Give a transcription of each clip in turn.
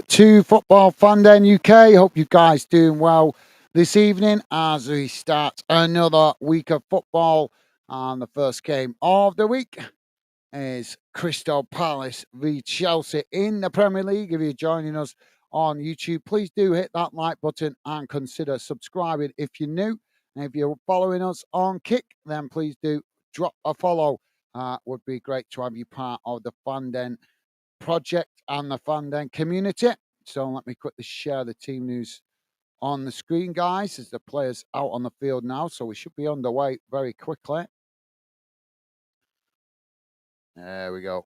to Football Fandom UK. Hope you guys doing well this evening as we start another week of football. And the first game of the week is Crystal Palace v Chelsea in the Premier League. If you're joining us on YouTube, please do hit that like button and consider subscribing if you're new. And if you're following us on Kick, then please do drop a follow. Would be great to have you part of the Fandom project and the Fandom community. So let me quickly share the team news on the screen, guys, as the players out on the field now. So we should be underway very quickly. There we go.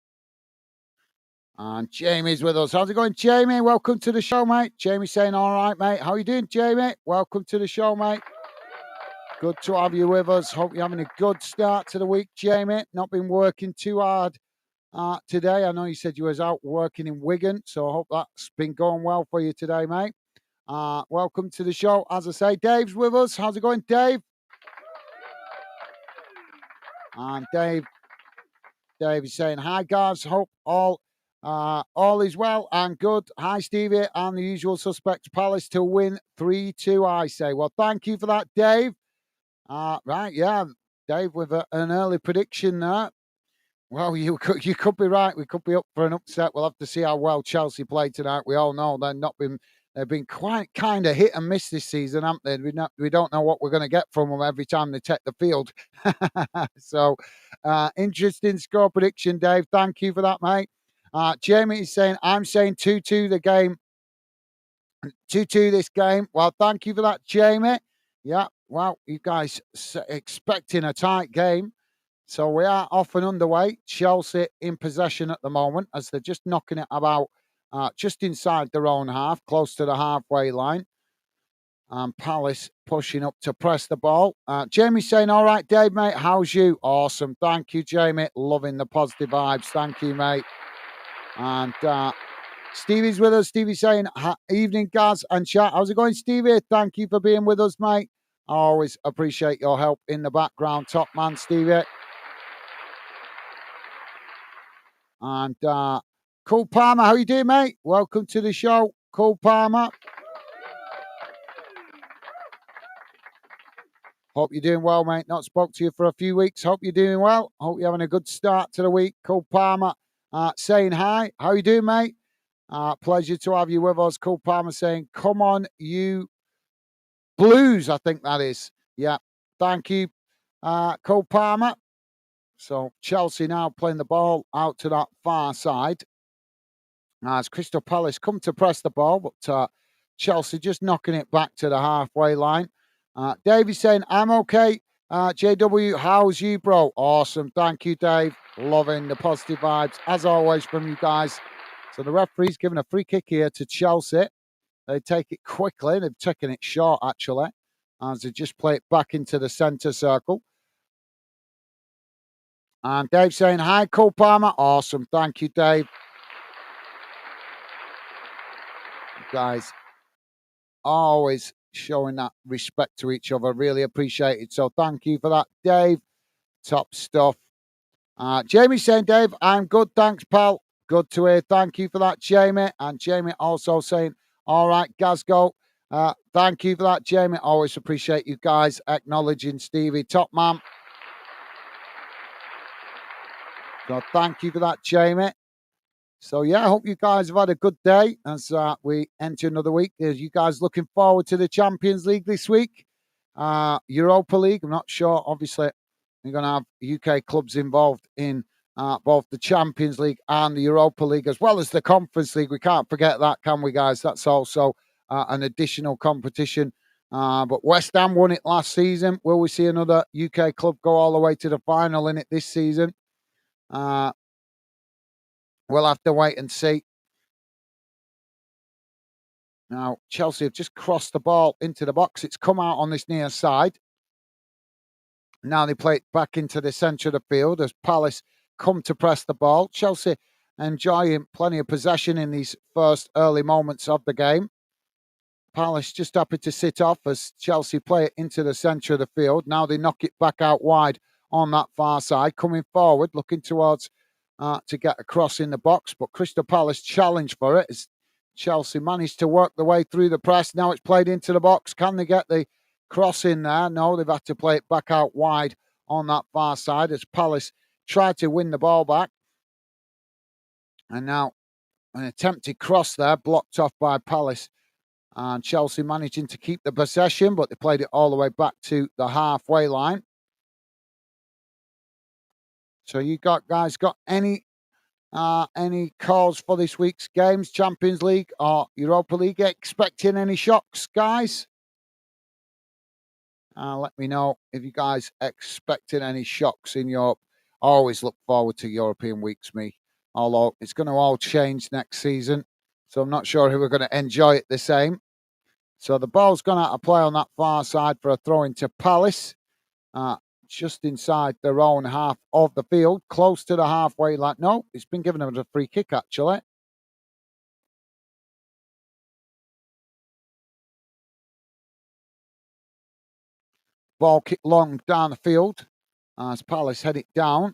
And Jamie's with us. How's it going, Jamie? Welcome to the show, mate. Jamie saying, all right, mate. How you doing, Jamie? Welcome to the show, mate. Good to have you with us. Hope you're having a good start to the week, Jamie. Not been working too hard today. I know you said you was out working in Wigan, so I hope that's been going well for you today, mate. Welcome to the show. As I say, Dave's with us. How's it going, Dave? And Dave is saying, hi, guys. Hope all is well and good. Hi, Stevie. And the usual suspects, Palace to win 3-2, I say. Well, thank you for that, Dave. Right, yeah, Dave with an early prediction there. Well, you could be right. We could be up for an upset. We'll have to see how well Chelsea play tonight. We all know they've been quite kind of hit and miss this season, haven't they? We don't know what we're going to get from them every time they take the field. So, interesting score prediction, Dave. Thank you for that, mate. Jamie is saying, I'm saying 2-2 the game. 2-2 this game. Well, thank you for that, Jamie. Yeah, well, you guys expecting a tight game. So we are off and underway. Chelsea in possession at the moment as they're just knocking it about just inside their own half, close to the halfway line. And Palace pushing up to press the ball. Jamie saying, all right, Dave, mate, how's you? Awesome. Thank you, Jamie. Loving the positive vibes. Thank you, mate. And Stevie's with us. Stevie saying, evening, Gaz and chat. How's it going, Stevie? Thank you for being with us, mate. I always appreciate your help in the background. Top man, Stevie. And Cole Palmer, how you doing, mate? Welcome to the show, Cole Palmer. Hope you're doing well, mate. Not spoke to you for a few weeks. Hope you're doing well. Hope you're having a good start to the week. Cole Palmer saying hi. How you doing, mate? Pleasure to have you with us. Cole Palmer saying, come on, you Blues, I think that is. Yeah, thank you, Cole Palmer. So Chelsea now playing the ball out to that far side. As Crystal Palace come to press the ball, but Chelsea just knocking it back to the halfway line. Dave is saying, I'm okay. JW, how's you, bro? Awesome. Thank you, Dave. Loving the positive vibes, as always, from you guys. So the referee's giving a free kick here to Chelsea. They take it quickly. They've taken it short, actually, as they just play it back into the centre circle. And Dave saying, hi, Cole Palmer. Awesome. Thank you, Dave. You guys always showing that respect to each other. Really appreciate it. So thank you for that, Dave. Top stuff. Jamie saying, Dave, I'm good. Thanks, pal. Good to hear. Thank you for that, Jamie. And Jamie also saying, all right, GAZGO. Thank you for that, Jamie. Always appreciate you guys acknowledging Stevie. Top man. So thank you for that, Jamie. So, yeah, I hope you guys have had a good day as we enter another week. Is you guys looking forward to the Champions League this week? Europa League, I'm not sure. Obviously, we're going to have UK clubs involved in both the Champions League and the Europa League, as well as the Conference League. We can't forget that, can we, guys? That's also an additional competition. But West Ham won it last season. Will we see another UK club go all the way to the final in it this season? We'll have to wait and see. Now, Chelsea have just crossed the ball into the box. It's come out on this near side. Now they play it back into the centre of the field as Palace come to press the ball. Chelsea enjoying plenty of possession in these first early moments of the game. Palace just happy to sit off as Chelsea play it into the centre of the field. Now they knock it back out wide on that far side, coming forward, looking towards to get across in the box. But Crystal Palace challenge for it as Chelsea managed to work the way through the press. Now it's played into the box. Can they get the cross in there? No, they've had to play it back out wide on that far side as Palace tried to win the ball back. And now an attempted cross there, blocked off by Palace. And Chelsea managing to keep the possession, but they played it all the way back to the halfway line. So you guys got any calls for this week's games, Champions League or Europa League? Expecting any shocks, guys? Let me know if you guys expecting any shocks in Europe. I always look forward to European weeks, me. Although it's going to all change next season, so I'm not sure who we're going to enjoy it the same. So the ball's gone out of play on that far side for a throw into Palace. Just inside their own half of the field, close to the halfway line. No, it's been given them a free kick, actually. Ball kicked long down the field as Palace head it down.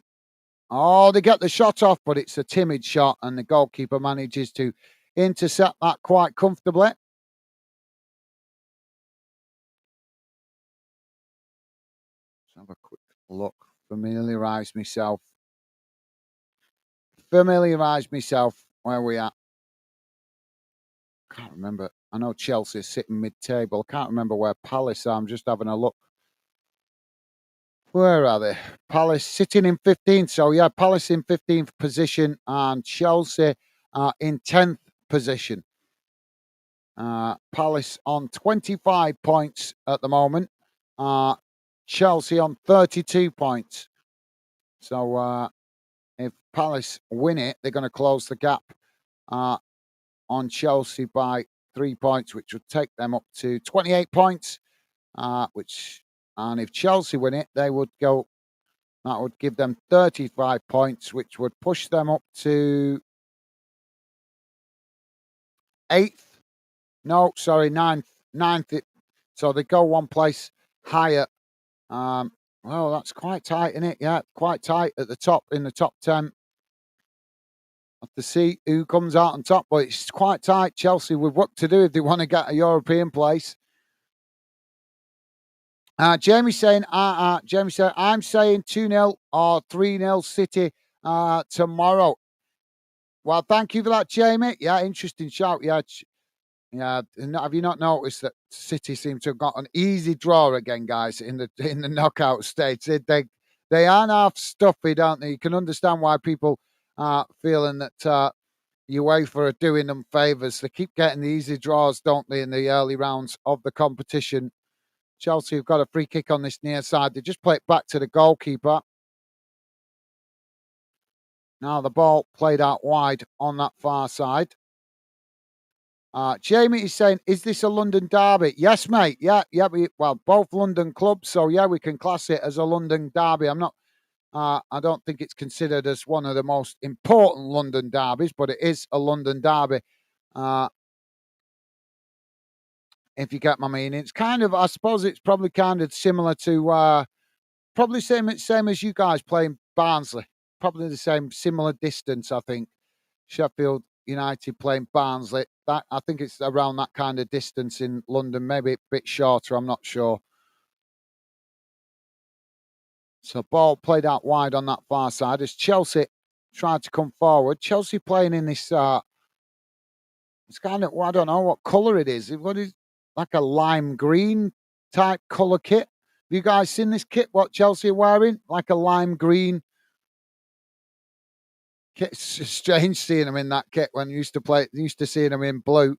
Oh, they get the shot off, but it's a timid shot, and the goalkeeper manages to intercept that quite comfortably. Let's have a quick look. Familiarise myself where we are. Can't remember. I know Chelsea is sitting mid-table. Can't remember where Palace are. I'm just having a look. Where are they? Palace sitting in 15th. So, yeah, Palace in 15th position and Chelsea in 10th position. Palace on 25 points at the moment. Chelsea on 32 points. So, if Palace win it, they're going to close the gap on Chelsea by 3 points, which would take them up to 28 points. And if Chelsea win it, they would go. That would give them 35 points, which would push them up to 8th. No, sorry, 9th. 9th. So they go one place higher. Well, that's quite tight, isn't it? Yeah, quite tight at the top, in the top 10. Have to see who comes out on top, but it's quite tight. Chelsea with work to do if they want to get a European place. Jamie saying, I'm saying 2-0 or 3-0 City tomorrow. Well, thank you for that, Jamie. Yeah, interesting shout. Yeah. Have you not noticed that City seem to have got an easy draw again, guys, in the knockout stage? They aren't half stuffy, don't they? You can understand why people are feeling that UEFA are doing them favours. They keep getting the easy draws, don't they, in the early rounds of the competition. Chelsea have got a free kick on this near side. They just play it back to the goalkeeper. Now the ball played out wide on that far side. Jamie is saying, is this a London derby? Yes, mate. Yeah. Both London clubs. So, yeah, we can class it as a London derby. I don't think it's considered as one of the most important London derbies, but it is a London derby. If you get my meaning. It's kind of, I suppose it's probably kind of similar to, probably same as you guys playing Barnsley. Probably the same, similar distance, I think. Sheffield United playing Barnsley. That I think it's around that kind of distance in London, maybe a bit shorter, I'm not sure. So ball played out wide on that far side as Chelsea tried to come forward. Chelsea playing in this it's kind of, well, I don't know what colour it is. What is like a lime green type colour kit? Have you guys seen this kit? What Chelsea are wearing? Like a lime green kit. It's strange seeing them in that kit when used to seeing them in blue.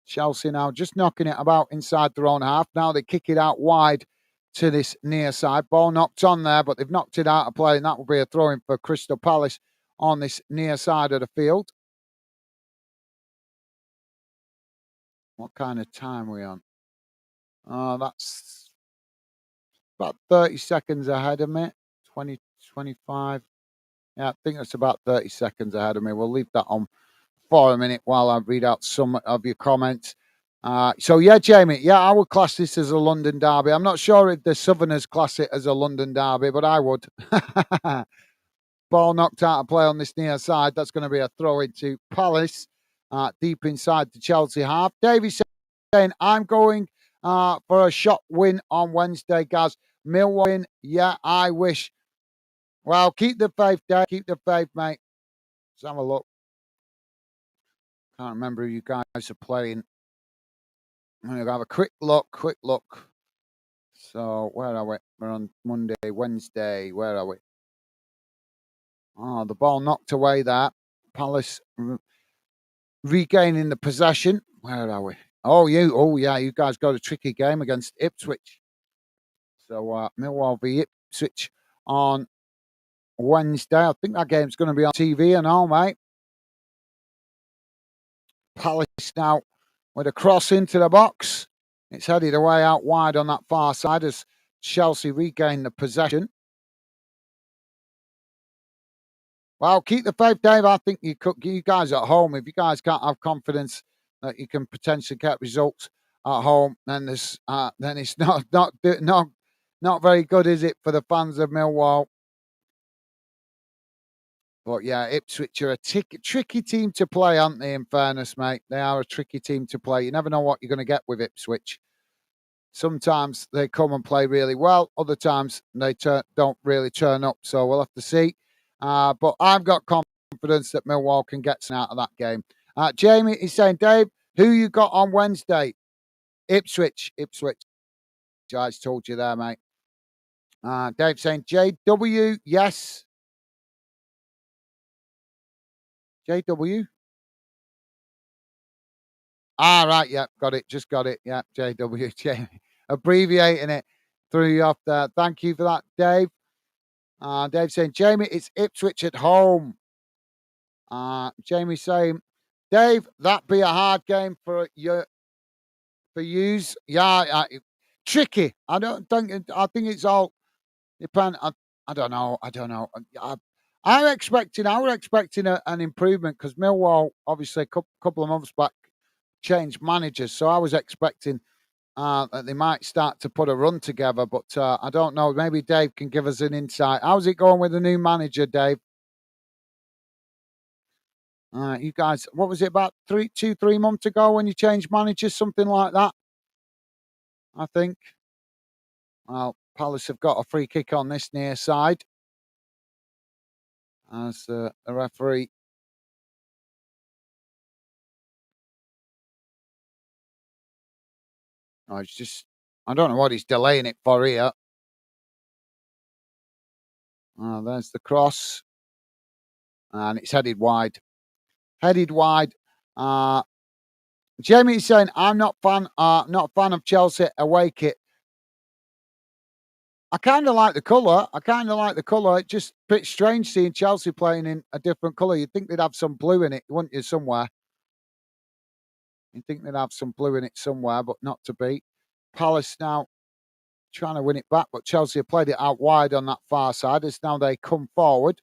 Chelsea now just knocking it about inside their own half. Now they kick it out wide to this near side. Ball knocked on there, but they've knocked it out of play, and that will be a throw-in for Crystal Palace on this near side of the field. What kind of time are we on? That's about 30 seconds ahead of me. 20, 25. Yeah, I think that's about 30 seconds ahead of me. We'll leave that on for a minute while I read out some of your comments. So, yeah, Jamie, yeah, I would class this as a London derby. I'm not sure if the Southerners class it as a London derby, but I would. Ball knocked out of play on this near side. That's going to be a throw into Palace. deep inside the Chelsea half. Davey saying, I'm going for a shot win on Wednesday, guys. Millwall win. Yeah, I wish. Well, keep the faith, Dave. Keep the faith, mate. Let's have a look. Can't remember who you guys are playing. I'm going to have a quick look. So, where are we? We're on Monday, Wednesday. Where are we? Oh, the ball knocked away there. Palace regaining the possession. Where are we? Oh, yeah, you guys got a tricky game against Ipswich. So, Millwall v Ipswich on Wednesday. I think that game's going to be on TV and all, mate. Palace now with a cross into the box. It's headed away out wide on that far side as Chelsea regain the possession. Well, keep the faith, Dave. I think you guys at home, if you guys can't have confidence that you can potentially get results at home, then it's not very good, is it, for the fans of Millwall? But yeah, Ipswich are a tricky team to play, aren't they? In fairness, mate, they are a tricky team to play. You never know what you're going to get with Ipswich. Sometimes they come and play really well. Other times they don't really turn up. So we'll have to see. But I've got confidence that Millwall can get some out of that game. Jamie is saying, Dave, who you got on Wednesday? Ipswich. I just told you there, mate. Dave saying, JW, yes. JW? Right, yeah, got it. Just got it. Yeah, JW, Jamie. Abbreviating it. Threw you off there. Thank you for that, Dave. Dave saying, Jamie, it's Ipswich at home. Jamie saying, Dave, that'd be a hard game for you. For yous. Yeah, tricky. I think it's all depend. I don't know. I were expecting an improvement because Millwall, obviously, a couple of months back, changed managers. So I was expecting that they might start to put a run together. But I don't know. Maybe Dave can give us an insight. How's it going with the new manager, Dave? You guys, what was it, about 3 months ago when you changed managers, something like that? I think. Well, Palace have got a free kick on this near side as the referee. Oh, it's just, I don't know what he's delaying it for here. There's the cross. And it's headed wide. Jamie is saying, I'm not a fan of Chelsea away kit. I kind of like the colour. It's just a bit strange seeing Chelsea playing in a different colour. You'd think they'd have some blue in it, wouldn't you, somewhere? You'd think they'd have some blue in it somewhere, but not to be. Palace now trying to win it back, but Chelsea have played it out wide on that far side as now they come forward.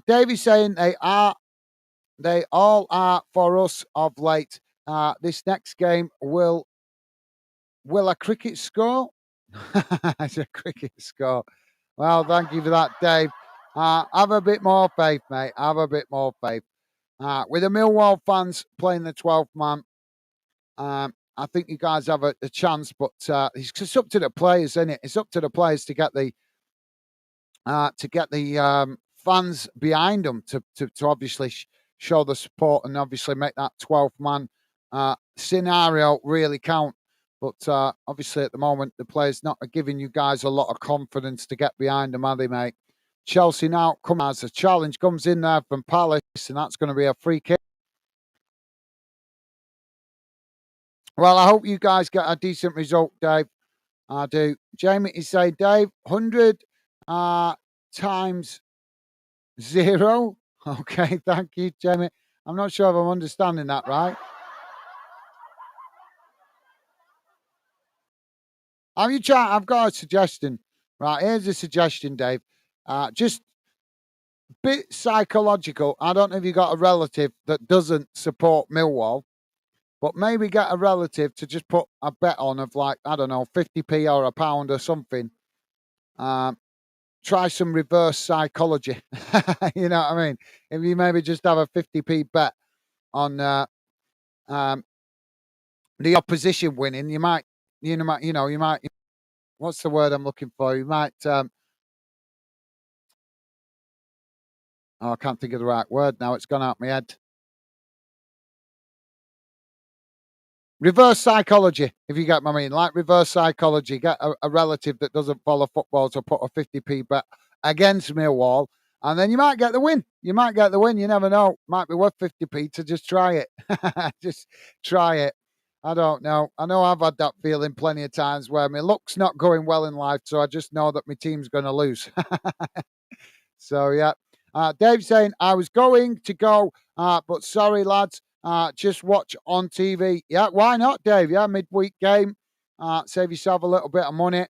Davey saying they all are for us of late. This next game will a cricket score? It's a cricket score. Well, thank you for that, Dave. Have a bit more faith, mate. Have a bit more faith. With the Millwall fans playing the 12th man, I think you guys have a chance, but it's up to the players, isn't it? It's up to the players to get the fans behind them to obviously show the support and obviously make that 12th man scenario really count. But obviously at the moment, the players not giving you guys a lot of confidence to get behind them, are they, mate? Chelsea now come as a challenge, comes in there from Palace, and that's going to be a free kick. Well, I hope you guys get a decent result, Dave. I do. Jamie is saying, Dave, 100 times 0. Okay, thank you, Jamie. I'm not sure if I'm understanding that right. I've got a suggestion. Right, here's a suggestion, Dave. Just a bit psychological. I don't know if you got a relative that doesn't support Millwall, but maybe get a relative to just put a bet on of, like, I don't know, 50p or £1 or something. Try some reverse psychology. You know what I mean? If you maybe just have a 50p bet on the opposition winning, you might, you might. What's the word I'm looking for? You might. Oh, I can't think of the right word now. It's gone out my head. Reverse psychology, if you get my meaning, like reverse psychology. Get a relative that doesn't follow football to put a 50p bet against Millwall, and then you might get the win. You might get the win. You never know. Might be worth 50p to just try it. Just try it. I don't know. I know I've had that feeling plenty of times where my luck's not going well in life, so I just know that my team's going to lose. So yeah, Dave's saying I was going to go, but sorry lads, just watch on TV. Yeah, why not, Dave? Yeah, midweek game, save yourself a little bit of money,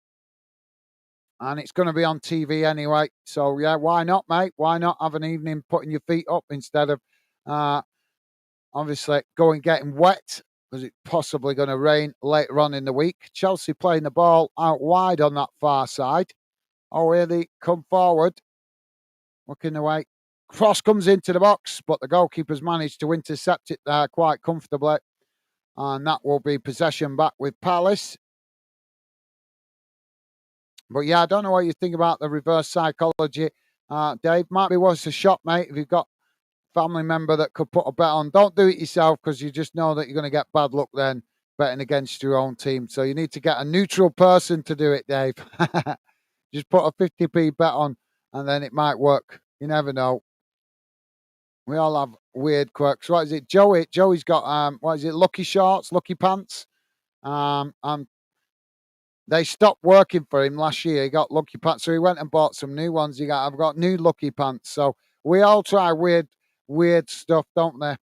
and it's going to be on TV anyway. So yeah, why not, mate? Why not have an evening putting your feet up instead of obviously going getting wet because it's possibly going to rain later on in the week. Chelsea playing the ball out wide on that far side. Oh, here they come forward. Looking away. Cross comes into the box, but the goalkeeper's managed to intercept it there quite comfortably. And that will be possession back with Palace. But yeah, I don't know what you think about the reverse psychology. Dave, might be worth a shot, mate, if you've got a family member that could put a bet on. Don't do it yourself because you just know that you're going to get bad luck then betting against your own team. So you need to get a neutral person to do it, Dave. Just put a 50p bet on and then it might work. You never know. We all have weird quirks. What is it? Joey's got what is it? Lucky shorts, lucky pants. And they stopped working for him last year. He got lucky pants, so he went and bought some new ones. I've got new lucky pants. So we all try weird stuff, don't they?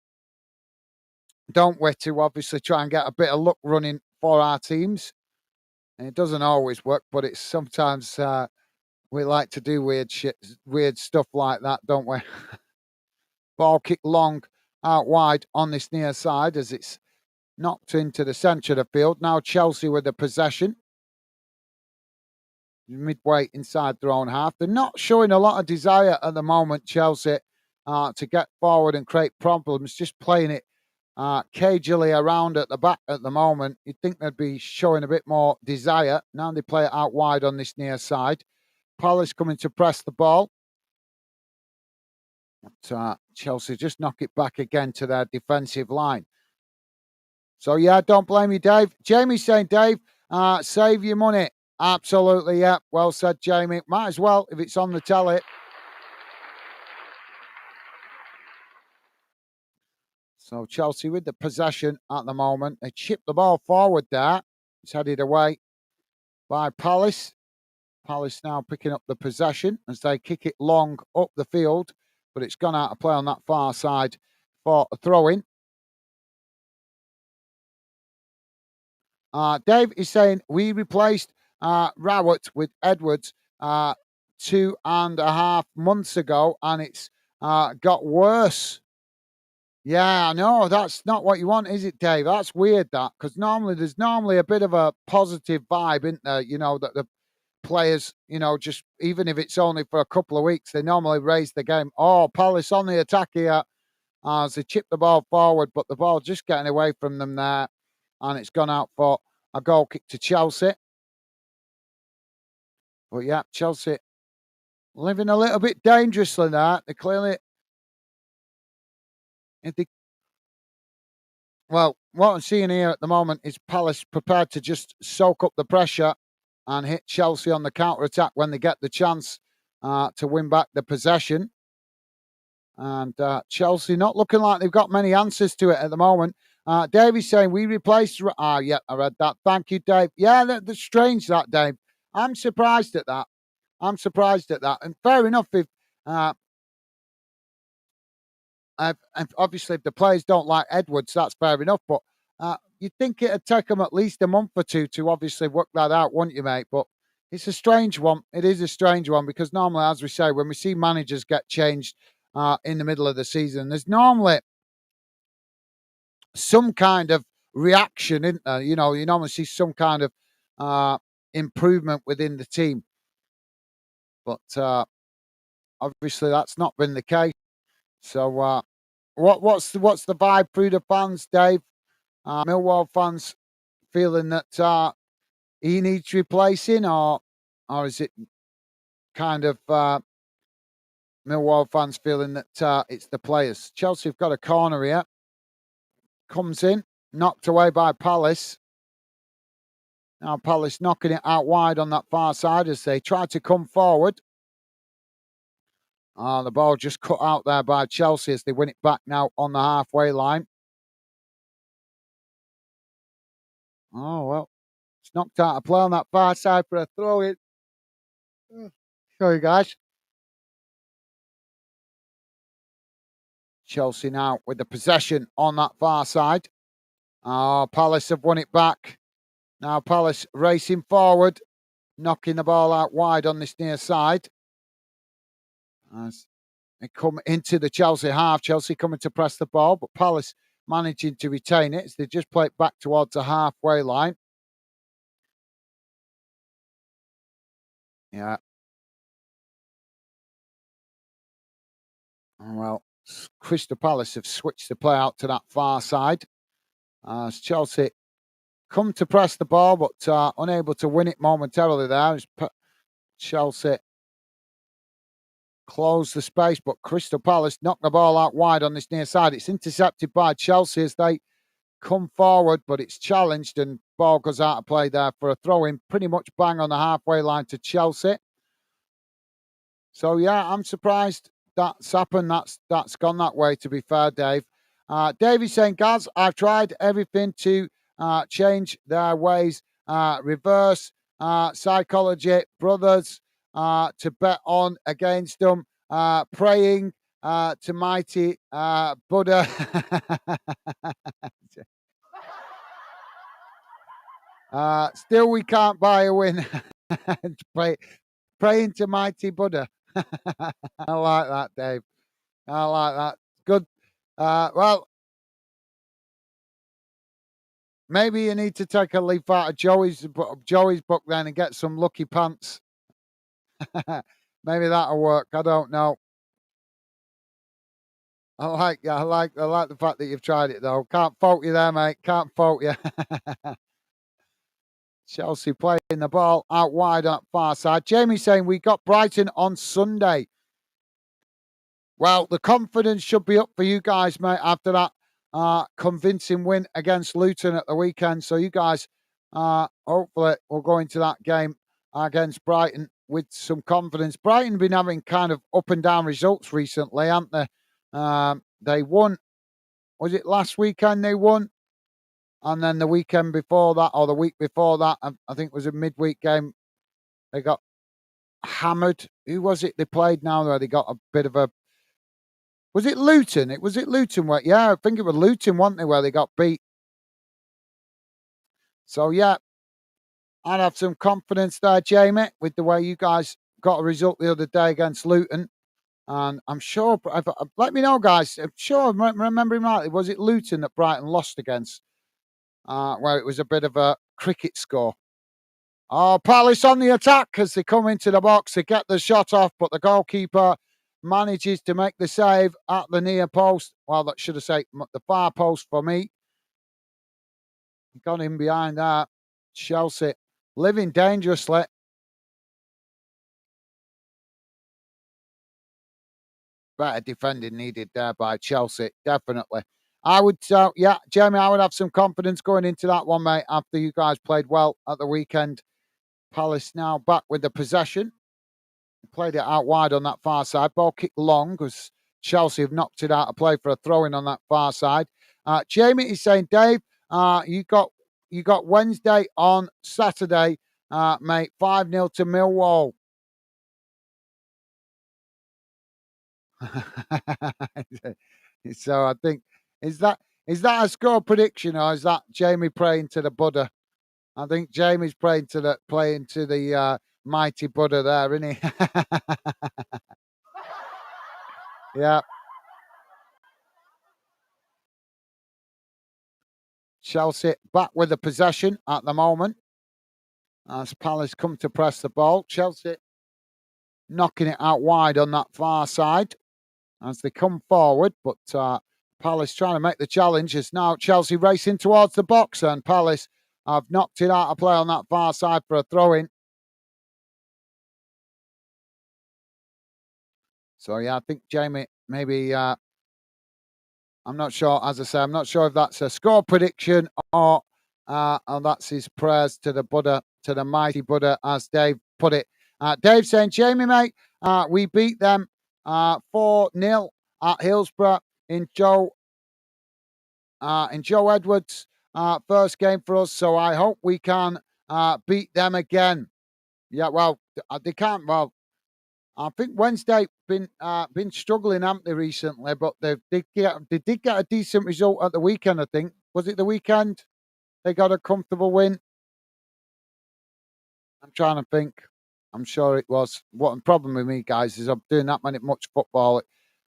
Don't we? To obviously try and get a bit of luck running for our teams, and it doesn't always work, but it's sometimes we like to do weird stuff like that, don't we? Ball kicked long out wide on this near side as it's knocked into the centre of the field. Now Chelsea with the possession. Midway inside their own half. They're not showing a lot of desire at the moment, Chelsea, to get forward and create problems. Just playing it cagily around at the back at the moment. You'd think they'd be showing a bit more desire. Now they play it out wide on this near side. Palace coming to press the ball. But Chelsea just knock it back again to their defensive line. So, yeah, don't blame you, Dave. Jamie's saying, Dave, save your money. Absolutely, yeah. Well said, Jamie. Might as well if it's on the telly. So, Chelsea with the possession at the moment. They chip the ball forward there. It's headed away by Palace. Palace now picking up the possession as they kick it long up the field, but it's gone out of play on that far side for a throw-in. Dave is saying we replaced Rowett with Edwards 2.5 months ago, and it's got worse. Yeah, I know. That's not what you want, is it, Dave? That's weird, that, because there's normally a bit of a positive vibe, isn't there? You know, that the players, just even if it's only for a couple of weeks, they normally raise the game. Oh, Palace on the attack here as they chip the ball forward, but the ball just getting away from them there, and it's gone out for a goal kick to Chelsea. But yeah, Chelsea living a little bit dangerously there. They clearly, well, what I'm seeing here at the moment is Palace prepared to just soak up the pressure and hit Chelsea on the counter attack when they get the chance to win back the possession. And Chelsea not looking like they've got many answers to it at the moment. Davy's saying we replaced. Yeah, I read that. Thank you, Dave. Yeah, that's strange, that, Dave. I'm surprised at that. And fair enough if obviously if the players don't like Edwards, that's fair enough. But you'd think it'd take them at least a month or two to obviously work that out, wouldn't you, mate? But it's a strange one. It is a strange one because normally, as we say, when we see managers get changed in the middle of the season, there's normally some kind of reaction, isn't there? You normally see some kind of improvement within the team. But obviously, that's not been the case. So what's the vibe through the fans, Dave? Millwall fans feeling that he needs replacing, or is it kind of Millwall fans feeling that it's the players? Chelsea have got a corner here. Comes in, knocked away by Palace. Now Palace knocking it out wide on that far side as they try to come forward. The ball just cut out there by Chelsea as they win it back now on the halfway line. Oh, well, it's knocked out of play on that far side for a throw in. Sorry, guys. Chelsea now with the possession on that far side. Oh, Palace have won it back. Now Palace racing forward, knocking the ball out wide on this near side. As they come into the Chelsea half, Chelsea coming to press the ball, but Palace managing to retain it as they just play it back towards the halfway line. Yeah. Well, Crystal Palace have switched the play out to that far side. As Chelsea come to press the ball, but unable to win it momentarily there. As Chelsea close the space, but Crystal Palace knock the ball out wide on this near side. It's intercepted by Chelsea as they come forward, but it's challenged and ball goes out of play there for a throw-in, pretty much bang on the halfway line to Chelsea. So yeah, I'm surprised that's happened. That's gone that way, to be fair, Dave. Davy's saying, Gaz, I've tried everything to change their ways, reverse psychology, brothers, to bet on against them, praying to mighty Buddha. Still, we can't buy a win. Praying to mighty Buddha. I like that, Dave. I like that. Good. Well, maybe you need to take a leaf out of Joey's book then and get some lucky pants. Maybe that'll work. I don't know. I like the fact that you've tried it though. Can't fault you there, mate. Can't fault you. Chelsea playing the ball out wide on far side. Jamie's saying we got Brighton on Sunday. Well, the confidence should be up for you guys, mate, after that convincing win against Luton at the weekend. So you guys, hopefully, will go into that game against Brighton with some confidence. Brighton been having kind of up and down results recently, haven't they? They won. Was it last weekend they won? And then the weekend before that, or the week before that, I think it was a midweek game. They got hammered. Who was it they played now? Where they got a bit of a. Was it Luton? Was it Luton where? Yeah, I think it was Luton, wasn't they, where they got beat. So yeah, I'd have some confidence there, Jamie, with the way you guys got a result the other day against Luton. And I'm sure, let me know, guys. I'm sure I'm remembering rightly. Was it Luton that Brighton lost against? Where it was a bit of a cricket score. Oh, Palace on the attack as they come into the box to get the shot off, but the goalkeeper manages to make the save at the near post. Well, that should have said the far post for me. Got him behind that. Chelsea living dangerously. Better defending needed there by Chelsea, definitely. I would, yeah, Jamie, I would have some confidence going into that one, mate, after you guys played well at the weekend. Palace now back with the possession. Played it out wide on that far side. Ball kicked long because Chelsea have knocked it out of play for a throw-in on that far side. Jamie is saying, Dave, you got Wednesday on Saturday, mate. 5-0 to Millwall. So I think is that a score prediction or is that Jamie praying to the Buddha? I think Jamie's playing to the mighty Buddha there, isn't he? Yeah. Chelsea back with the possession at the moment. As Palace come to press the ball. Chelsea knocking it out wide on that far side as they come forward, but Palace trying to make the challenge as now Chelsea racing towards the box, and Palace have knocked it out of play on that far side for a throw-in. So, yeah, I think Jamie maybe... I'm not sure, as I say, I'm not sure if that's a score prediction or that's his prayers to the Buddha, to the mighty Buddha, as Dave put it. Dave saying, Jamie, mate, we beat them 4-0 at Hillsborough in Joe Edwards' first game for us. So I hope we can beat them again. Yeah, well, they can't. Well, I think Wednesday been struggling, haven't they, recently? But they did get a decent result at the weekend. I think, was it the weekend? They got a comfortable win. I'm trying to think. I'm sure it was. What the problem with me, guys, is I'm doing that much football.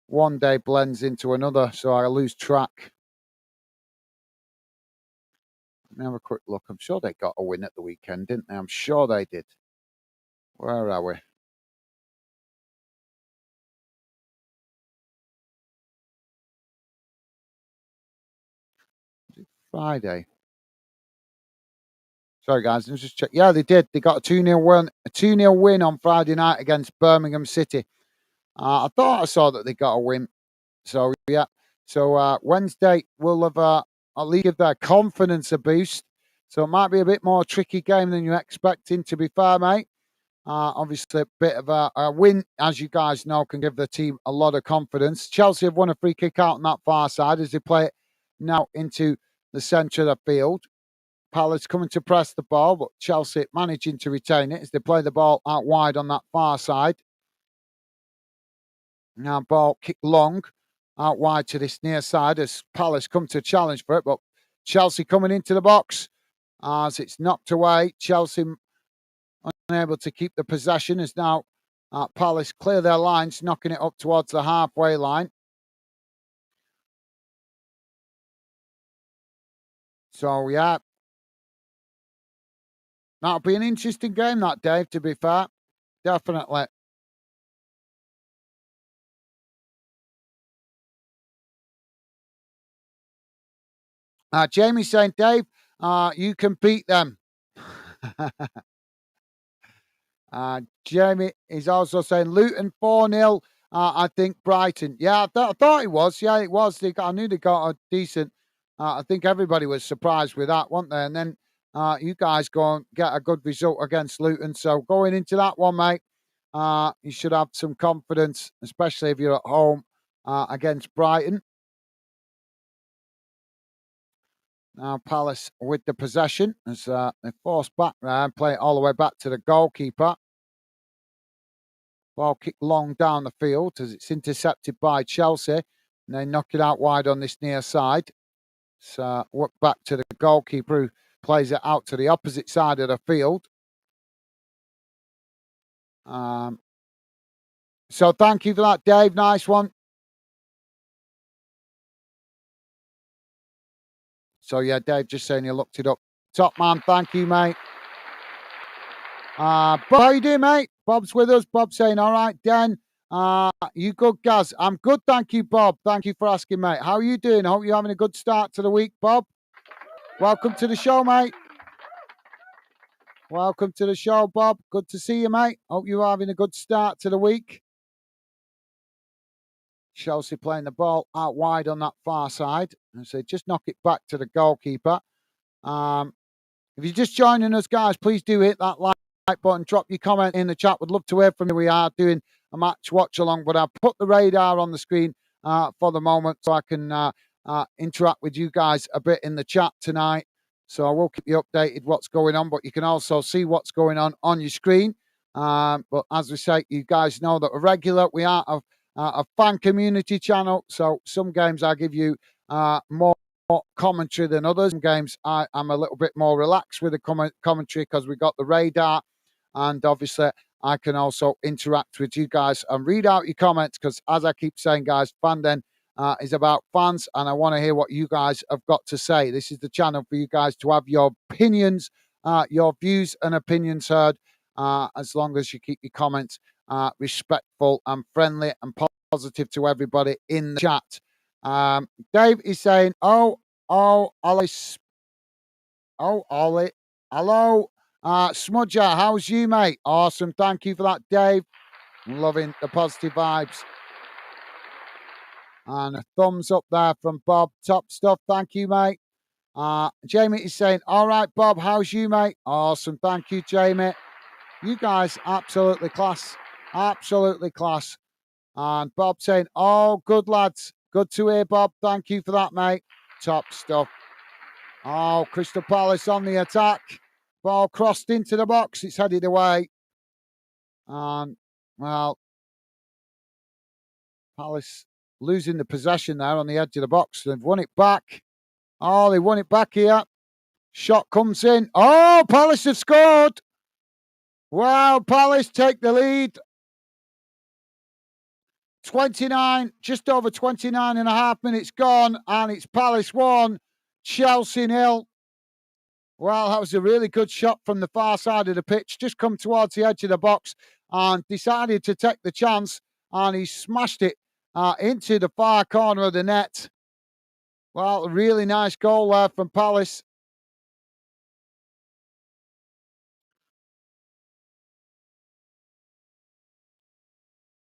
One day blends into another, so I lose track. Let me have a quick look. I'm sure they got a win at the weekend, didn't they? I'm sure they did. Where are we? Friday. Sorry, guys. Let's just check. Yeah, they did. They got a 2-0 win on Friday night against Birmingham City. I thought I saw that they got a win. So, yeah. So, Wednesday will have at least give their confidence a boost. So, it might be a bit more tricky game than you're expecting, to be fair, mate. Obviously, a bit of a win, as you guys know, can give the team a lot of confidence. Chelsea have won a free kick out on that far side as they play it now into the centre of the field. Palace coming to press the ball, but Chelsea managing to retain it as they play the ball out wide on that far side. Now ball kicked long out wide to this near side as Palace come to challenge for it, but Chelsea coming into the box as it's knocked away. Chelsea unable to keep the possession as now Palace clear their lines, knocking it up towards the halfway line. So, yeah, that'll be an interesting game, that, Dave, to be fair. Definitely. Jamie saying, Dave, you can beat them. Jamie is also saying Luton 4-0. I think Brighton. Yeah, I thought it was. Yeah, it was. I knew they got a decent. I think everybody was surprised with that, weren't they? And then you guys go and get a good result against Luton. So going into that one, mate, you should have some confidence, especially if you're at home against Brighton. Now Palace with the possession as they force back there and play it all the way back to the goalkeeper. Ball kicked long down the field as it's intercepted by Chelsea. And they knock it out wide on this near side. So work back to the goalkeeper who plays it out to the opposite side of the field. So thank you for that, Dave. Nice one. So yeah, Dave just saying you looked it up. Top man, thank you, mate. Bob, how you doing, mate? Bob's with us. Bob saying, all right, Dan. You good, Gaz? I'm good, thank you, Bob. Thank you for asking, mate. How are you doing? Hope you're having a good start to the week, Bob. Welcome to the show, mate. Welcome to the show, Bob. Good to see you, mate. Hope you're having a good start to the week. Chelsea playing the ball out wide on that far side. And so just knock it back to the goalkeeper. If you're just joining us, guys, please do hit that like button. Drop your comment in the chat. Would love to hear from you. We are doing a match watch along, but I've put the radar on the screen for the moment so I can interact with you guys a bit in the chat tonight. So I will keep you updated what's going on, but you can also see what's going on your screen. But as we say, you guys know that we're regular. We are a fan community channel, so some games I give you more commentary than others. Some games I'm a little bit more relaxed with the commentary because we got the radar, and obviously I can also interact with you guys and read out your comments because, as I keep saying, guys, Fanden is about fans, and I want to hear what you guys have got to say. This is the channel for you guys to have your opinions, your views and opinions heard, as long as you keep your comments respectful and friendly and positive to everybody in the chat. Dave is saying, Alice. Oh, Ollie. Hello. Smudger, how's you, mate? Awesome. Thank you for that, Dave. Loving the positive vibes. And a thumbs up there from Bob. Top stuff. Thank you, mate. Jamie is saying, all right, Bob, how's you, mate? Awesome. Thank you, Jamie. You guys, absolutely class. Absolutely class. And Bob saying, oh, good lads. Good to hear, Bob. Thank you for that, mate. Top stuff. Oh, Crystal Palace on the attack. Ball crossed into the box. It's headed away. And, well, Palace losing the possession there on the edge of the box. They've won it back. Oh, they won it back here. Shot comes in. Oh, Palace have scored. Wow, Palace take the lead. 29, just over 29 and a half minutes gone, and it's Palace 1, Chelsea 0. Well, that was a really good shot from the far side of the pitch. Just come towards the edge of the box and decided to take the chance, and he smashed it into the far corner of the net. Well, a really nice goal there from Palace.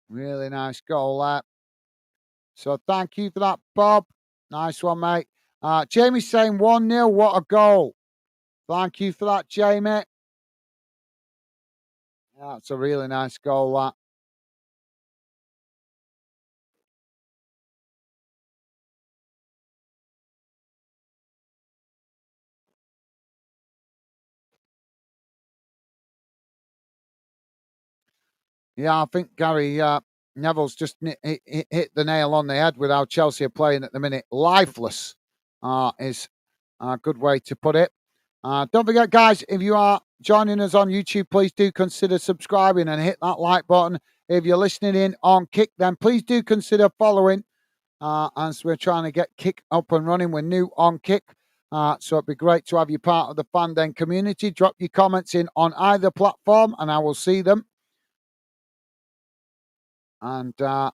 Really nice goal there. So thank you for that, Bob. Nice one, mate. Jamie's saying 1-0. What a goal. Thank you for that, Jamie. That's a really nice goal, that. Yeah, I think Gary Neville's just hit the nail on the head with how Chelsea are playing at the minute. Lifeless is a good way to put it. Don't forget, guys, if you are joining us on YouTube, please do consider subscribing and hit that like button. If you're listening in on Kick, then please do consider following as we're trying to get Kick up and running. We're new on Kick. So it'd be great to have you part of the Fan Den community. Drop your comments in on either platform and I will see them. And, well,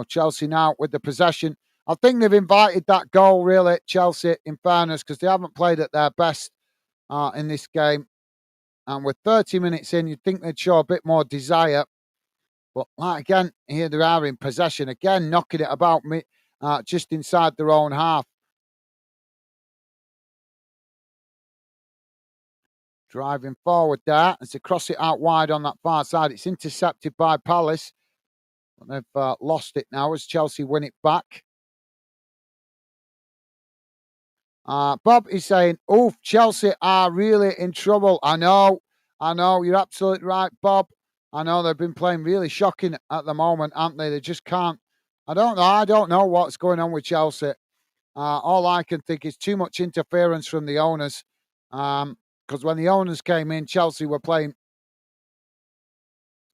Chelsea now with the possession. I think they've invited that goal, really, Chelsea, in fairness, because they haven't played at their best in this game. And with 30 minutes in, you'd think they'd show a bit more desire. But again, here they are in possession, again, knocking it about just inside their own half. Driving forward there as they cross it out wide on that far side. It's intercepted by Palace. But they've lost it now as Chelsea win it back. Bob is saying, "Oof, Chelsea are really in trouble." I know, you're absolutely right, Bob. I know they've been playing really shocking at the moment, aren't they? They just can't. I don't know what's going on with Chelsea. All I can think is too much interference from the owners. Because when the owners came in, Chelsea were playing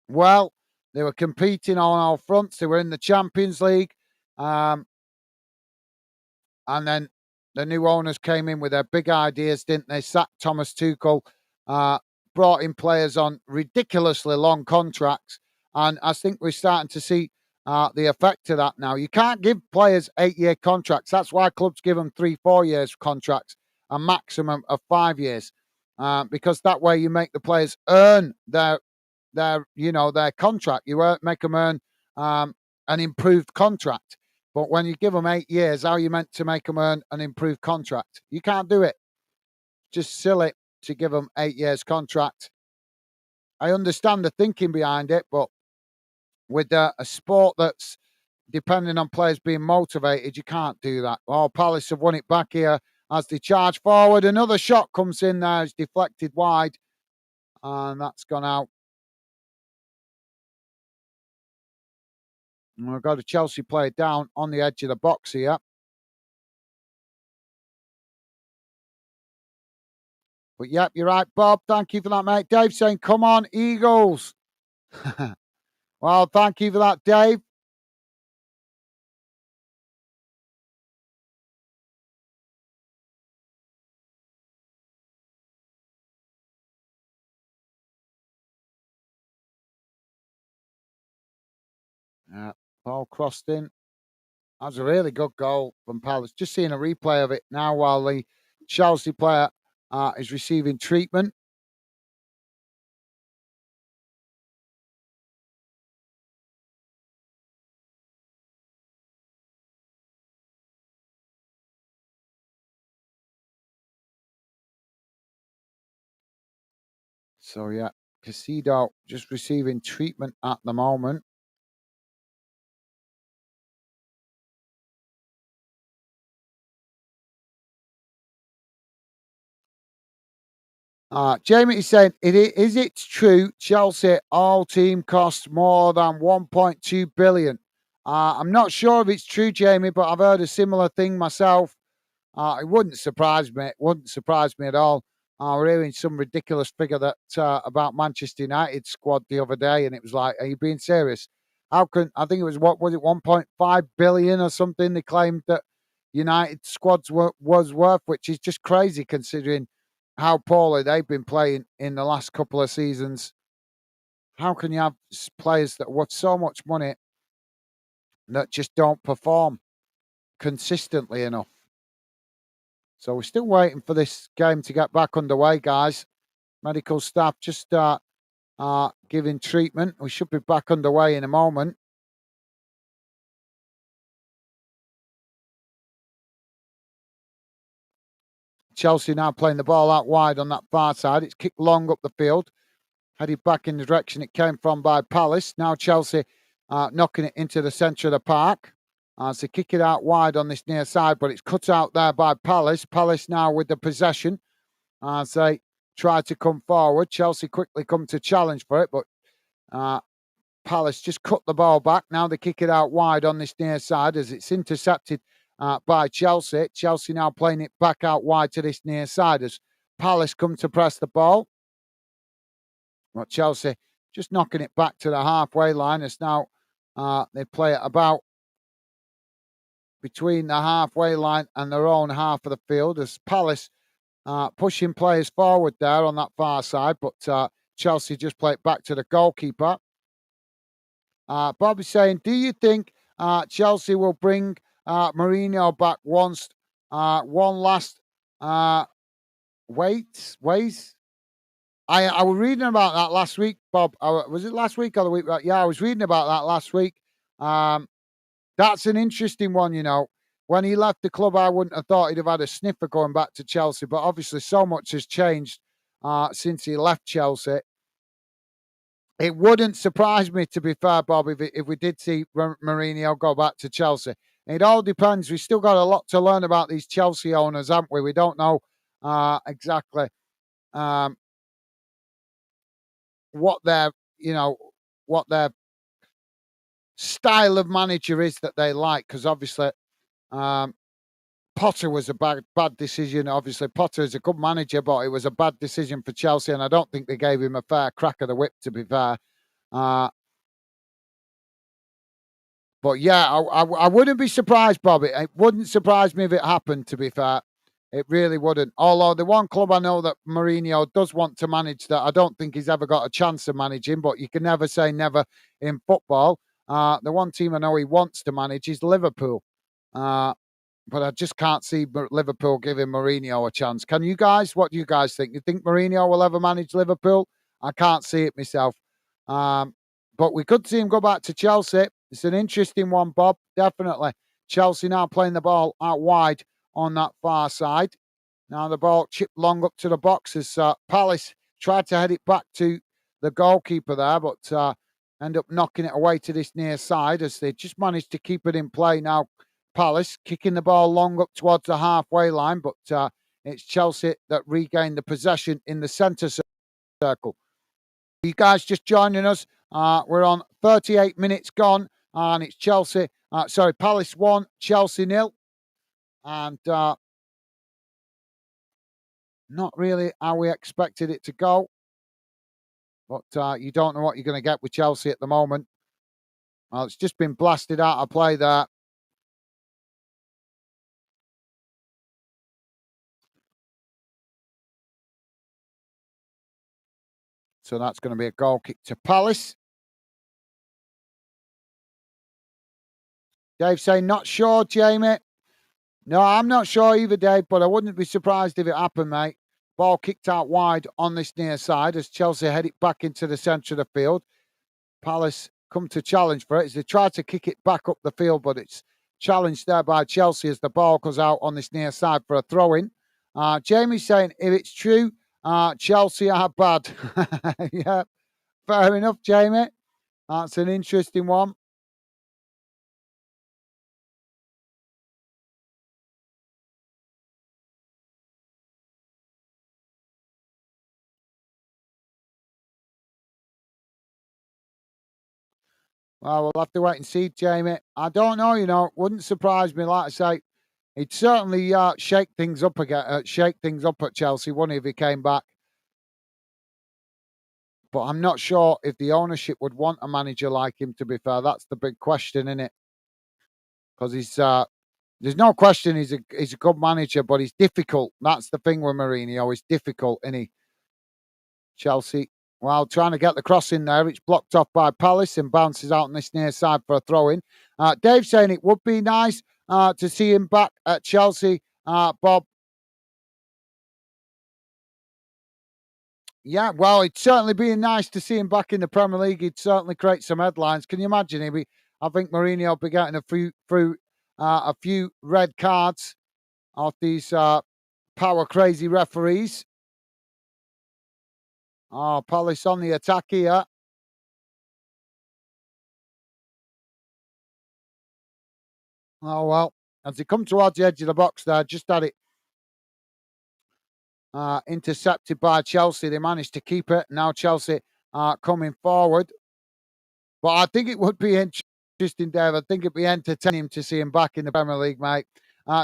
well. They were competing on all fronts. They were in the Champions League. And then the new owners came in with their big ideas, didn't they? Sacked Thomas Tuchel, brought in players on ridiculously long contracts. And I think we're starting to see the effect of that now. You can't give players 8-year contracts. That's why clubs give them 3-4 years contracts, a maximum of 5 years, because that way you make the players earn their contract. You make them earn an improved contract. But when you give them 8 years, how are you meant to make them earn an improved contract? You can't do it. Just silly to give them 8 years contract. I understand the thinking behind it, but with a sport that's depending on players being motivated, you can't do that. Oh, Palace have won it back here as they charge forward. Another shot comes in there. It's deflected wide, and that's gone out. And we've got a Chelsea player down on the edge of the box here. But yep, you're right, Bob. Thank you for that, mate. Dave saying, come on, Eagles. Well, thank you for that, Dave. Ball crossed in. That was a really good goal from Palace. Just seeing a replay of it now while the Chelsea player is receiving treatment. So, yeah, Casido just receiving treatment at the moment. Jamie is saying, is it true Chelsea all team costs more than 1.2 billion? I'm not sure if it's true, Jamie, but I've heard a similar thing myself. It wouldn't surprise me. It wouldn't surprise me at all. We're hearing some ridiculous figure that about Manchester United squad the other day, and it was like, are you being serious? How can I think it was what was it 1.5 billion or something? They claimed that United squads was worth, which is just crazy considering how poorly they've been playing in the last couple of seasons. How can you have players that are worth so much money that just don't perform consistently enough? So we're still waiting for this game to get back underway, guys. Medical staff just giving treatment. We should be back underway in a moment. Chelsea now playing the ball out wide on that far side. It's kicked long up the field, headed back in the direction it came from by Palace. Now Chelsea knocking it into the centre of the park. As they kick it out wide on this near side, but it's cut out there by Palace. Palace now with the possession as they try to come forward. Chelsea quickly come to challenge for it, but Palace just cut the ball back. Now they kick it out wide on this near side as it's intercepted by Chelsea. Chelsea now playing it back out wide to this near side as Palace come to press the ball. But Chelsea just knocking it back to the halfway line as now they play it about between the halfway line and their own half of the field as Palace pushing players forward there on that far side. But Chelsea just play it back to the goalkeeper. Bob is saying, do you think Chelsea will bring Mourinho back once one last ways? I was reading about that last week, Bob. Was it last week or the week? Yeah, I was reading about that last week. That's an interesting one, you know. When he left the club, I wouldn't have thought he'd have had a sniffer going back to Chelsea, but obviously so much has changed since he left Chelsea. It wouldn't surprise me, to be fair, Bob, if we did see Mourinho go back to Chelsea. It all depends. We've still got a lot to learn about these Chelsea owners, haven't we? We don't know exactly what their, what their style of manager is that they like. Because obviously, Potter was a bad decision. Obviously, Potter is a good manager, but it was a bad decision for Chelsea, and I don't think they gave him a fair crack of the whip, to be fair. But yeah, I wouldn't be surprised, Bobby. It wouldn't surprise me if it happened, to be fair. It really wouldn't. Although the one club I know that Mourinho does want to manage that I don't think he's ever got a chance of managing, but you can never say never in football. The one team I know he wants to manage is Liverpool. But I just can't see Liverpool giving Mourinho a chance. Can you guys? What do you guys think? You think Mourinho will ever manage Liverpool? I can't see it myself. But we could see him go back to Chelsea. It's an interesting one, Bob. Definitely. Chelsea now playing the ball out wide on that far side. Now the ball chipped long up to the box as Palace tried to head it back to the goalkeeper there, but end up knocking it away to this near side as they just managed to keep it in play now. Palace kicking the ball long up towards the halfway line, but it's Chelsea that regained the possession in the centre circle. You guys just joining us. We're on 38 minutes gone, and it's Palace 1, Chelsea 0. And not really how we expected it to go. But you don't know what you're going to get with Chelsea at the moment. Well, it's just been blasted out of play there. So that's going to be a goal kick to Palace. Dave saying, not sure, Jamie. No, I'm not sure either, Dave, but I wouldn't be surprised if it happened, mate. Ball kicked out wide on this near side as Chelsea head it back into the centre of the field. Palace come to challenge for it as they try to kick it back up the field, but it's challenged there by Chelsea as the ball goes out on this near side for a throw-in. Jamie's saying, if it's true, Chelsea are bad. Yeah, fair enough, Jamie. That's an interesting one. Well, we'll have to wait and see, Jamie. I don't know, wouldn't surprise me. Like I say, he'd certainly shake things up again, shake things up at Chelsea, wouldn't he, if he came back? But I'm not sure if the ownership would want a manager like him, to be fair. That's the big question, isn't it? Because there's no question he's a good manager, but he's difficult. That's the thing with Mourinho. He's difficult, isn't he? Chelsea, while trying to get the cross in there, it's blocked off by Palace and bounces out on this near side for a throw-in. Dave saying it would be nice to see him back at Chelsea, Bob. Yeah, well, it'd certainly be nice to see him back in the Premier League. He'd certainly create some headlines. Can you imagine? I think Mourinho will be getting a few red cards off these power crazy referees. Oh, Palace on the attack here. Oh, well, as they come towards the edge of the box there, just had it intercepted by Chelsea. They managed to keep it. Now Chelsea coming forward. But I think it would be interesting, Dave. I think it'd be entertaining to see him back in the Premier League, mate.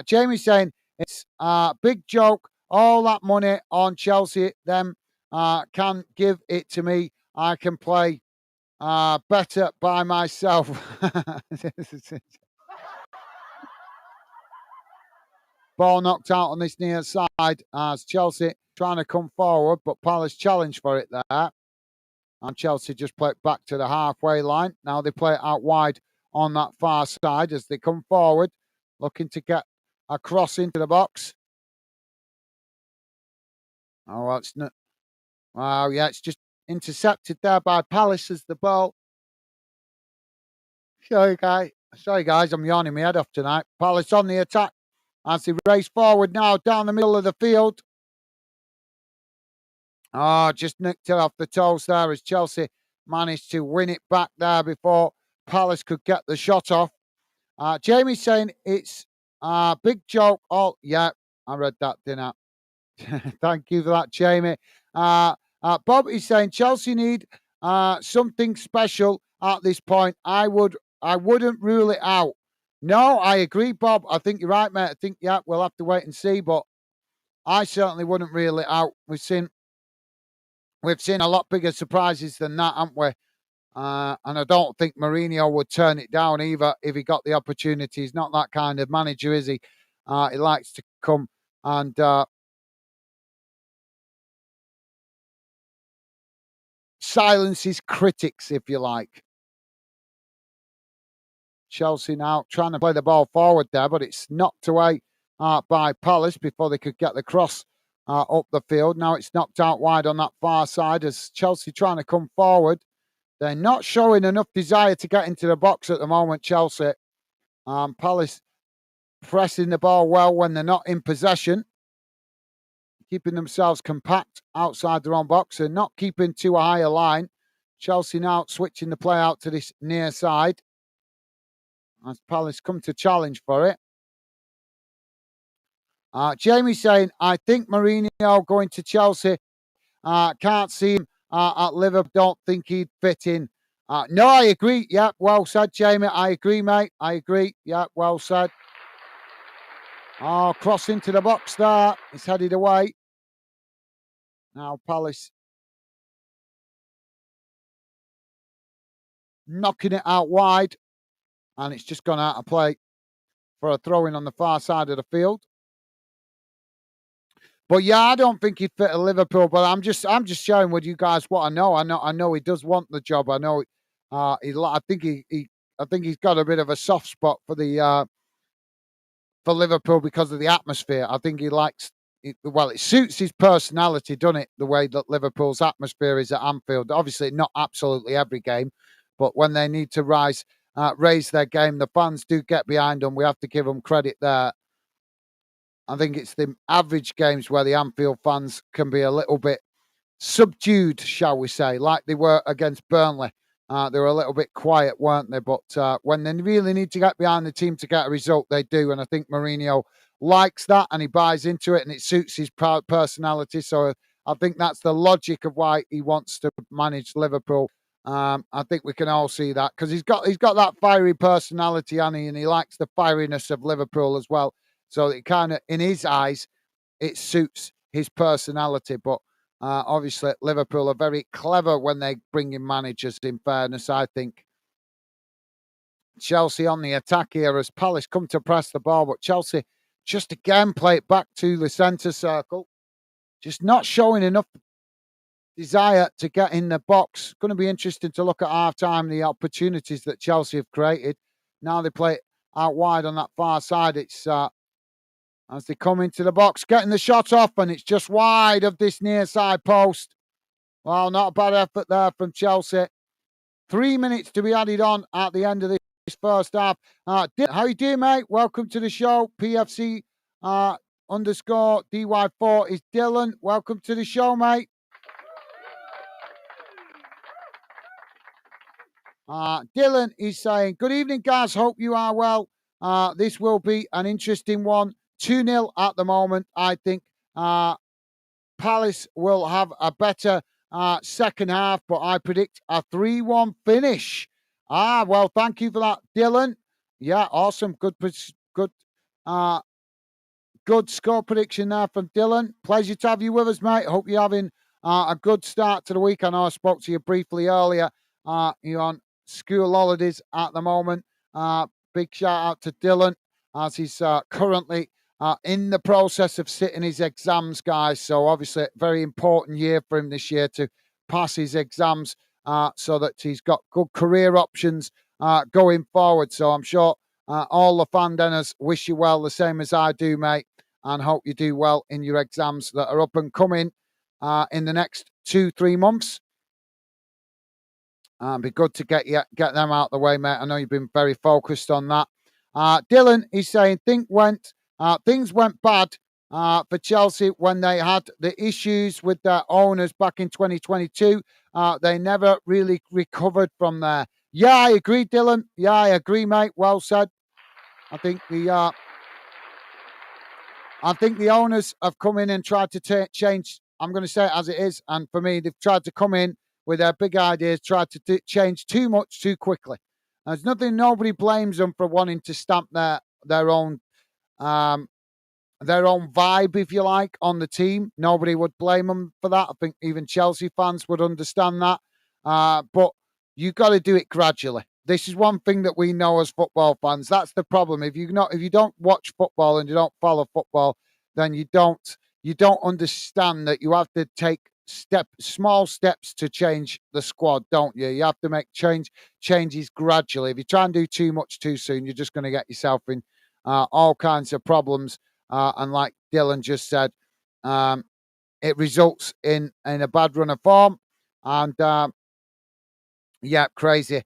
Jamie's saying it's a big joke. All that money on Chelsea, them can give it to me. I can play better by myself. Ball knocked out on this near side as Chelsea trying to come forward, but Palace challenged for it there. And Chelsea just play it back to the halfway line. Now they play it out wide on that far side as they come forward, looking to get a cross into the box. Oh, well, it's not. Wow, yeah, it's just intercepted there by Palace as the ball. Sorry, guys, I'm yawning my head off tonight. Palace on the attack as they race forward now down the middle of the field. Oh, just nicked it off the toes there as Chelsea managed to win it back there before Palace could get the shot off. Jamie's saying it's a big joke. Oh, yeah, I read that, didn't I? Thank you for that, Jamie. Bob is saying Chelsea need something special at this point. I wouldn't rule it out. No, I agree, Bob. I think you're right, mate. I think, yeah, we'll have to wait and see, but I certainly wouldn't rule it out. We've seen a lot bigger surprises than that, haven't we? And I don't think Mourinho would turn it down either if he got the opportunity. He's not that kind of manager, is he? He likes to come and silence his critics, if you like. Chelsea now trying to play the ball forward there, but it's knocked away by Palace before they could get the cross up the field. Now it's knocked out wide on that far side as Chelsea trying to come forward. They're not showing enough desire to get into the box at the moment, Chelsea. Palace pressing the ball well when they're not in possession, keeping themselves compact outside their own box and not keeping too high a line. Chelsea now switching the play out to this near side as Palace come to challenge for it. Jamie saying, I think Mourinho going to Chelsea. Can't see him at Liverpool. Don't think he'd fit in. No, I agree. Yeah, well said, Jamie. I agree, mate. I agree. Yeah, well said. Oh, cross into the box there. It's headed away. Now Palace knocking it out wide. And it's just gone out of play for a throw-in on the far side of the field. But yeah, I don't think he'd fit at Liverpool. But I'm just sharing with you guys what I know. I know he does want the job. I know. I think he I think he's got a bit of a soft spot for the for Liverpool because of the atmosphere. I think he likes it, well, it suits his personality, doesn't it? The way that Liverpool's atmosphere is at Anfield. Obviously, not absolutely every game, but when they need to raise their game, the fans do get behind them. We have to give them credit there. I think it's the average games where the Anfield fans can be a little bit subdued, shall we say, like they were against Burnley. They were a little bit quiet, weren't they? But when they really need to get behind the team to get a result, they do. And I think Mourinho likes that and he buys into it and it suits his personality. So I think that's the logic of why he wants to manage Liverpool. I think we can all see that because he's got that fiery personality, and he likes the fieriness of Liverpool as well. So it kind of, in his eyes, it suits his personality. But obviously, Liverpool are very clever when they bring in managers, in fairness, I think. Chelsea on the attack here as Palace come to press the ball, but Chelsea just again play it back to the centre circle. Just not showing enough desire to get in the box. Going to be interesting to look at half-time, the opportunities that Chelsea have created. Now they play it out wide on that far side. It's as they come into the box, getting the shot off, and it's just wide of this near side post. Well, not a bad effort there from Chelsea. 3 minutes to be added on at the end of this first half. How you doing, mate? Welcome to the show. PFC underscore DY4 is Dylan. Welcome to the show, mate. Dylan is saying, good evening, guys. Hope you are well. This will be an interesting one. 2-0 at the moment, I think. Palace will have a better second half, but I predict a 3-1 finish. Well, thank you for that, Dylan. Yeah, awesome. Good score prediction there from Dylan. Pleasure to have you with us, mate. Hope you're having a good start to the week. I know I spoke to you briefly earlier. You're on school holidays at the moment. Big shout out to Dylan as he's currently in the process of sitting his exams, guys. So obviously, very important year for him this year to pass his exams so that he's got good career options going forward. So I'm sure all the fandeners wish you well, the same as I do, mate, and hope you do well in your exams that are up and coming in the next 2-3 months. Be good to get them out of the way, mate. I know you've been very focused on that. Dylan is saying things went bad for Chelsea when they had the issues with their owners back in 2022. They never really recovered from there. Yeah, I agree, Dylan. Yeah, I agree, mate. Well said. I think the owners have come in and tried to change. I'm going to say it as it is, and for me, they've tried to come in with their big ideas, tried to change too much too quickly. There's nothing. Nobody blames them for wanting to stamp their own vibe, if you like, on the team. Nobody would blame them for that. I think even Chelsea fans would understand that. But you got to do it gradually. This is one thing that we know as football fans. That's the problem. If you don't watch football and you don't follow football, then you don't understand that you have to take small steps to change the squad, don't you? You have to make changes gradually. If you try and do too much too soon, you're just going to get yourself in all kinds of problems. And like Dylan just said, it results in a bad run of form. And yeah, crazy.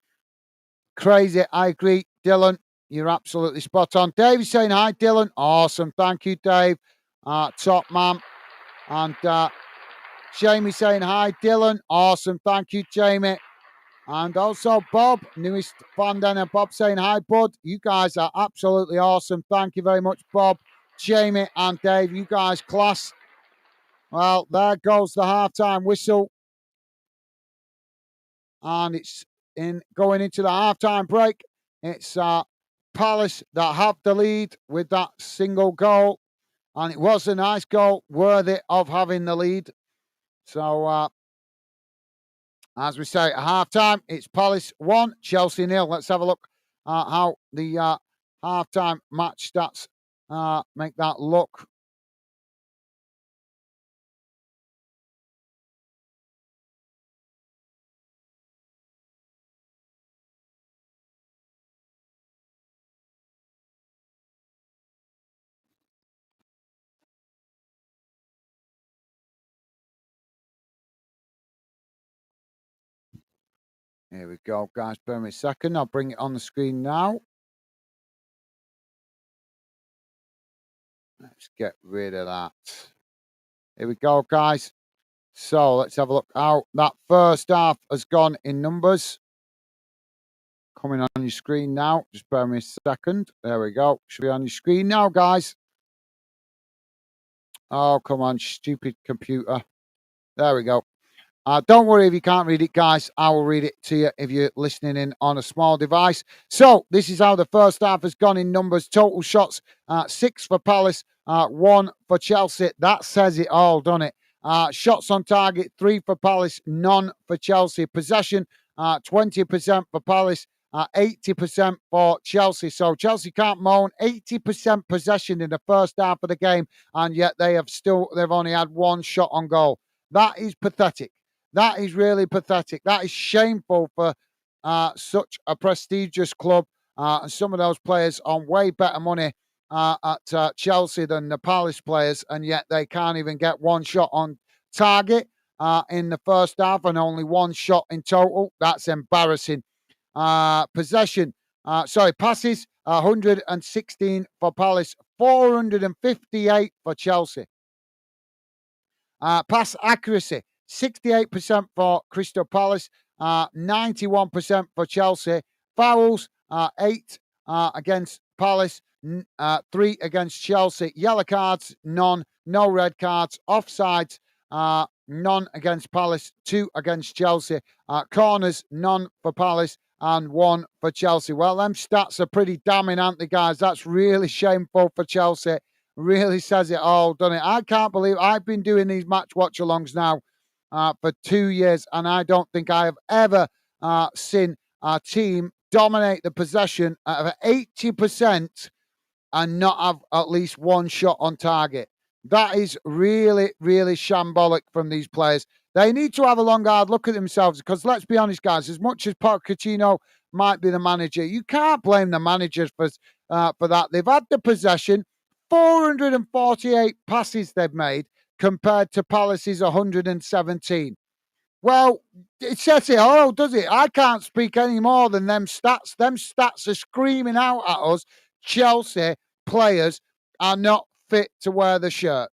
I agree, Dylan. You're absolutely spot on. Dave is saying hi, Dylan. Awesome. Thank you, Dave. Top man. And Jamie saying hi, Dylan. Awesome. Thank you, Jamie. And also Bob, newest fan then, Bob saying hi, bud. You guys are absolutely awesome. Thank you very much, Bob, Jamie, and Dave. You guys, class. Well, there goes the halftime whistle. And it's going into the halftime break. It's Palace that have the lead with that single goal. And it was a nice goal, worthy of having the lead. So, as we say, at halftime, it's Palace 1, Chelsea 0. Let's have a look at how the halftime match stats make that look. Here we go, guys. Bear me a second. I'll bring it on the screen now. Let's get rid of that. Here we go, guys. So let's have a look how that first half has gone in numbers. Coming on your screen now. Just bear me a second. There we go. Should be on your screen now, guys. Oh, come on, stupid computer. There we go. Don't worry if you can't read it, guys. I will read it to you if you're listening in on a small device. So this is how the first half has gone in numbers. Total shots, 6 for Palace, 1 for Chelsea. That says it all, doesn't it? Shots on target, 3 for Palace, none for Chelsea. Possession, 20% for Palace, 80% for Chelsea. So Chelsea can't moan. 80% possession in the first half of the game, and yet they've only had 1 shot on goal. That is pathetic. That is really pathetic. That is shameful for such a prestigious club. And some of those players on way better money at Chelsea than the Palace players, and yet they can't even get 1 shot on target in the first half and only 1 shot in total. That's embarrassing. Passes, 116 for Palace, 458 for Chelsea. Pass accuracy, 68% for Crystal Palace, 91% for Chelsea. Fouls, 8 against Palace, 3 against Chelsea. Yellow cards, none. No red cards. Offsides, none against Palace, 2 against Chelsea. Corners, none for Palace and 1 for Chelsea. Well, them stats are pretty damning, aren't they, guys? That's really shameful for Chelsea. Really says it all, doesn't it? I can't believe I've been doing these match watch alongs now for 2 years, and I don't think I have ever seen a team dominate the possession at 80% and not have at least 1 shot on target. That is really, really shambolic from these players. They need to have a long, hard look at themselves because let's be honest, guys, as much as Pochettino might be the manager, you can't blame the managers for that. They've had the possession. 448 passes they've made compared to Palace's 117. Well, it says it all, does it? I can't speak any more than them stats. Them stats are screaming out at us. Chelsea players are not fit to wear the shirt.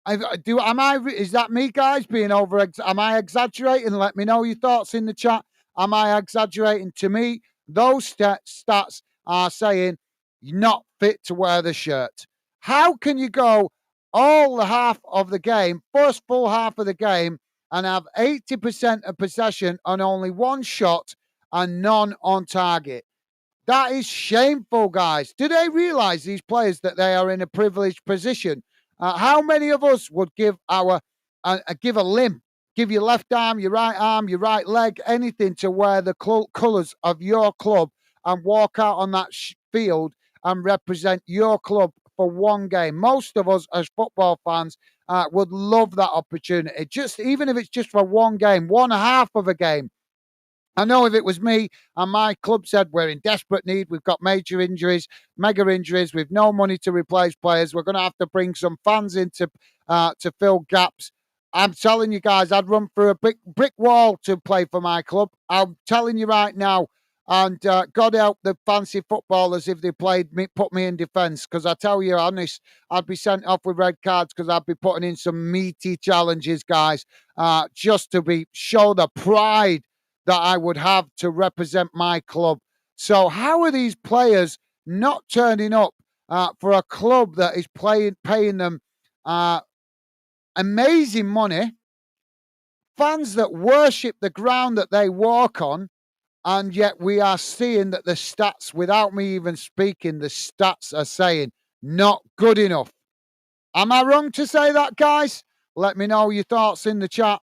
Is that me, guys, being over? Am I exaggerating? Let me know your thoughts in the chat. Am I exaggerating? To me, those stats are saying you're not fit to wear the shirt. How can you go all the half of the game, first full half of the game, and have 80% of possession on only 1 shot and none on target? That is shameful, guys. Do they realise, these players, that they are in a privileged position? How many of us would give give a limb, give your left arm, your right leg, anything to wear the colours of your club and walk out on that field and represent your club for 1 game? Most of us as football fans would love that opportunity, even if it's just for 1 game, 1 half of a game. I know if it was me and my club said we're in desperate need, we've got major injuries, mega injuries, we've no money to replace players, we're going to have to bring some fans in to fill gaps. I'm telling you guys, I'd run through a brick wall to play for my club. I'm telling you right now. And God help the fancy footballers if they put me in defence. Because I tell you, honest, I'd be sent off with red cards because I'd be putting in some meaty challenges, guys, just to show the pride that I would have to represent my club. So how are these players not turning up for a club that is paying them amazing money, fans that worship the ground that they walk on, and yet we are seeing that the stats, without me even speaking, the stats are saying not good enough. Am I wrong to say that, guys? Let me know your thoughts in the chat.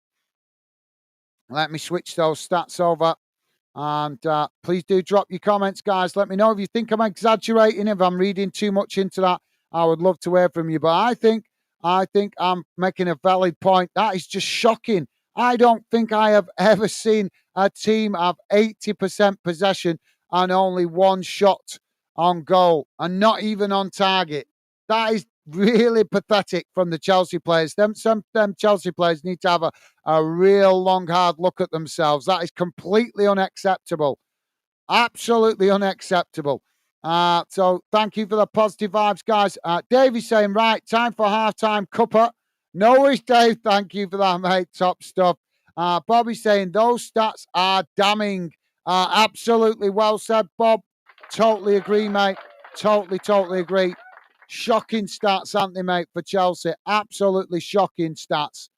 Let me switch those stats over. And please do drop your comments, guys. Let me know if you think I'm exaggerating, if I'm reading too much into that. I would love to hear from you. But I think I'm making a valid point. That is just shocking. I don't think I have ever seen a team have 80% possession and only 1 shot on goal and not even on target. That is really pathetic from the Chelsea players. Them Chelsea players need to have a real long, hard look at themselves. That is completely unacceptable. Absolutely unacceptable. So thank you for the positive vibes, guys. Davey's saying, right, time for halftime cuppa. No worries, Dave. Thank you for that, mate. Top stuff. Bobby's saying those stats are damning. Absolutely well said, Bob. Totally agree, mate. Totally agree. Shocking stats, aren't they, mate, for Chelsea? Absolutely shocking stats.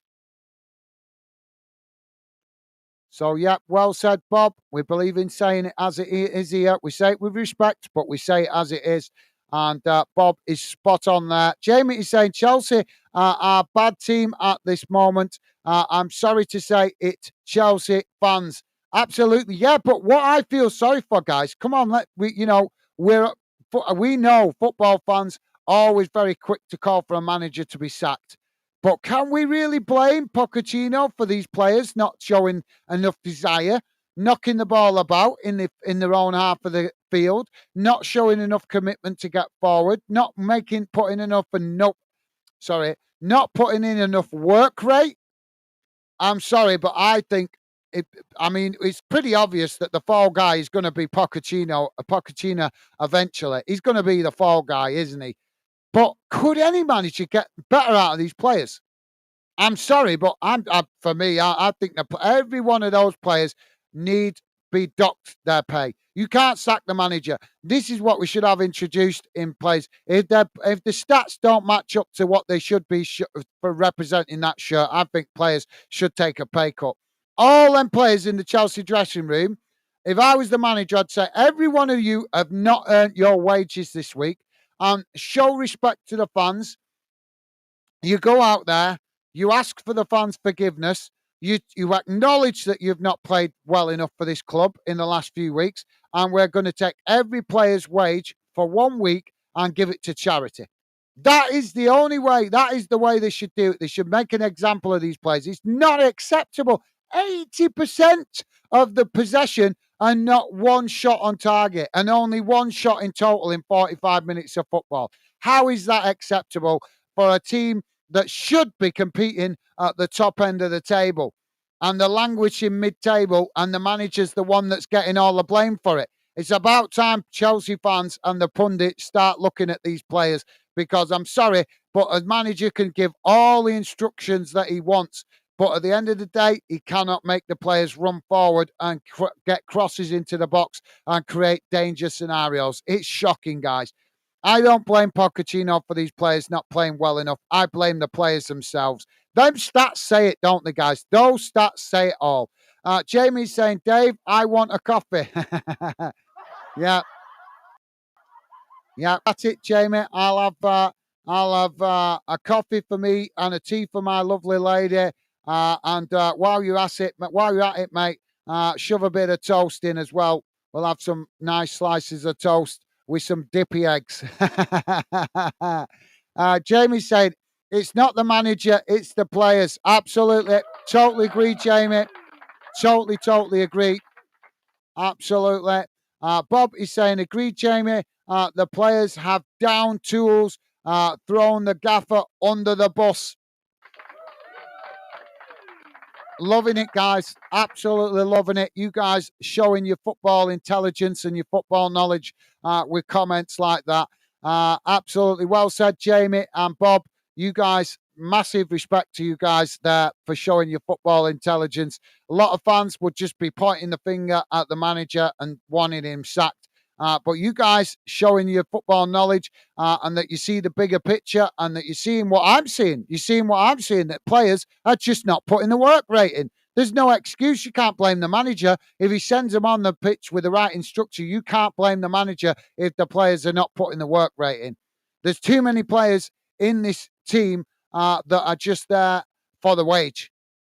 So, yeah, well said, Bob. We believe in saying it as it is here. We say it with respect, but we say it as it is. And Bob is spot on there. Jamie is saying Chelsea are a bad team at this moment. I'm sorry to say it, Chelsea fans. Absolutely, yeah. But what I feel sorry for, guys, come on, we know football fans are always very quick to call for a manager to be sacked. But can we really blame Pochettino for these players not showing enough desire, knocking the ball about in their own half of the field, not showing enough commitment to get forward, not putting in enough work rate? I'm sorry, but I think it's pretty obvious that the fall guy is going to be Pochettino eventually. He's going to be the fall guy, isn't he? But could any manager get better out of these players? I'm sorry, but I think that every one of those players need be docked their pay. You can't sack the manager. This is what we should have introduced in place. If the stats don't match up to what they should be for representing that shirt, I think players should take a pay cut. All them players in the Chelsea dressing room, if I was the manager, I'd say every one of you have not earned your wages this week, and show respect to the fans. You go out there, you ask for the fans' forgiveness, you acknowledge that you've not played well enough for this club in the last few weeks, and we're going to take every player's wage for 1 week and give it to charity. That is the only way. That is the way they should do it. They should make an example of these players. It's not acceptable. 80% of the possession and not one shot on target, and only one shot in total in 45 minutes of football. How is that acceptable for a team that should be competing at the top end of the table? And the language in mid-table, and the manager's the one that's getting all the blame for it. It's about time Chelsea fans and the pundits start looking at these players, because I'm sorry, but a manager can give all the instructions that he wants, but at the end of the day, he cannot make the players run forward and get crosses into the box and create danger scenarios. It's shocking, guys. I don't blame Pochettino for these players not playing well enough. I blame the players themselves. Them stats say it, don't they, guys? Those stats say it all. Jamie's saying, Dave, I want a coffee. Yeah. Yeah, that's it, Jamie. I'll have a coffee for me and a tea for my lovely lady. And while you're at it, mate, shove a bit of toast in as well. We'll have some nice slices of toast with some dippy eggs. Jamie said, it's not the manager, it's the players. Absolutely. Totally agree, Jamie. Totally agree. Absolutely. Bob is saying, agreed, Jamie. The players have down tools, thrown the gaffer under the bus. Loving it, guys. Absolutely loving it. You guys showing your football intelligence and your football knowledge with comments like that. Absolutely well said, Jamie and Bob. You guys, massive respect to you guys there for showing your football intelligence. A lot of fans would just be pointing the finger at the manager and wanting him sacked. But you guys showing your football knowledge and that you see the bigger picture and that you're seeing what I'm seeing. You're seeing what I'm seeing, that players are just not putting the work rate in. There's no excuse. You can't blame the manager. If he sends them on the pitch with the right instruction, you can't blame the manager if the players are not putting the work rate in. There's too many players in this team that are just there for the wage.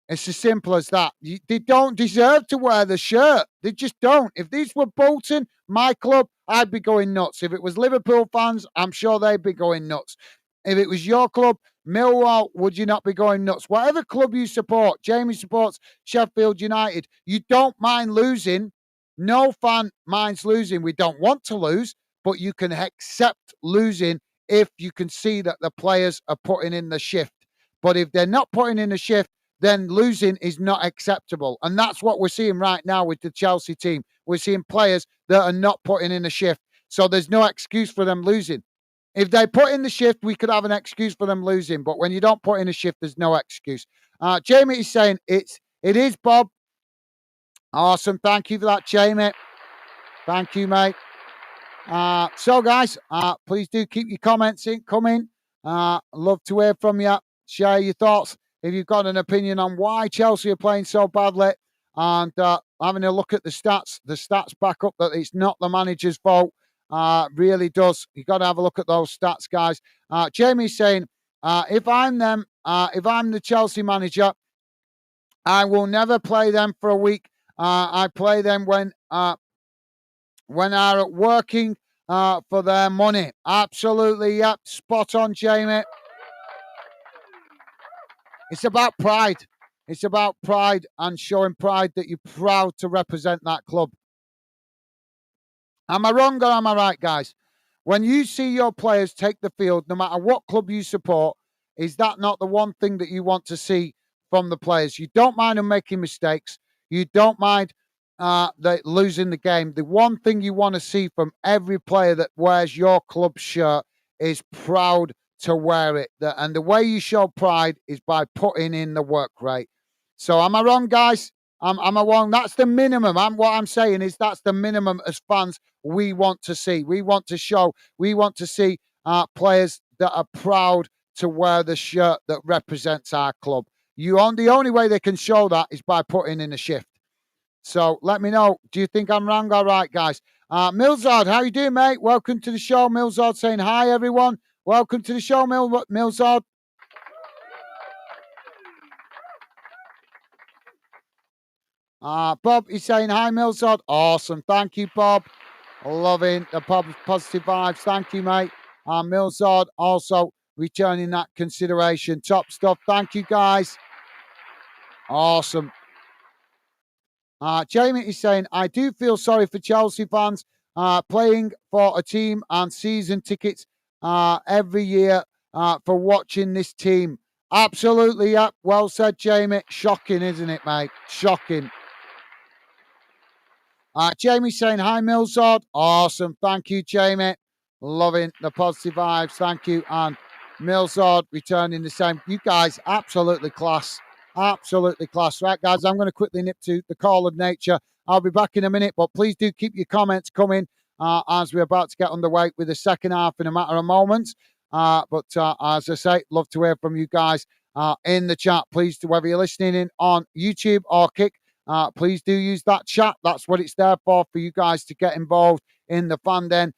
It's as simple as that. They don't deserve to wear the shirt. They just don't. If these were Bolton, my club, I'd be going nuts. If it was Liverpool fans, I'm sure they'd be going nuts. If it was your club, Millwall, would you not be going nuts? Whatever club you support, Jamie supports Sheffield United. You don't mind losing. No fan minds losing. We don't want to lose, but you can accept losing if you can see that the players are putting in the shift. But if they're not putting in the shift, then losing is not acceptable. And that's what we're seeing right now with the Chelsea team. We're seeing players that are not putting in a shift. So there's no excuse for them losing. If they put in the shift, we could have an excuse for them losing. But when you don't put in a shift, there's no excuse. Jamie is saying it is Bob. Awesome. Thank you for that, Jamie. Thank you, mate. So, guys, please do keep your comments coming. Love to hear from you. Share your thoughts. If you've got an opinion on why Chelsea are playing so badly and having a look at the stats back up that it's not the manager's fault. Really does. You've got to have a look at those stats, guys. Jamie's saying, if I'm the Chelsea manager, I will never play them for a week. I play them when are working for their money. Absolutely, yep. Spot on, Jamie. It's about pride. It's about pride and showing pride that you're proud to represent that club. Am I wrong or am I right, guys? When you see your players take the field, no matter what club you support, is that not the one thing that you want to see from the players? You don't mind them making mistakes. You don't mind losing the game. The one thing you want to see from every player that wears your club shirt is proud to wear it. And the way you show pride is by putting in the work rate. So am I wrong, guys? Am I wrong? That's the minimum. What I'm saying is that's the minimum as fans we want to see. We want to show. We want to see players that are proud to wear the shirt that represents our club. The only way they can show that is by putting in a shift. So let me know. Do you think I'm wrong? All right, guys. Milzard, how you doing, mate? Welcome to the show. Milzard saying hi, everyone. Welcome to the show, Milzard. Bob is saying hi, Milzard. Awesome. Thank you, Bob. Loving the positive vibes. Thank you, mate. Milzard also returning that consideration. Top stuff. Thank you, guys. Awesome. Jamie is saying, I do feel sorry for Chelsea fans playing for a team and season tickets every year for watching this team. Absolutely, yeah. Well said, Jamie. Shocking, isn't it, mate? Shocking. Jamie saying, hi, Milzard. Awesome. Thank you, Jamie. Loving the positive vibes. Thank you. And Milzard returning the same. You guys, absolutely class. Absolutely class. Right, guys, I'm going to quickly nip to the call of nature. I'll be back in a minute, but please do keep your comments coming as we're about to get underway with the second half in a matter of moments. But as I say, love to hear from you guys in the chat. Please, whether you're listening in on YouTube or Kick, please do use that chat. That's what it's there for you guys to get involved in the Fanden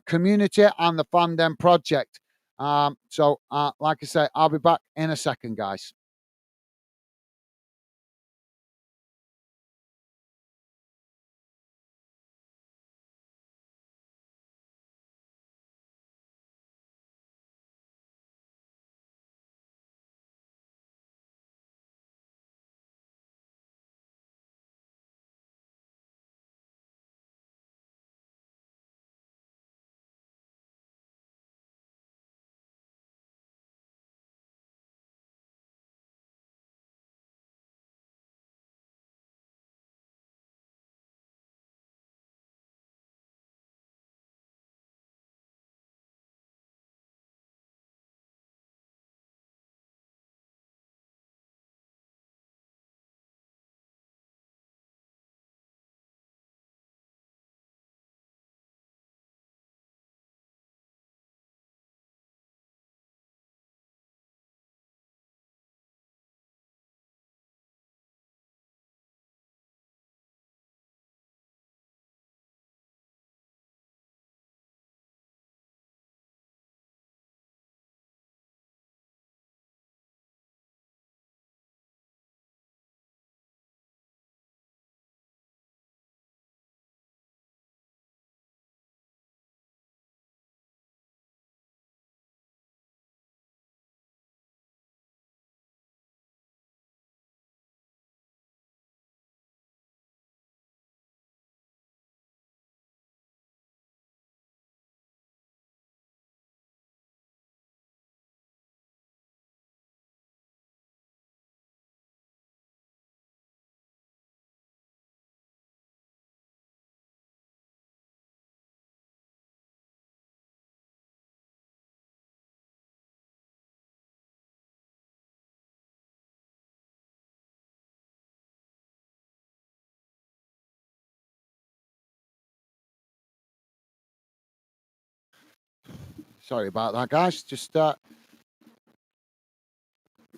community and the Fanden project. So, like I say, I'll be back in a second, guys. Sorry about that, guys. Just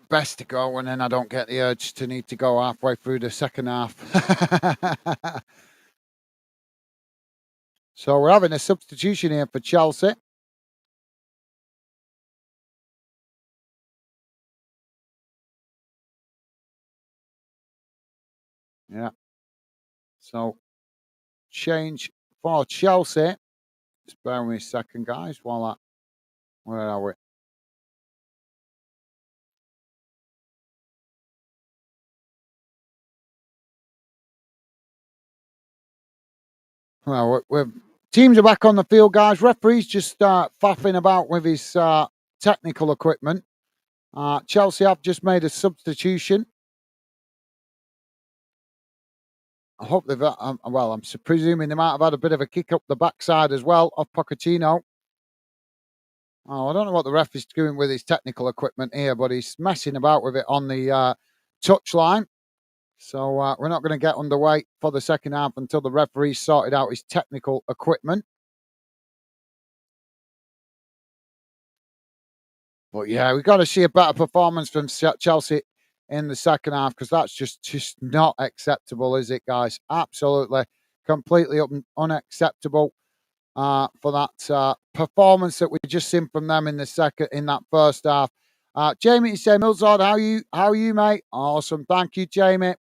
best to go, and then I don't get the urge to need to go halfway through the second half. So we're having a substitution here for Chelsea. Yeah. So change for Chelsea. Just bear with me a second, guys. Where are we? Well, teams are back on the field, guys. Referee's just faffing about with his technical equipment. Chelsea have just made a substitution. I hope they've. Well, I'm presuming they might have had a bit of a kick up the backside as well of Pochettino. Oh, I don't know what the ref is doing with his technical equipment here, but he's messing about with it on the touchline. So we're not going to get underway for the second half until the referee sorted out his technical equipment. But yeah, we've got to see a better performance from Chelsea in the second half, because that's just not acceptable, is it, guys? Absolutely, completely unacceptable for that performance that we just seen from them in that first half. Jamie, you say, Milzard, how are you, mate? Awesome, thank you, Jamie.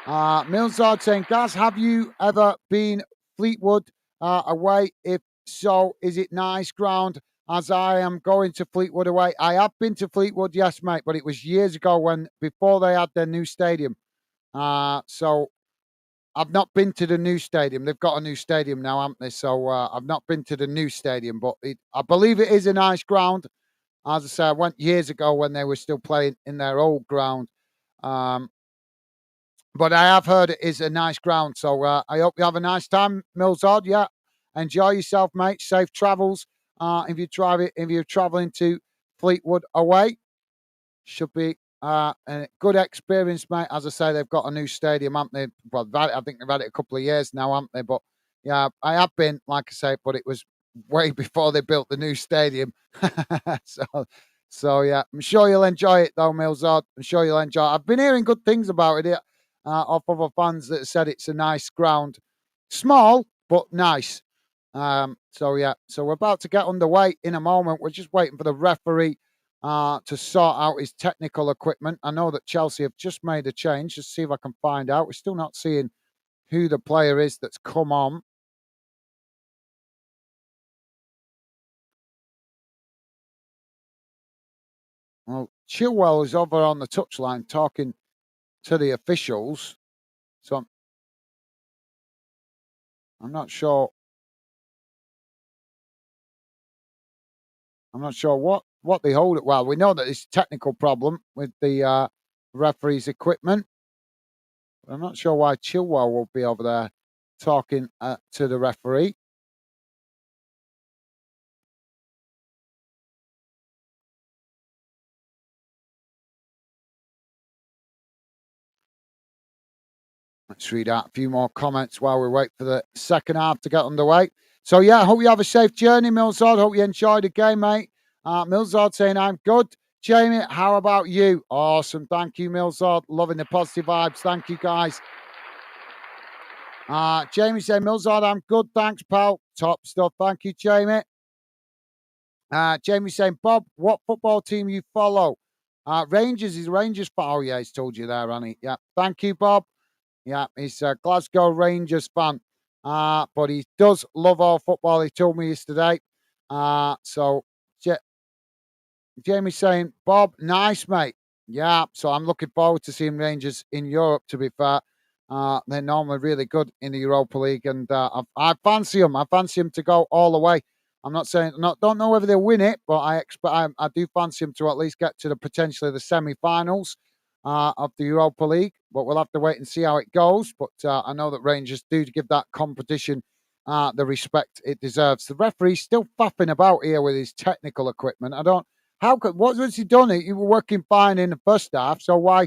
Milzard saying, Gaz, have you ever been Fleetwood away? If so, is it nice ground? As I am going to Fleetwood away. I have been to Fleetwood, yes, mate, but it was years ago before they had their new stadium. So I've not been to the new stadium. They've got a new stadium now, haven't they? So I've not been to the new stadium, but I believe it is a nice ground. As I say, I went years ago when they were still playing in their old ground. But I have heard it is a nice ground. So I hope you have a nice time, Milzard. Yeah, enjoy yourself, mate. Safe travels. If you're traveling to Fleetwood away, should be a good experience, mate. As I say, they've got a new stadium, haven't they? Well, I think they've had it a couple of years now, haven't they? But yeah, I have been, like I say, but it was way before they built the new stadium. so, so yeah, I'm sure you'll enjoy it, though, Milzard. I'm sure you'll enjoy it. I've been hearing good things about it off other fans that said it's a nice ground, small but nice. So yeah, so we're about to get underway in a moment. We're just waiting for the referee to sort out his technical equipment. I know that Chelsea have just made a change. Just see if I can find out. We're still not seeing who the player is that's come on. Well, Chilwell is over on the touchline talking to the officials. So I'm not sure. I'm not sure what they hold it. Well, we know that it's a technical problem with the referee's equipment. I'm not sure why Chilwell will be over there talking to the referee. Let's read out a few more comments while we wait for the second half to get underway. So, yeah, I hope you have a safe journey, Milzard. Hope you enjoyed the game, mate. Milzard saying, I'm good. Jamie, how about you? Awesome. Thank you, Milzard. Loving the positive vibes. Thank you, guys. Jamie saying, Milzard, I'm good. Thanks, pal. Top stuff. Thank you, Jamie. Jamie saying, Bob, what football team you follow? Rangers is Rangers. Oh, yeah, he's told you there, Annie. Yeah. Thank you, Bob. Yeah, he's a Glasgow Rangers fan, but he does love all football. He told me yesterday. So Jamie's saying, Bob, nice, mate. Yeah, so I'm looking forward to seeing Rangers in Europe, to be fair. They're normally really good in the Europa League, and I fancy them. I fancy them to go all the way. I'm not saying, don't know whether they'll win it, but I do fancy them to at least get to potentially the semi-finals of the Europa League. But we'll have to wait and see how it goes. But I know that Rangers do give that competition the respect it deserves. The referee's still faffing about here with his technical equipment. What has he done? He was working fine in the first half, so why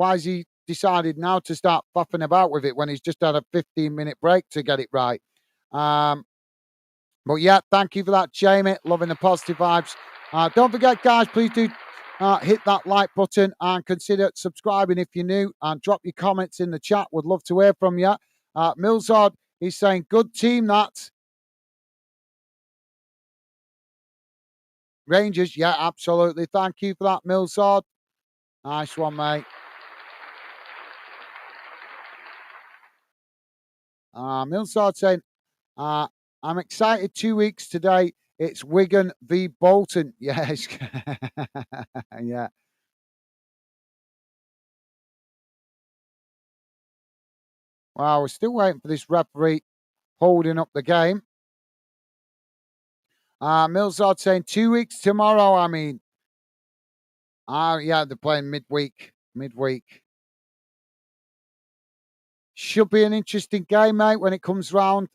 has he decided now to start faffing about with it when he's just had a 15-minute break to get it right? But yeah, thank you for that, Jamie. Loving the positive vibes. Don't forget, guys, please do hit that like button and consider subscribing if you're new, and drop your comments in the chat. Would love to hear from you. Milzard is saying, good team that. Rangers, yeah, absolutely. Thank you for that, Milzard. Nice one, mate. Milzard saying, I'm excited 2 weeks today. It's Wigan v Bolton. Yes. Yeah. Well, we're still waiting for this referee holding up the game. Milzard saying 2 weeks tomorrow. I mean, yeah, they're playing midweek. Midweek. Should be an interesting game, mate, when it comes round.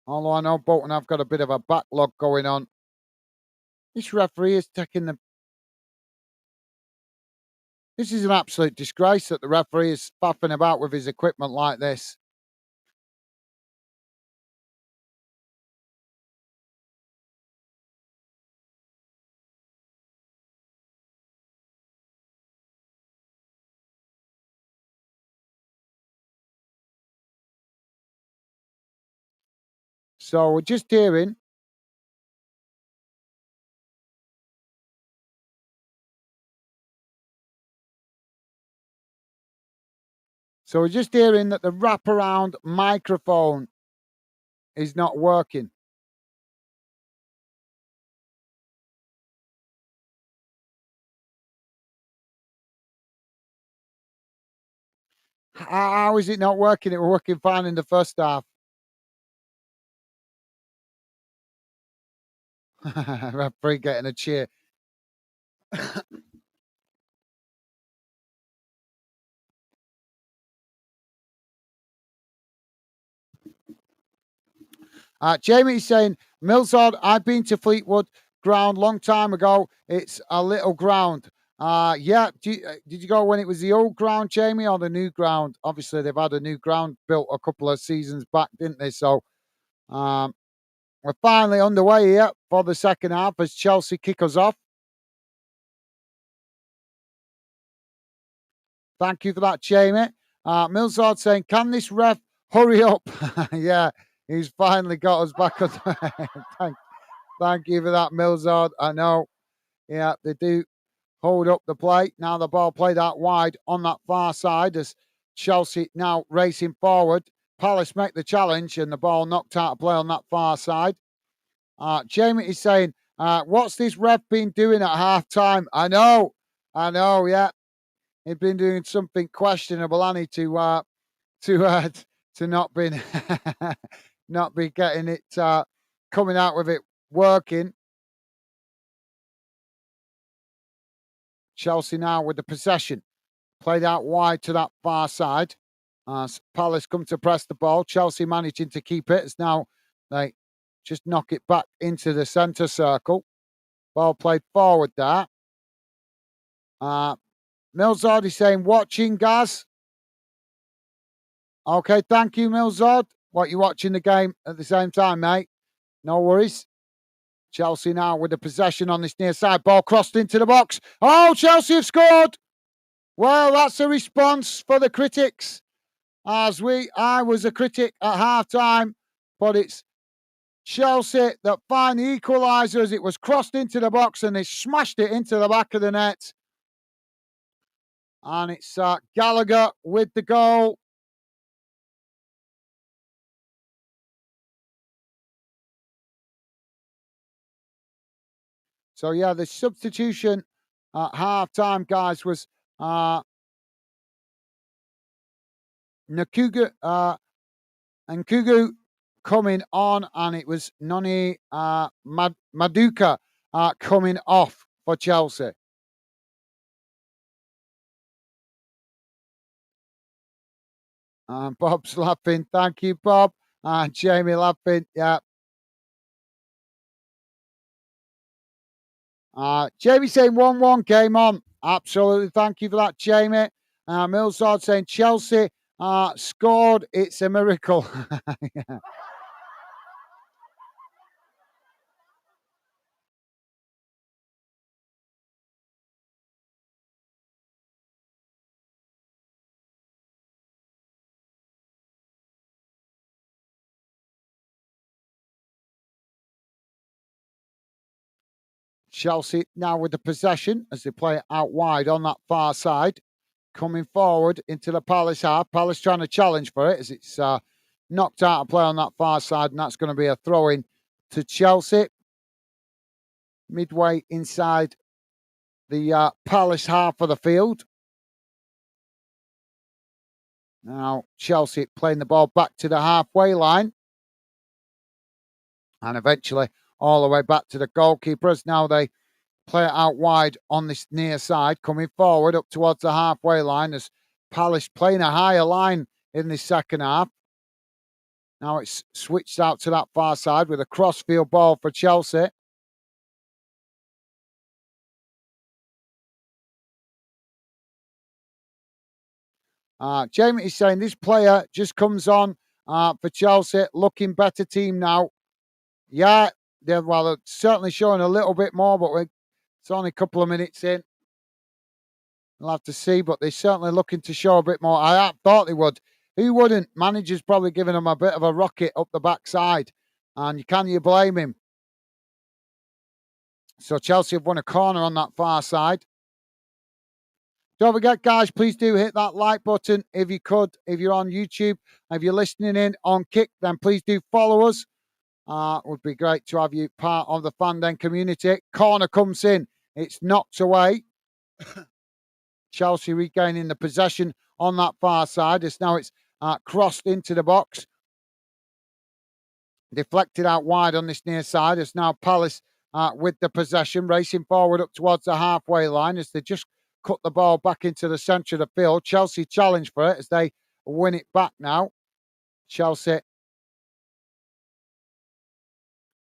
Although I know Bolton have got a bit of a backlog going on. This referee is taking the. This is an absolute disgrace that the referee is faffing about with his equipment like this. So we're just hearing. So we're just hearing that the wraparound microphone is not working. How is it not working? It was working fine in the first half. Referee getting a cheer. Jamie's saying, Milzard, I've been to Fleetwood ground long time ago. It's a little ground. Yeah. Did you go when it was the old ground, Jamie, or the new ground? Obviously, they've had a new ground built a couple of seasons back, didn't they? So we're finally underway here for the second half as Chelsea kick us off. Thank you for that, Jamie. Milzard saying, can this ref hurry up? Yeah, he's finally got us back on. Thank you for that, Milzard. I know. Yeah, they do hold up the play. Now the ball played out wide on that far side as Chelsea now racing forward. Palace make the challenge and the ball knocked out of play on that far side. Jamie is saying, what's this ref been doing at half time? I know, yeah. He's been doing something questionable, hasn't he, to not be not be getting it coming out with it working. Chelsea now with the possession. Played out wide to that far side. Palace come to press the ball. Chelsea managing to keep it. As now they just knock it back into the centre circle. Ball played forward there. Milzard is saying, watching, Gaz. Okay, thank you, Milzard. What, you watching the game at the same time, mate? No worries. Chelsea now with the possession on this near side. Ball crossed into the box. Oh, Chelsea have scored. Well, that's a response for the critics. I was a critic at half time, but it's Chelsea that find the equaliser as it was crossed into the box and they smashed it into the back of the net. And it's Gallagher with the goal. So, yeah, the substitution at half time, guys, was Nkugu coming on, and it was Noni Maduka coming off for Chelsea. Bob's laughing. Thank you, Bob. And Jamie laughing. Yeah. Jamie saying 1-1, game on. Absolutely. Thank you for that, Jamie. Milzard saying Chelsea scored. It's a miracle. Yeah. Chelsea now with the possession as they play it out wide on that far side. Coming forward into the Palace half. Palace trying to challenge for it as it's knocked out of play on that far side, and that's going to be a throw-in to Chelsea. Midway inside the Palace half of the field. Now Chelsea playing the ball back to the halfway line. And eventually all the way back to the goalkeepers. Now they play it out wide on this near side, coming forward up towards the halfway line as Palace playing a higher line in the second half. Now it's switched out to that far side with a cross-field ball for Chelsea. Jamie is saying this player just comes on for Chelsea, looking better team now. Yeah, they're certainly showing a little bit more, but it's only a couple of minutes in. We'll have to see, but they're certainly looking to show a bit more. I thought they would. Who wouldn't? Manager's probably giving them a bit of a rocket up the backside, and can you blame him? So Chelsea have won a corner on that far side. Don't forget, guys, please do hit that like button if you could. If you're on YouTube, if you're listening in on Kick, then please do follow us. Would be great to have you part of the Fandom community. Corner comes in. It's knocked away. Chelsea regaining the possession on that far side. It's crossed into the box. Deflected out wide on this near side. It's now Palace with the possession, racing forward up towards the halfway line as they just cut the ball back into the centre of the field. Chelsea challenge for it as they win it back now. Chelsea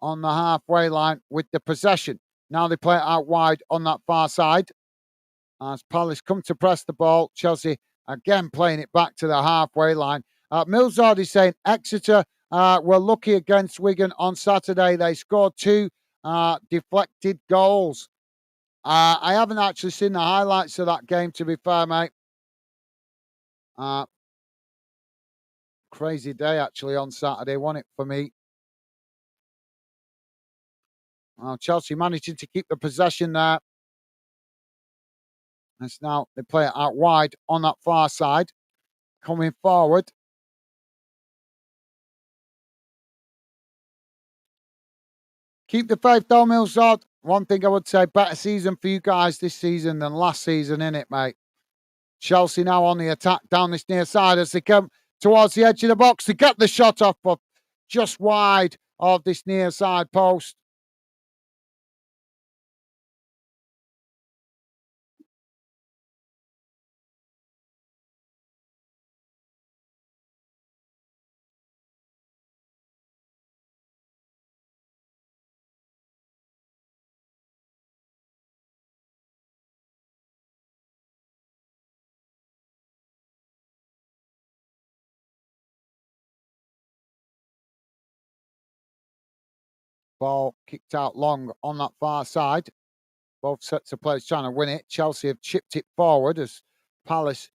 on the halfway line with the possession. Now they play it out wide on that far side. As Palace come to press the ball, Chelsea again playing it back to the halfway line. Milzard is saying Exeter were lucky against Wigan on Saturday. They scored 2 deflected goals. I haven't actually seen the highlights of that game, to be fair, mate. Crazy day, actually, on Saturday, wasn't it, for me? Chelsea managing to keep the possession there. As now they play it out wide on that far side. Coming forward. Keep the faith, though, Milzard. One thing I would say, better season for you guys this season than last season, innit, mate? Chelsea now on the attack down this near side as they come towards the edge of the box to get the shot off, but just wide of this near side post. Ball kicked out long on that far side. Both sets of players trying to win it. Chelsea have chipped it forward as Palace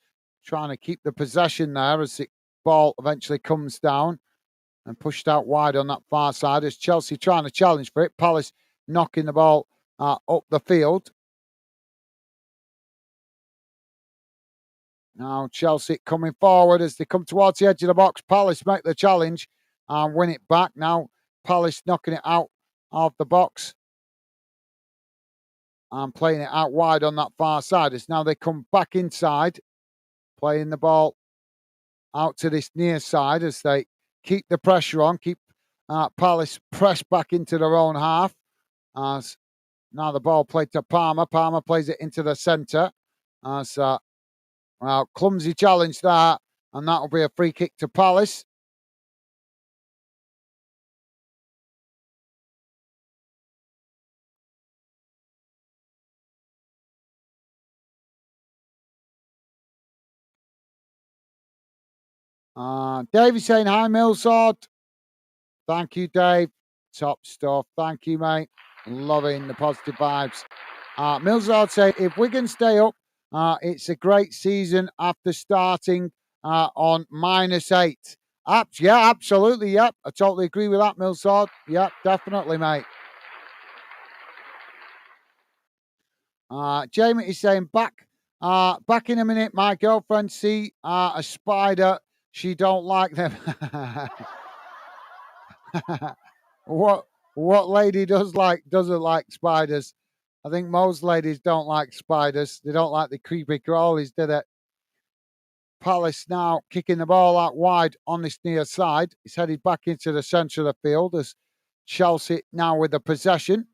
trying to keep the possession there as the ball eventually comes down and pushed out wide on that far side as Chelsea trying to challenge for it. Palace knocking the ball up the field. Now Chelsea coming forward as they come towards the edge of the box. Palace make the challenge and win it back. Now Palace knocking it out of the box and playing it out wide on that far side. As now they come back inside, playing the ball out to this near side as they keep the pressure on, keep Palace pressed back into their own half. As now the ball played to Palmer. Palmer plays it into the centre. As clumsy challenge there, and that will be a free kick to Palace. Dave is saying, hi, Milsord. Thank you, Dave. Top stuff. Thank you, mate. Loving the positive vibes. Milsord saying, if Wigan stay up, it's a great season after starting on -8. Yeah, absolutely. Yep. I totally agree with that, Milsord. Yep, definitely, mate. Jamie is saying back in a minute. My girlfriend see a spider. She don't like them. What lady doesn't like spiders? I think most ladies don't like spiders. They don't like the creepy crawlies, do they? Palace now kicking the ball out wide on this near side. It's headed back into the centre of the field as Chelsea now with the possession.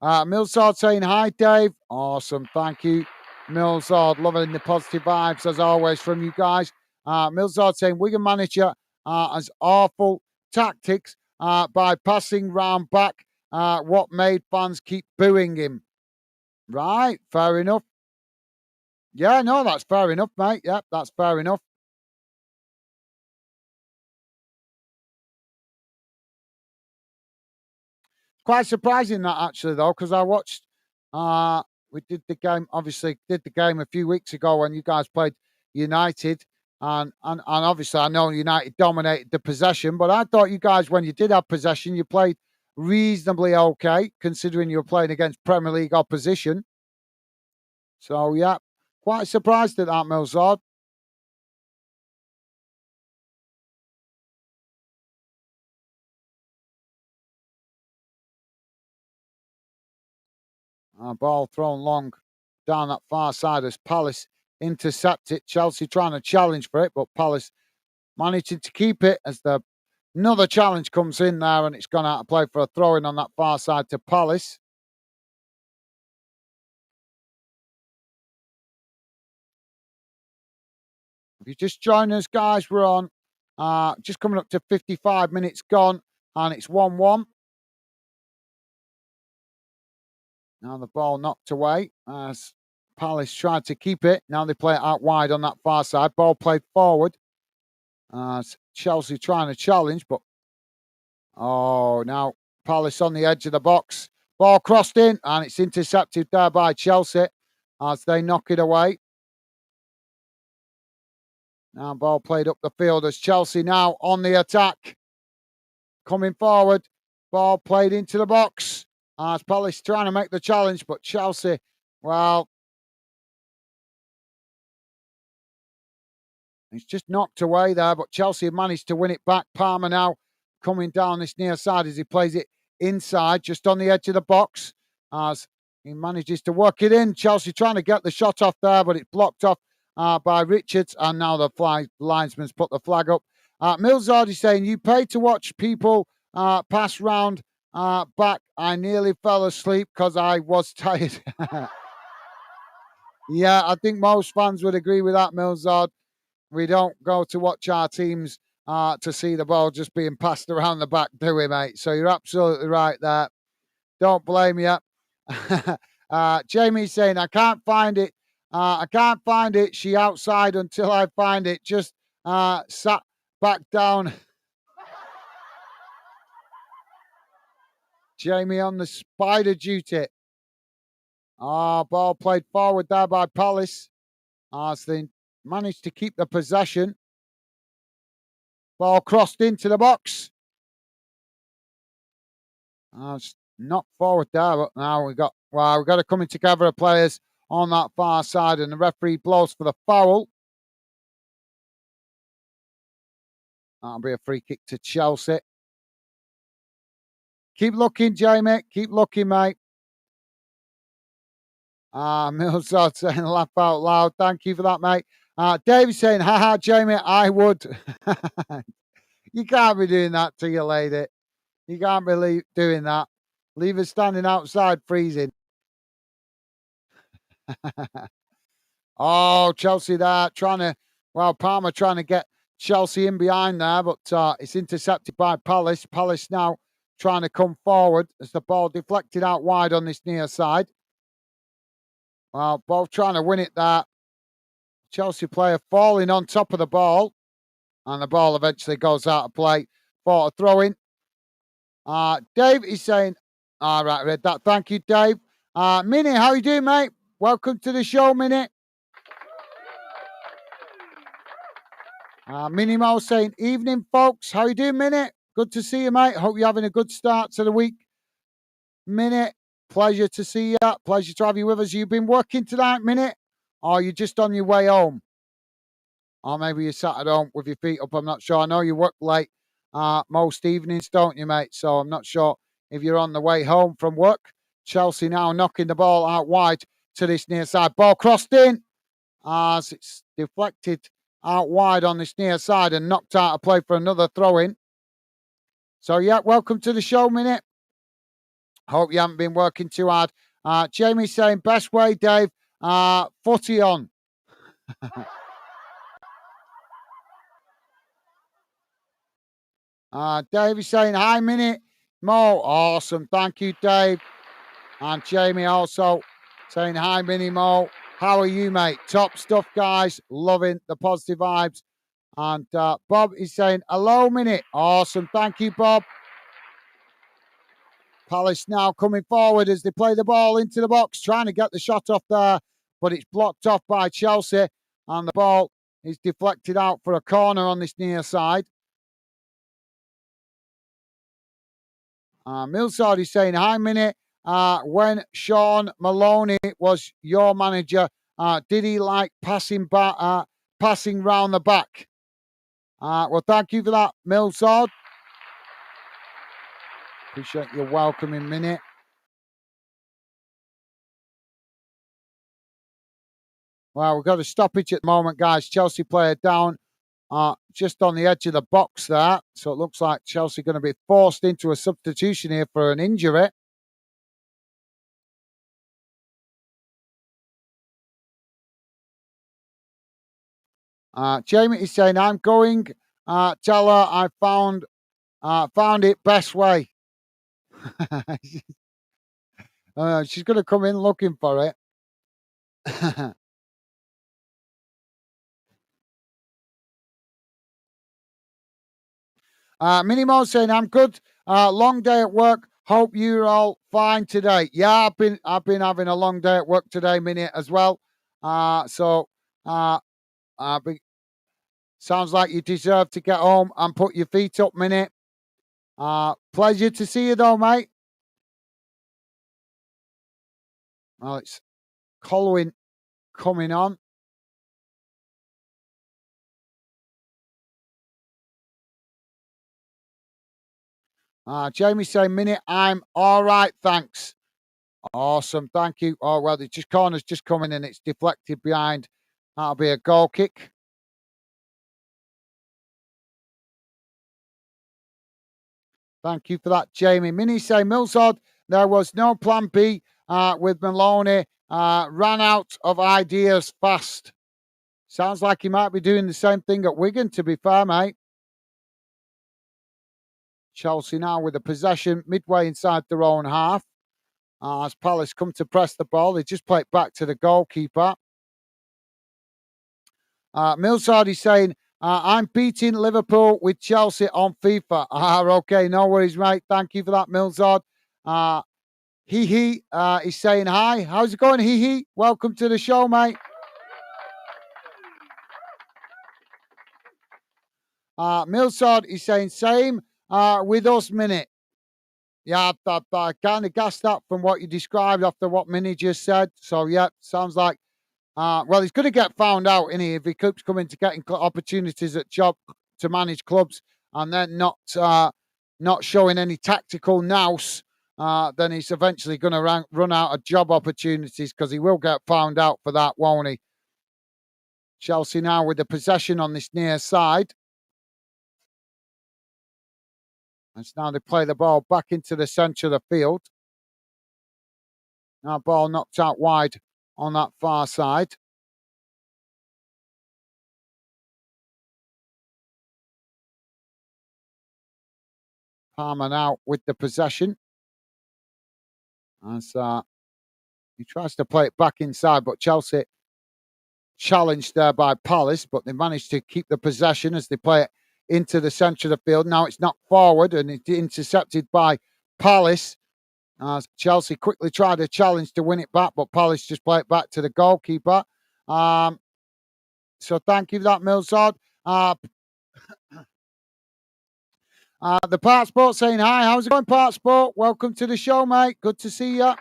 Millsard saying hi, Dave. Awesome, thank you, Millsard. Loving the positive vibes as always from you guys. Millsard saying Wigan manager has awful tactics by passing round back. What made fans keep booing him? Right, fair enough. Yeah, no, that's fair enough, mate. Yep, that's fair enough. Quite surprising that actually though, because I watched. We did the game. Obviously, did the game a few weeks ago when you guys played United, and obviously I know United dominated the possession, but I thought you guys, when you did have possession, you played reasonably okay considering you were playing against Premier League opposition. So yeah, quite surprised at that, Milzard. Ball thrown long down that far side as Palace intercept it. Chelsea trying to challenge for it, but Palace managing to keep it as another challenge comes in there and it's gone out of play for a throw in on that far side to Palace. If you just join us, guys, we're on just coming up to 55 minutes gone and it's 1-1. Now the ball knocked away as Palace tried to keep it. Now they play it out wide on that far side. Ball played forward. Chelsea trying to challenge, but now Palace on the edge of the box. Ball crossed in and it's intercepted there by Chelsea as they knock it away. Now ball played up the field as Chelsea now on the attack. Coming forward. Ball played into the box. As Palace trying to make the challenge, but Chelsea, well, it's just knocked away there, but Chelsea managed to win it back. Palmer now coming down this near side as he plays it inside, just on the edge of the box, as he manages to work it in. Chelsea trying to get the shot off there, but it's blocked off by Richards, and now the linesman's put the flag up. Millsard is saying, you pay to watch people pass round back. I nearly fell asleep because I was tired. Yeah, I think most fans would agree with that, Millsard. We don't go to watch our teams to see the ball just being passed around the back, do we, mate? So you're absolutely right there. Don't blame you. Jamie's saying, I can't find it. I can't find it. She outside until I find it. Just sat back down. Jamie on the spider duty. Ball played forward there by Palace. As they managed to keep the possession. Ball crossed into the box. It's knocked forward there, but now we've got a coming together of players on that far side, and the referee blows for the foul. That'll be a free kick to Chelsea. Keep looking, Jamie. Keep looking, mate. Millsard saying laugh out loud. Thank you for that, mate. David saying, haha, Jamie, I would. You can't be doing that to your lady. You can't be doing that. Leave her standing outside freezing. Chelsea there Palmer trying to get Chelsea in behind there, but it's intercepted by Palace. Palace now trying to come forward as the ball deflected out wide on this near side. Well, both trying to win it there. Chelsea player falling on top of the ball, and the ball eventually goes out of play for a throw-in. Dave is saying, all right, read that. Thank you, Dave. Minnie, how you doing, mate? Welcome to the show, Minnie. Minnie Mo saying, evening, folks. How you doing, Minnie? Good to see you, mate. Hope you're having a good start to the week. Minute, pleasure to see you. Pleasure to have you with us. You've been working tonight, Minute? Or you're just on your way home? Or maybe you sat at home with your feet up. I'm not sure. I know you work late most evenings, don't you, mate? So I'm not sure if you're on the way home from work. Chelsea now knocking the ball out wide to this near side. Ball crossed in as it's deflected out wide on this near side and knocked out of play for another throw in. So, yeah, welcome to the show, Minute. Hope you haven't been working too hard. Jamie's saying, best way, Dave, footy on. Dave is saying, hi, Minute. Mo, awesome. Thank you, Dave. And Jamie also saying, hi, Mini Mo. How are you, mate? Top stuff, guys. Loving the positive vibes. And Bob is saying, hello, Minute. Awesome. Thank you, Bob. Palace now coming forward as they play the ball into the box, trying to get the shot off there, but it's blocked off by Chelsea. And the ball is deflected out for a corner on this near side. Millsard is saying, hi, Minute. When Sean Maloney was your manager, did he like passing round the back? Well, thank you for that, Millsard. Appreciate your welcoming, Minute. Well, we've got a stoppage at the moment, guys. Chelsea player down just on the edge of the box there. So it looks like Chelsea going to be forced into a substitution here for an injury. Jamie is saying, I'm going. Tell her I found it best way. She's going to come in looking for it. Minimo saying, I'm good. Long day at work. Hope you're all fine today. Yeah, I've been having a long day at work today, Minnie, as well. Sounds like you deserve to get home and put your feet up, Minnie. Pleasure to see you though, mate. Well, it's Colwyn coming on. Jamie saying, Minnie, I'm all right, thanks. Awesome, thank you. Oh, well, the corner's just coming and it's deflected behind. That'll be a goal kick. Thank you for that, Jamie. Minnie say, Millsard, there was no plan B with Maloney. Ran out of ideas fast. Sounds like he might be doing the same thing at Wigan, to be fair, mate. Chelsea now with the possession midway inside their own half. As Palace come to press the ball, they just play it back to the goalkeeper. Millsard is saying, I'm beating Liverpool with Chelsea on FIFA. Okay, no worries, mate. Thank you for that, Millsard. Hee is saying hi. How's it going, Hee? Welcome to the show, mate. Millsard is saying same with us, Minute. Yeah, I kind of guessed that from what you described after what Minnie just said. So, yeah, sounds like, well, he's going to get found out, isn't he, if he keeps coming to getting opportunities at job to manage clubs and then not showing any tactical nous, then he's eventually going to run out of job opportunities because he will get found out for that, won't he? Chelsea now with the possession on this near side. And now they play the ball back into the centre of the field. Now ball knocked out wide on that far side. Palmer now with the possession. As he tries to play it back inside, but Chelsea challenged there by Palace, but they managed to keep the possession as they play it into the centre of the field. Now it's knocked forward and it's intercepted by Palace. As Chelsea quickly tried a challenge to win it back, but Palace just play it back to the goalkeeper. So thank you for that, Millsard. The Part Sport saying hi. How's it going, Part Sport? Welcome to the show, mate. Good to see you.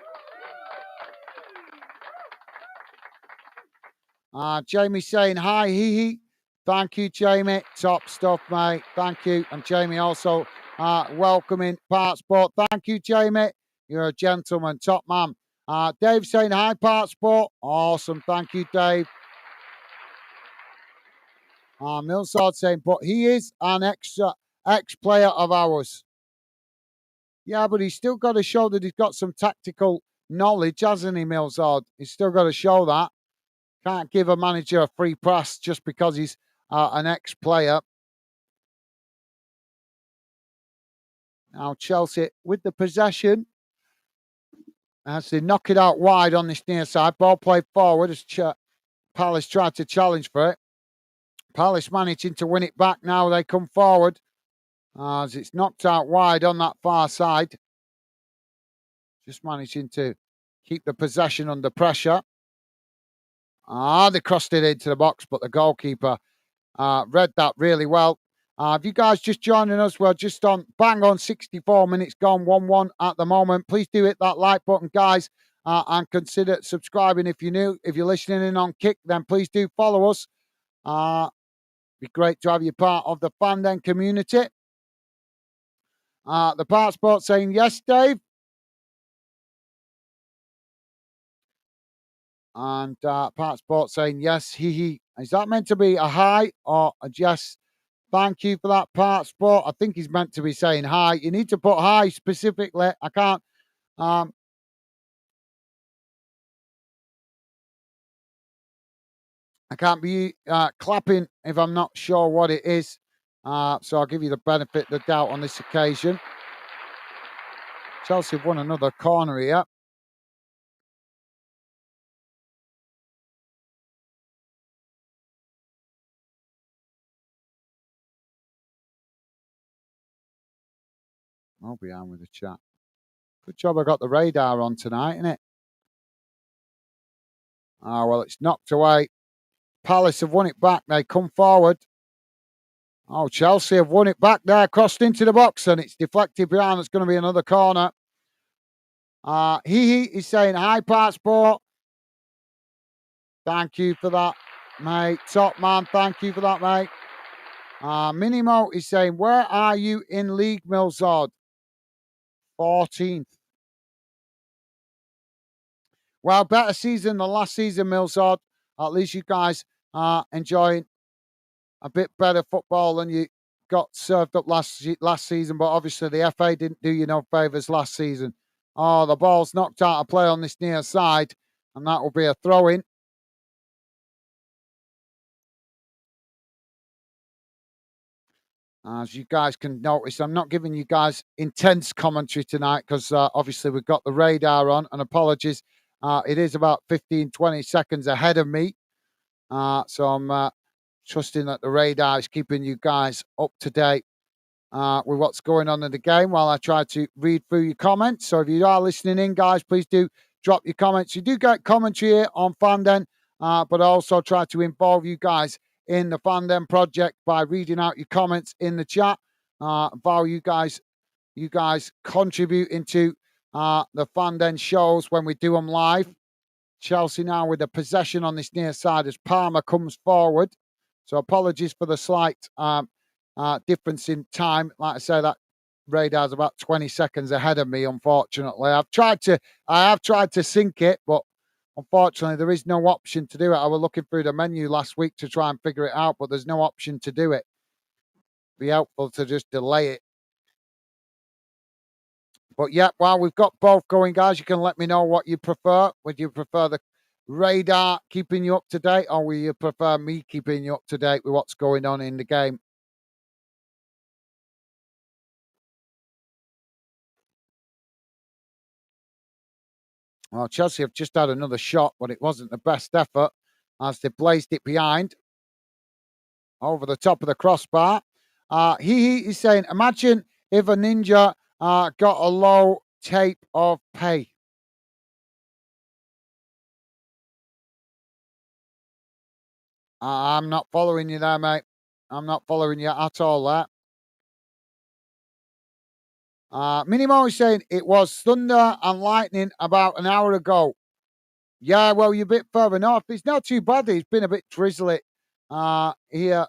Jamie saying hi, hee hee. Thank you, Jamie. Top stuff, mate. Thank you. And Jamie also welcoming Part Sport. Thank you, Jamie. You're a gentleman, top man. Dave saying hi, Part Sport. Awesome. Thank you, Dave. Millsard saying, but he is an ex player of ours. Yeah, but he's still got to show that he's got some tactical knowledge, hasn't he, Millsard? He's still got to show that. Can't give a manager a free pass just because he's an ex-player. Now Chelsea with the possession as they knock it out wide on this near side. Ball played forward as Palace tried to challenge for it. Palace managing to win it back now. They come forward as it's knocked out wide on that far side. Just managing to keep the possession under pressure. They crossed it into the box, but the goalkeeper read that really well. If you guys just joining us, we're just on bang on 64 minutes gone, 1-1 at the moment. Please do hit that like button, guys, and consider subscribing if you're new. If you're listening in on Kick, then please do follow us. Be great to have you part of the Fandom community. The Part Sport saying yes, Dave. And Part Sport saying yes, hee. Is that meant to be a hi or a yes? Thank you for that, Part Sport. I think he's meant to be saying hi. You need to put hi specifically. I can't. I can't be clapping if I'm not sure what it is. So I'll give you the benefit of the doubt on this occasion. Chelsea have won another corner here. I'll be on with the chat. Good job I got the radar on tonight, isn't it? Well, it's knocked away. Palace have won it back. They come forward. Oh, Chelsea have won it back there, crossed into the box, and it's deflected behind. It's going to be another corner. He is saying, hi, Part Sport. Thank you for that, mate. Top man, thank you for that, mate. Minimo is saying, where are you in League, Millsard? 14th. Well, better season than last season, Millsard. At least you guys are enjoying a bit better football than you got served up last season. But obviously, the FA didn't do you no favours last season. Oh, the ball's knocked out of play on this near side, and that will be a throw in. As you guys can notice, I'm not giving you guys intense commentary tonight because obviously we've got the radar on, and apologies. It is about 15, 20 seconds ahead of me. So I'm trusting that the radar is keeping you guys up to date with what's going on in the game while I try to read through your comments. So if you are listening in, guys, please do drop your comments. You do get commentary here on Fandom, but I also try to involve you guys in the Fandom project by reading out your comments in the chat. While you guys contribute into the Fandom shows when we do them live. Chelsea now with the possession on this near side as Palmer comes forward. So apologies for the slight difference in time. Like I say, that radar's about 20 seconds ahead of me, unfortunately. I have tried to sync it, but unfortunately there is no option to do it. I was looking through the menu last week to try and figure it out, but there's no option to do it. Be helpful to just delay it. But yeah, while we've got both going, guys, you can let me know what you prefer. Would you prefer the radar keeping you up to date, or will you prefer me keeping you up to date with what's going on in the game? Well, Chelsea have just had another shot, but it wasn't the best effort as they blazed it behind over the top of the crossbar. He is saying, imagine if a ninja got a low tape of pay. I'm not following you there, mate. I'm not following you at all there. Minimo is saying it was thunder and lightning about an hour ago. Yeah, well, you're a bit further north. It's not too bad. It's been a bit drizzly here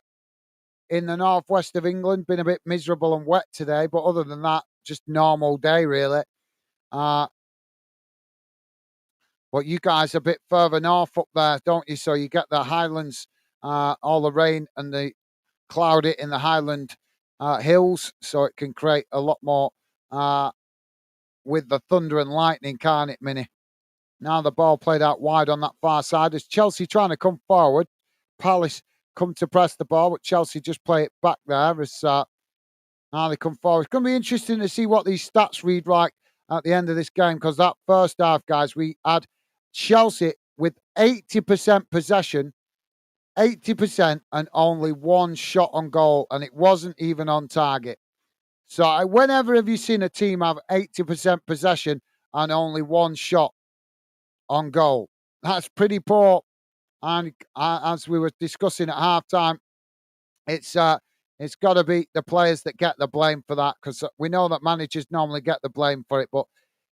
in the northwest of England. Been a bit miserable and wet today, but other than that, just normal day, really. But you guys are a bit further north up there, don't you? So you get the highlands, all the rain and the cloud it in the highland hills, so it can create a lot more with the thunder and lightning, can't it, Mini? Now the ball played out wide on that far side. As Chelsea trying to come forward, Palace come to press the ball, but Chelsea just play it back there as now they come forward. It's going to be interesting to see what these stats read like at the end of this game, because that first half, guys, we had Chelsea with 80% possession, 80% and only one shot on goal, and it wasn't even on target. So whenever have you seen a team have 80% possession and only one shot on goal? That's pretty poor. And as we were discussing at halftime, it's got to be the players that get the blame for that, because we know that managers normally get the blame for it. But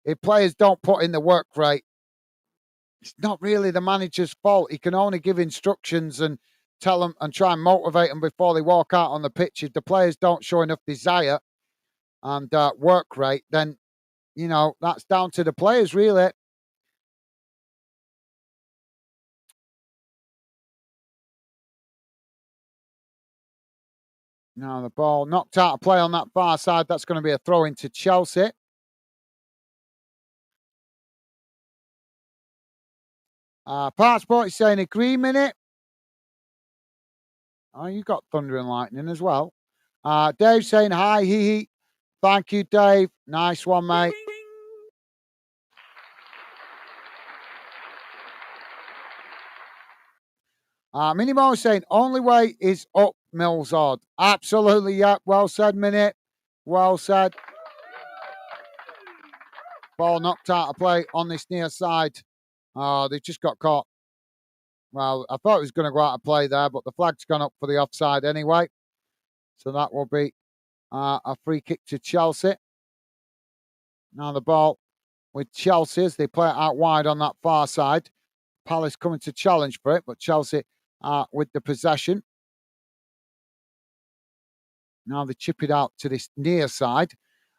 if players don't put in the work rate, it's not really the manager's fault. He can only give instructions and tell them and try and motivate them before they walk out on the pitch. If the players don't show enough desire and work rate, then, you know, that's down to the players, really. Now the ball knocked out of play on that far side. That's going to be a throw into Chelsea. Partsport is saying agree minute. Oh, you got thunder and lightning as well. Dave saying hi, hee. Thank you, Dave. Nice one, mate. Minimo saying only way is up, Millsard. Absolutely, yeah. Well said, Minute. Well said. Ball knocked out of play on this near side. Oh, they just got caught. Well, I thought it was going to go out of play there, but the flag's gone up for the offside anyway. So that will be a free kick to Chelsea. Now the ball with Chelsea as they play it out wide on that far side. Palace coming to challenge for it, but Chelsea with the possession. Now they chip it out to this near side.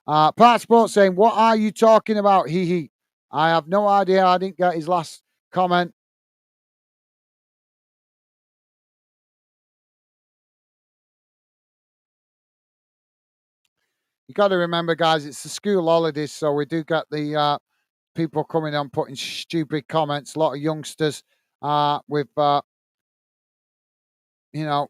Part Sport saying, what are you talking about? Hee. I have no idea. I didn't get his last comment. You got to remember, guys, it's the school holidays, so we do get the people coming on putting stupid comments. A lot of youngsters with, you know,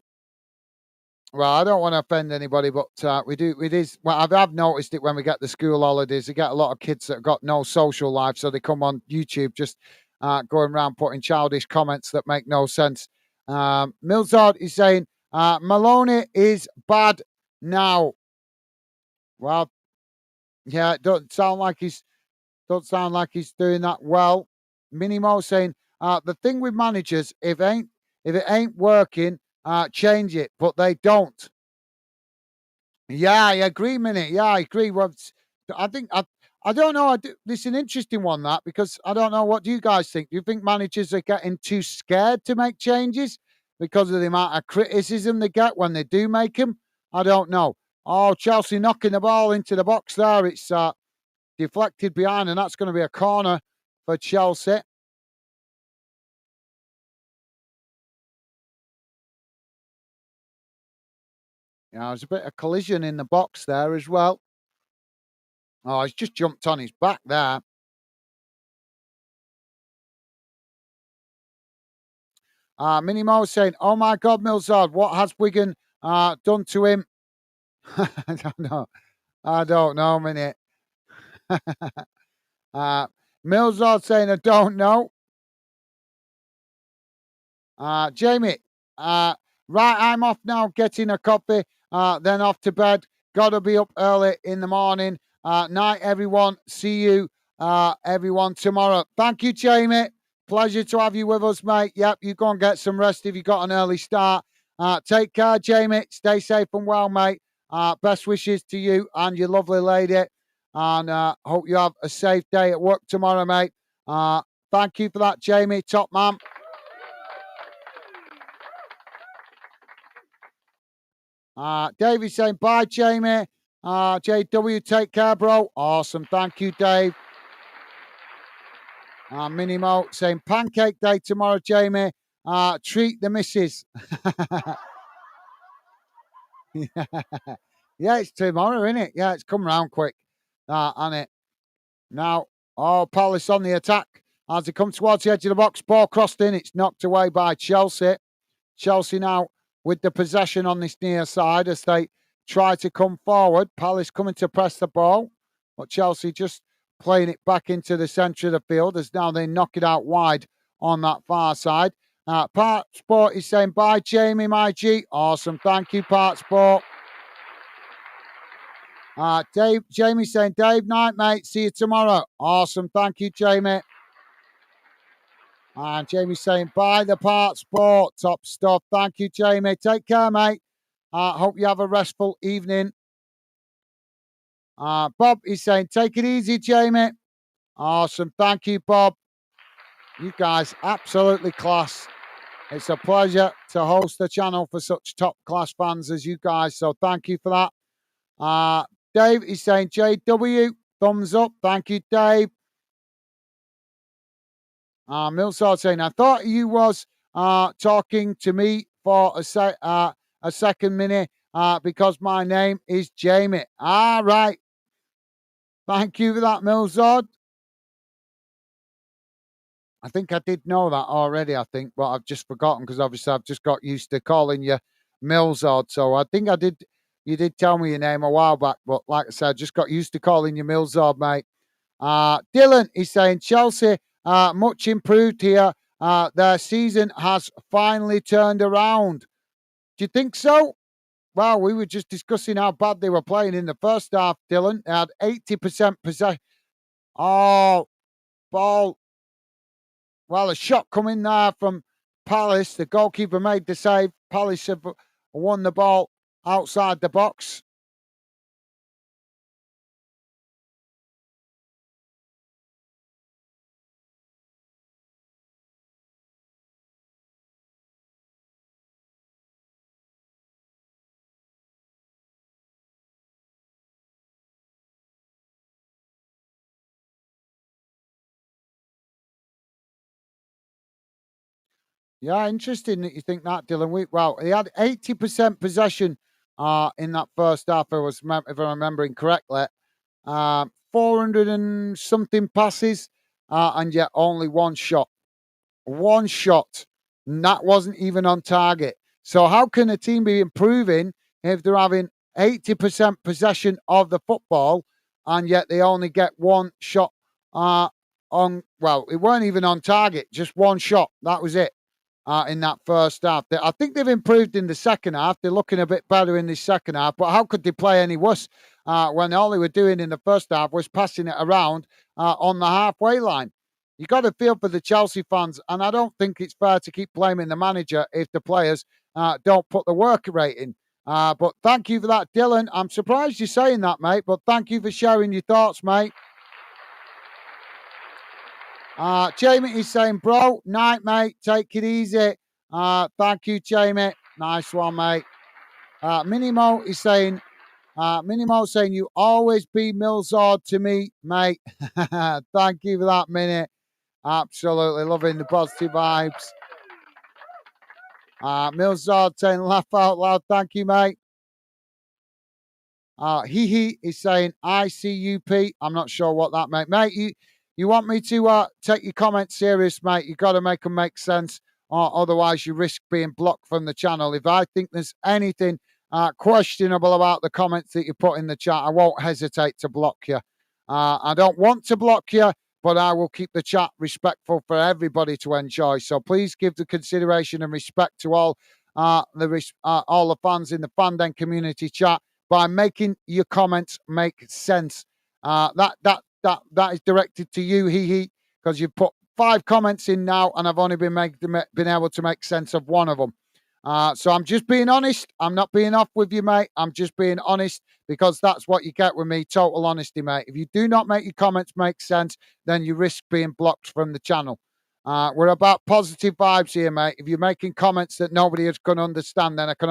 well, I don't want to offend anybody, but we do. It is. Well, I've noticed it when we get the school holidays. We get a lot of kids that have got no social life, so they come on YouTube just going around putting childish comments that make no sense. Milzard is saying Maloney is bad now. Well, yeah, it don't sound like he's doing that well. Minimo saying the thing with managers, if it ain't working, change it, but they don't. Yeah, I agree, Minute. Yeah, I agree. Well, I think I don't know. This is an interesting one, that, because I don't know. What do you guys think? Do you think managers are getting too scared to make changes because of the amount of criticism they get when they do make them? I don't know. Oh, Chelsea knocking the ball into the box there. It's deflected behind, and that's going to be a corner for Chelsea. Yeah, there's a bit of collision in the box there as well. Oh, he's just jumped on his back there. Minimo saying, oh my God, Milzard, what has Wigan done to him? I don't know. I don't know, Minute. Milzard saying, I don't know. Jamie, right, I'm off now, getting a coffee, then off to bed. Gotta be up early in the morning. Night, everyone. See you, everyone, tomorrow. Thank you, Jamie. Pleasure to have you with us, mate. Yep, you go and get some rest if you got an early start. Take care, Jamie. Stay safe and well, mate. Best wishes to you and your lovely lady. and hope you have a safe day at work tomorrow, mate. Thank you for that, Jamie. Top man. David's saying, bye, Jamie. JW, take care, bro. Awesome. Thank you, Dave. Minimo saying, pancake day tomorrow, Jamie. Treat the missus. Yeah, it's tomorrow, isn't it? Yeah, it's come round quick. And it now, Palace on the attack as they come towards the edge of the box. Ball crossed in. It's knocked away by Chelsea. Chelsea now with the possession on this near side as they try to come forward. Palace coming to press the ball, but Chelsea just playing it back into the centre of the field as now they knock it out wide on that far side. Part Sport is saying, bye, Jamie, my G. Awesome. Thank you, Part Sport. Jamie saying, Dave, night, mate. See you tomorrow. Awesome. Thank you, Jamie. And Jamie saying, buy the Part Sport. Top stuff. Thank you, Jamie. Take care, mate. Hope you have a restful evening. Bob is saying, take it easy, Jamie. Awesome. Thank you, Bob. You guys, absolutely class. It's a pleasure to host the channel for such top-class fans as you guys. So thank you for that. Dave is saying, JW, thumbs up. Thank you, Dave. Millsard saying, I thought you was talking to me for a second minute because my name is Jamie. All right. Thank you for that, Millsard. I think I did know that already, but I've just forgotten because obviously I've just got used to calling you Millsard. So I think you did tell me your name a while back, but like I said, I just got used to calling you Millsard, mate. Dylan is saying Chelsea much improved here. Their season has finally turned around. Do you think so? Well, we were just discussing how bad they were playing in the first half, Dylan. They had 80% possession. Oh, ball. Well, a shot coming there from Palace. The goalkeeper made the save. Palace have won the ball outside the box. Yeah, interesting that you think that, Dylan. Well, he had 80% possession in that first half, if I'm remembering correctly. 400 and something passes, and yet only one shot. One shot. And that wasn't even on target. So how can a team be improving if they're having 80% possession of the football and yet they only get one shot on, well, it weren't even on target, just one shot. That was it. In that first half. I think they've improved in the second half. They're looking a bit better in the second half, but how could they play any worse when all they were doing in the first half was passing it around on the halfway line? You got to feel for the Chelsea fans, and I don't think it's fair to keep blaming the manager if the players don't put the work rate in. But thank you for that, Dylan. I'm surprised you're saying that, mate, but thank you for sharing your thoughts, mate. Jamie is saying, bro, night, mate. Take it easy. Thank you, Jamie. Nice one, mate. Minimo is saying, you always be Millsard to me, mate. Thank you for that, Minnie. Absolutely loving the positive vibes. Millsard saying, laugh out loud. Thank you, mate. He is saying ICUP. I'm not sure what that meant, mate. You want me to take your comments serious, mate? You got to make them make sense, or otherwise you risk being blocked from the channel. If I think there's anything questionable about the comments that you put in the chat, I won't hesitate to block you. I don't want to block you, but I will keep the chat respectful for everybody to enjoy. So please give the consideration and respect to all the fans in the Fanden community chat by making your comments make sense. That is directed to you, because you've put 5 comments in now, and I've only been able to make sense of one of them. So I'm just being honest. I'm not being off with you, mate. I'm just being honest because that's what you get with me. Total honesty, mate. If you do not make your comments make sense, then you risk being blocked from the channel. We're about positive vibes here, mate. If you're making comments that nobody is going to understand, then I can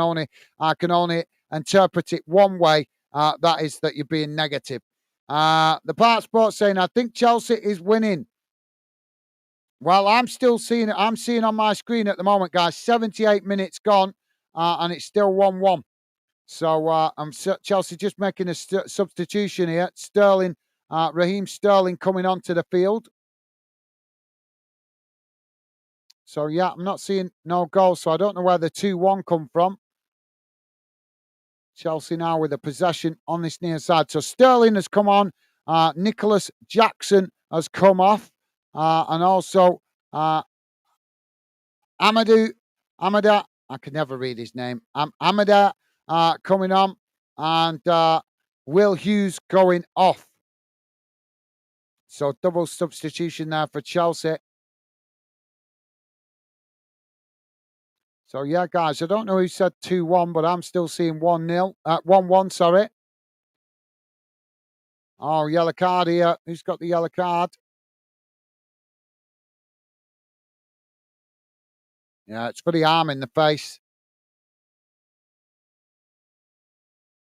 only interpret it one way. That is that you're being negative. The Part Sports saying, I think Chelsea is winning. Well, I'm still seeing it. I'm seeing on my screen at the moment, guys, 78 minutes gone, and it's still 1-1. So Chelsea just making a substitution here. Sterling, Raheem Sterling coming onto the field. So, yeah, I'm not seeing no goals, so I don't know where the 2-1 come from. Chelsea now with a possession on this near side. So Sterling has come on. Nicholas Jackson has come off. And also Amada, I can never read his name. Amada coming on. And Will Hughes going off. So double substitution there for Chelsea. So, yeah, guys, I don't know who said 2-1, but I'm still seeing 1-0. 1-1, sorry. Oh, yellow card here. Who's got the yellow card? Yeah, it's for the arm in the face.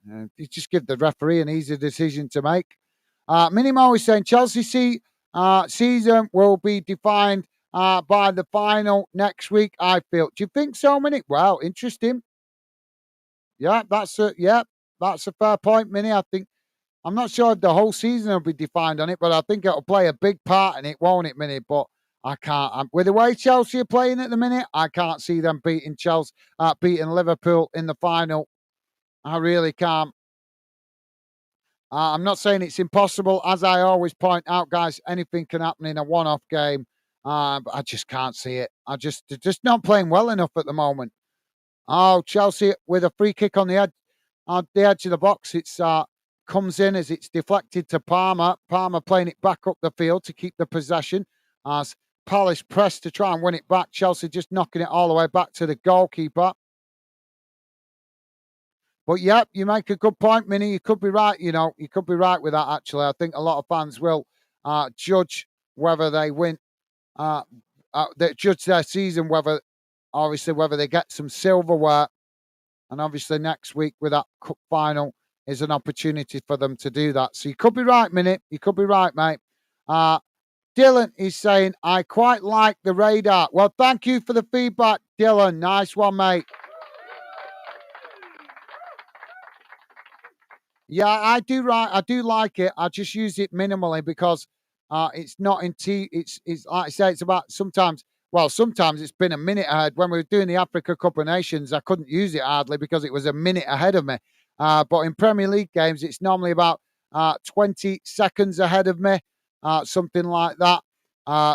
You just give the referee an easy decision to make. Minimo is saying Chelsea season will be defined by the final next week, I feel. Do you think so, Mini? Well, interesting. Yeah, that's a fair point, Mini. I think I'm not sure if the whole season will be defined on it, but I think it'll play a big part in it, won't it, Mini? But I can't. With the way Chelsea are playing at the minute, I can't see them beating Liverpool in the final. I really can't. I'm not saying it's impossible. As I always point out, guys, anything can happen in a one-off game. But I just can't see it. They're just not playing well enough at the moment. Oh, Chelsea with a free kick on the edge of the box. It's comes in as it's deflected to Palmer. Palmer playing it back up the field to keep the possession. As Palace press to try and win it back. Chelsea just knocking it all the way back to the goalkeeper. But yeah, you make a good point, Minnie. You could be right. You could be right with that. Actually, I think a lot of fans will judge whether they win. They judge their season whether they get some silverware, and obviously next week with that cup final is an opportunity for them to do that. So you could be right, Minnie. You could be right, mate. Dylan is saying, I quite like the radar. Well, thank you for the feedback, Dylan. Nice one, mate. Yeah, I do like it. I just use it minimally because it's not in it's like I say, it's about sometimes it's been a minute ahead. When we were doing the Africa Cup of Nations, I couldn't use it hardly because it was a minute ahead of me. But in Premier League games, it's normally about 20 seconds ahead of me, something like that.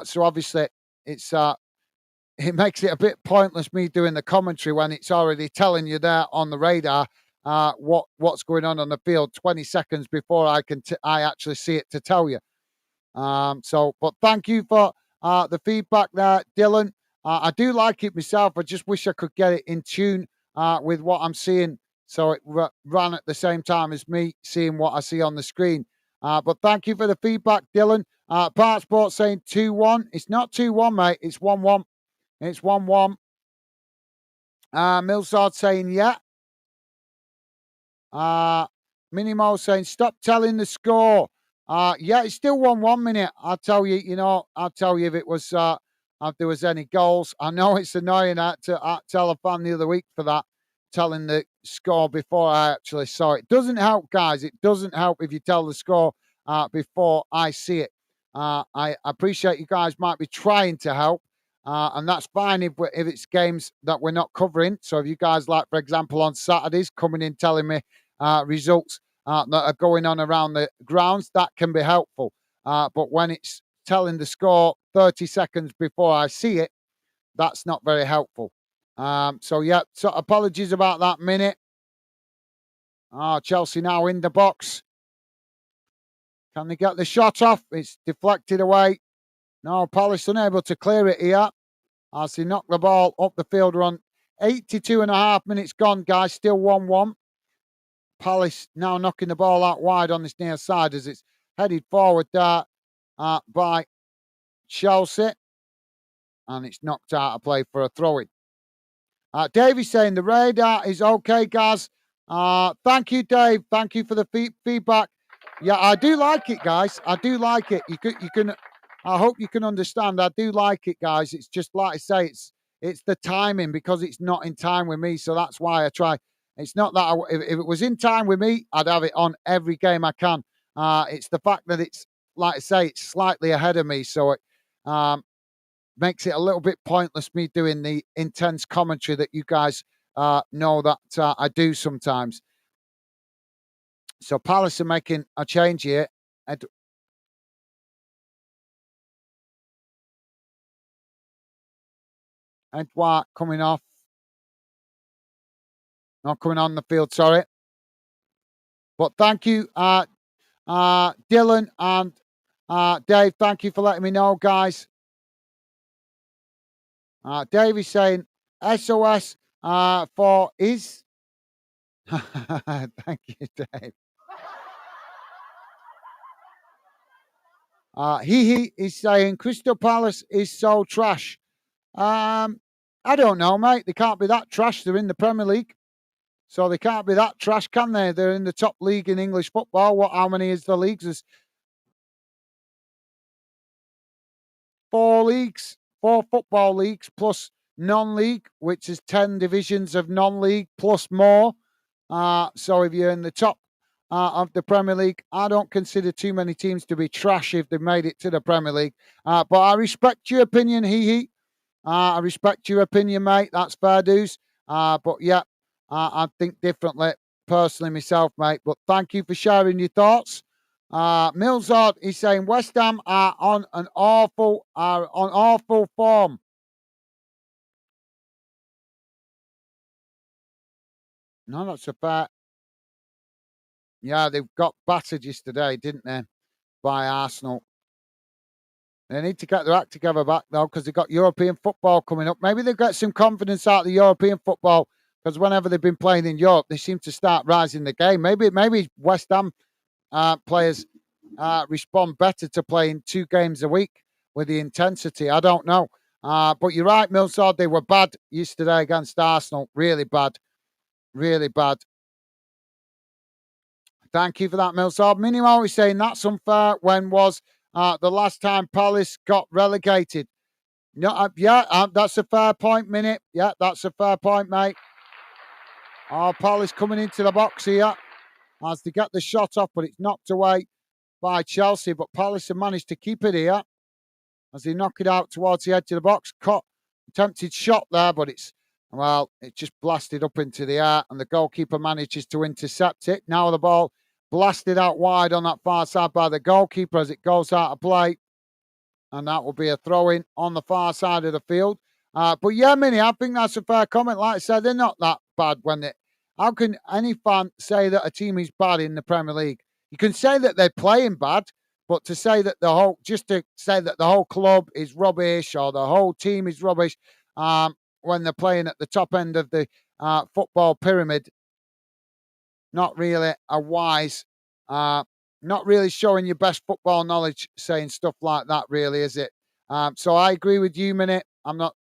So obviously it makes it a bit pointless me doing the commentary when it's already telling you there on the radar what's going on the field 20 seconds before I actually see it to tell you. But thank you for the feedback there, Dylan. I do like it myself. I just wish I could get it in tune with what I'm seeing, so it ran at the same time as me seeing what I see on the screen. But thank you for the feedback, Dylan. Part Sports saying 2-1. It's not 2-1, mate. It's 1-1. It's 1-1. Millsard saying yeah. Minimo saying, stop telling the score. Yeah, it's still 1-1 minute. I'll tell you, if it was, if there was any goals. I know it's annoying. I had to tell a fan the other week for that, telling the score before I actually saw it. Doesn't help, guys. It doesn't help if you tell the score before I see it. I appreciate you guys might be trying to help. And that's fine if it's games that we're not covering. So if you guys like, for example, on Saturdays, coming in telling me results that are going on around the grounds, that can be helpful. But when it's telling the score 30 seconds before I see it, that's not very helpful. So apologies about that minute. Chelsea now in the box. Can they get the shot off? It's deflected away. No, Palace unable to clear it here as he knocked the ball up the field run. 82.5 minutes gone, guys. Still 1-1. Palace now knocking the ball out wide on this near side as it's headed forward there by Chelsea. And it's knocked out of play for a throw-in. Davey's saying the radar is okay, guys. Thank you, Dave. Thank you for the feedback. Yeah, I do like it, guys. I do like it. You can. I hope you can understand. I do like it, guys. It's just like I say. It's the timing because it's not in time with me. So that's why I try. It's not that if it was in time with me, I'd have it on every game I can. It's the fact that it's like I say, it's slightly ahead of me. So it makes it a little bit pointless me doing the intense commentary that you guys know that I do sometimes. So Palace are making a change here. Edouard coming off. Not coming on the field, sorry. But thank you, Dylan and Dave. Thank you for letting me know, guys. Dave is saying SOS for his. Thank you, Dave. He is saying Crystal Palace is so trash. I don't know, mate. They can't be that trash. They're in the Premier League. So they can't be that trash, can they? They're in the top league in English football. How many is the leagues? There's 4 leagues, 4 football leagues plus non-league, which is 10 divisions of non-league plus more. So if you're in the top of the Premier League, I don't consider too many teams to be trash if they've made it to the Premier League. But I respect your opinion, I respect your opinion, mate. That's fair dues. But yeah, I think differently personally myself, mate. But thank you for sharing your thoughts. Millsard is saying West Ham are on awful form. No, that's a fair. Yeah, they've got battered yesterday, didn't they, by Arsenal? They need to get their act together back though, because they've got European football coming up. Maybe they'll get some confidence out of the European football, because whenever they've been playing in Europe, they seem to start rising the game. Maybe West Ham players respond better to playing 2 games a week with the intensity. I don't know. But you're right, Millsard. They were bad yesterday against Arsenal. Really bad. Really bad. Thank you for that, Millsard. Minimal is saying that's unfair. When was the last time Palace got relegated? No, that's a fair point, Minute. Yeah, that's a fair point, mate. Palace coming into the box here as they get the shot off, but it's knocked away by Chelsea. But Palace have managed to keep it here as they knock it out towards the edge of the box. Caught attempted shot there, but it just blasted up into the air, and the goalkeeper manages to intercept it. Now the ball blasted out wide on that far side by the goalkeeper as it goes out of play. And that will be a throw-in on the far side of the field. But yeah, Minnie, I think that's a fair comment. Like I said, they're not that bad when they... How can any fan say that a team is bad in the Premier League? You can say that they're playing bad, but to say that the whole club is rubbish or the whole team is rubbish when they're playing at the top end of the football pyramid, not really a wise, not really showing your best football knowledge saying stuff like that, really, is it? So I agree with you, Minute. I'm not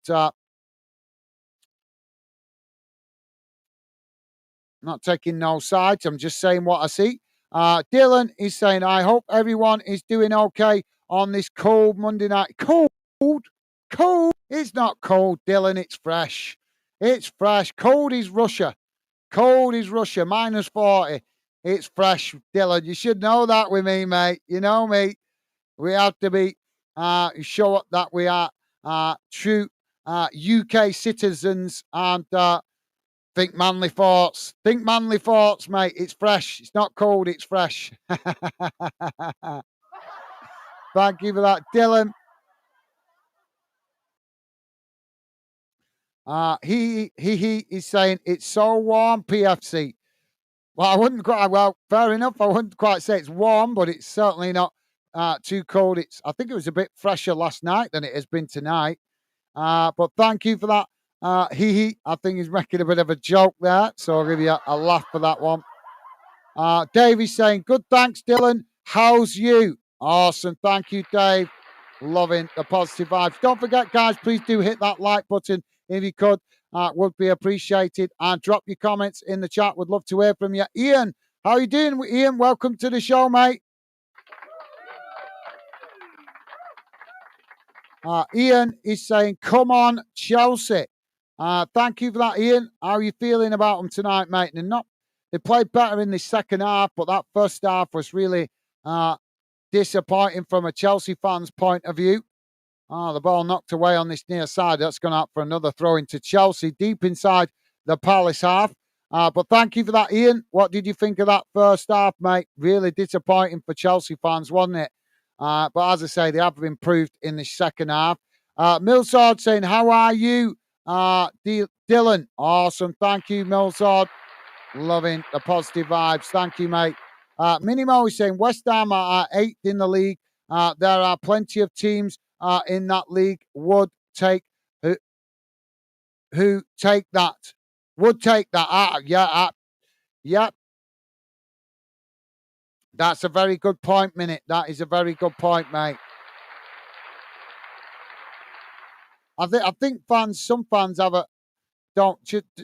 taking no sides. I'm just saying what I see. Dylan is saying, I hope everyone is doing okay on this cold Monday night. Cold? It's not cold, Dylan. It's fresh. It's fresh. Cold is Russia. Minus 40. It's fresh, Dylan. You should know that with me, mate. You know me. We have to be show up that we are true UK citizens and think manly thoughts. Think manly thoughts, mate. It's fresh. It's not cold. It's fresh. Thank you for that, Dylan. He is saying it's so warm, PFC. Well, I wouldn't quite. Well, fair enough. I wouldn't quite say it's warm, but it's certainly not too cold. I think it was a bit fresher last night than it has been tonight. But thank you for that, I think he's making a bit of a joke there, so I'll give you a laugh for that one. Davey's saying, good thanks, Dylan. How's you? Awesome. Thank you, Dave. Loving the positive vibes. Don't forget, guys, please do hit that like button if you could. Would be appreciated. And drop your comments in the chat. Would love to hear from you. Ian, how are you doing, Ian? Welcome to the show, mate. Ian is saying, come on, Chelsea. Thank you for that, Ian. How are you feeling about them tonight, mate? They played better in the second half, but that first half was really disappointing from a Chelsea fan's point of view. The ball knocked away on this near side. That's gone out for another throw into Chelsea, deep inside the Palace half. But thank you for that, Ian. What did you think of that first half, mate? Really disappointing for Chelsea fans, wasn't it? But as I say, they have improved in the second half. Millsard saying, how are you? Dylan, awesome. Thank you, Millsard. Loving the positive vibes. Thank you, mate. Minimo is saying, West Ham are 8th in the league. There are plenty of teams in that league would take who take that. Would take that. Yeah. That's a very good point, Minute. That is a very good point, mate. I think some fans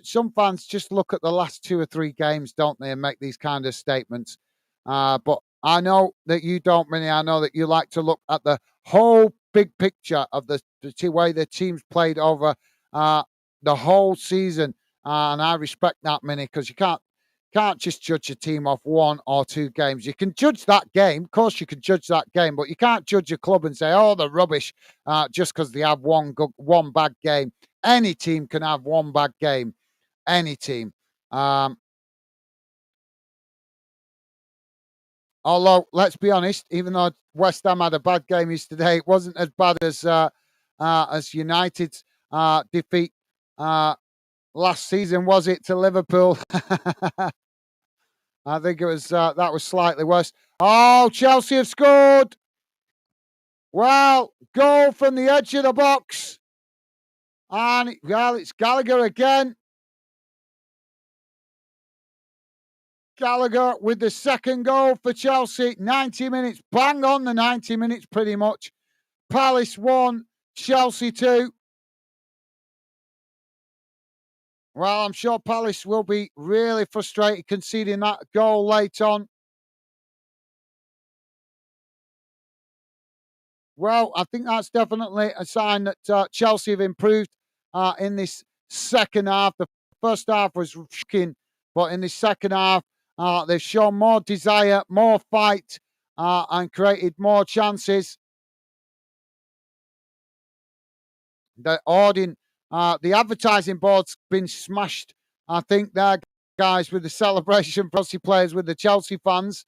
some fans just look at the last 2 or 3 games, don't they, and make these kind of statements. But I know that you don't, Minnie. I know that you like to look at the whole big picture of the way the teams played over the whole season. And I respect that, Minnie, because you can't just judge a team off 1 or 2 games. You can judge that game. Of course, you can judge that game, but you can't judge a club and say, oh, they're rubbish just because they have one bad game. Any team can have one bad game. Any team. Although, let's be honest, even though West Ham had a bad game yesterday, it wasn't as bad as United's defeat last season, was it, to Liverpool? I think it was that was slightly worse. Oh, Chelsea have scored. Well, goal from the edge of the box. And it's Gallagher again. Gallagher with the second goal for Chelsea. 90 minutes, bang on the 90 minutes pretty much. Palace 1, Chelsea 2. Well, I'm sure Palace will be really frustrated conceding that goal late on. Well, I think that's definitely a sign that Chelsea have improved in this second half. The first half was shocking, but in the second half, they've shown more desire, more fight, and created more chances. The advertising board's been smashed, I think, there, guys, with the celebration for Chelsea players, with the Chelsea fans.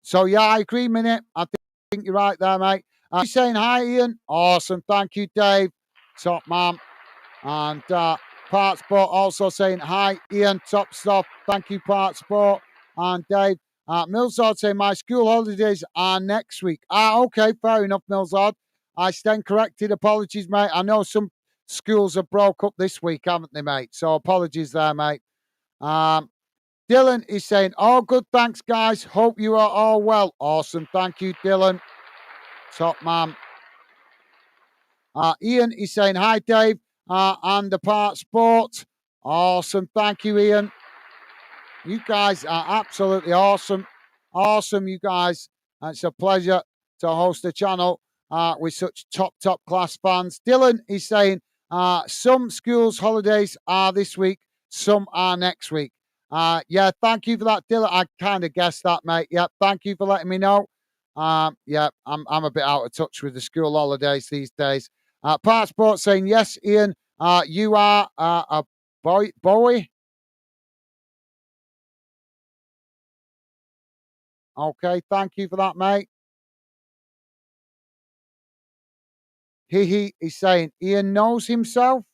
So, yeah, I agree, Minute. I think you're right there, mate. You're saying hi, Ian. Awesome. Thank you, Dave. Top man. And Part Sport also saying hi, Ian. Top stuff. Thank you, Part Sport. And Dave. Millsard saying my school holidays are next week. Okay, fair enough, Millsard. I stand corrected. Apologies, mate. I know some schools have broke up this week, haven't they, mate? So apologies there, mate. Dylan is saying, oh, good, thanks, guys. Hope you are all well. Awesome. Thank you, Dylan. Top man. Ian is saying, hi, Dave, and the Part Sport. Awesome. Thank you, Ian. You guys are absolutely awesome. Awesome, you guys. It's a pleasure to host the channel with such top class fans. Dylan is saying, some schools' holidays are this week, some are next week. Yeah, thank you for that, Dylan. I kind of guessed that, mate. Yeah, thank you for letting me know. Yeah, I'm a bit out of touch with the school holidays these days. Part Sport saying, yes, Ian, you are a boy. Okay, thank you for that, mate. He is saying Ian knows himself.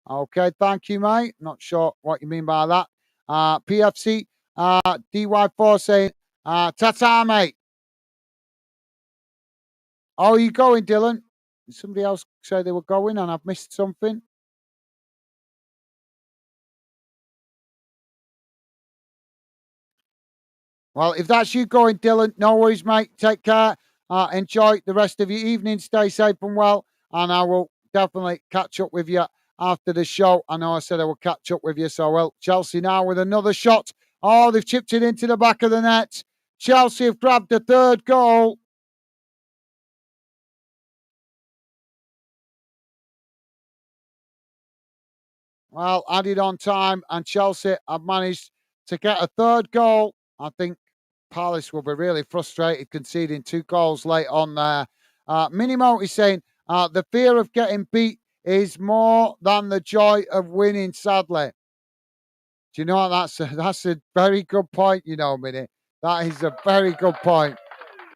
Okay, thank you, mate. Not sure what you mean by that. PFC DY4 saying ta-ta, mate. Oh, are you going, Dylan? Somebody else said they were going and I've missed something. Well, if that's you going, Dylan, no worries, mate. Take care. Enjoy the rest of your evening. Stay safe and well. And I will definitely catch up with you after the show. I know I said I will catch up with you, so well. Chelsea now with another shot. Oh, they've chipped it into the back of the net. Chelsea have grabbed the third goal. Well, added on time, and Chelsea have managed to get a third goal. I think Palace will be really frustrated conceding 2 goals late on there. Minimo is saying the fear of getting beat is more than the joy of winning, sadly. Do you know what? That's a very good point, you know, Mini. That is a very good point.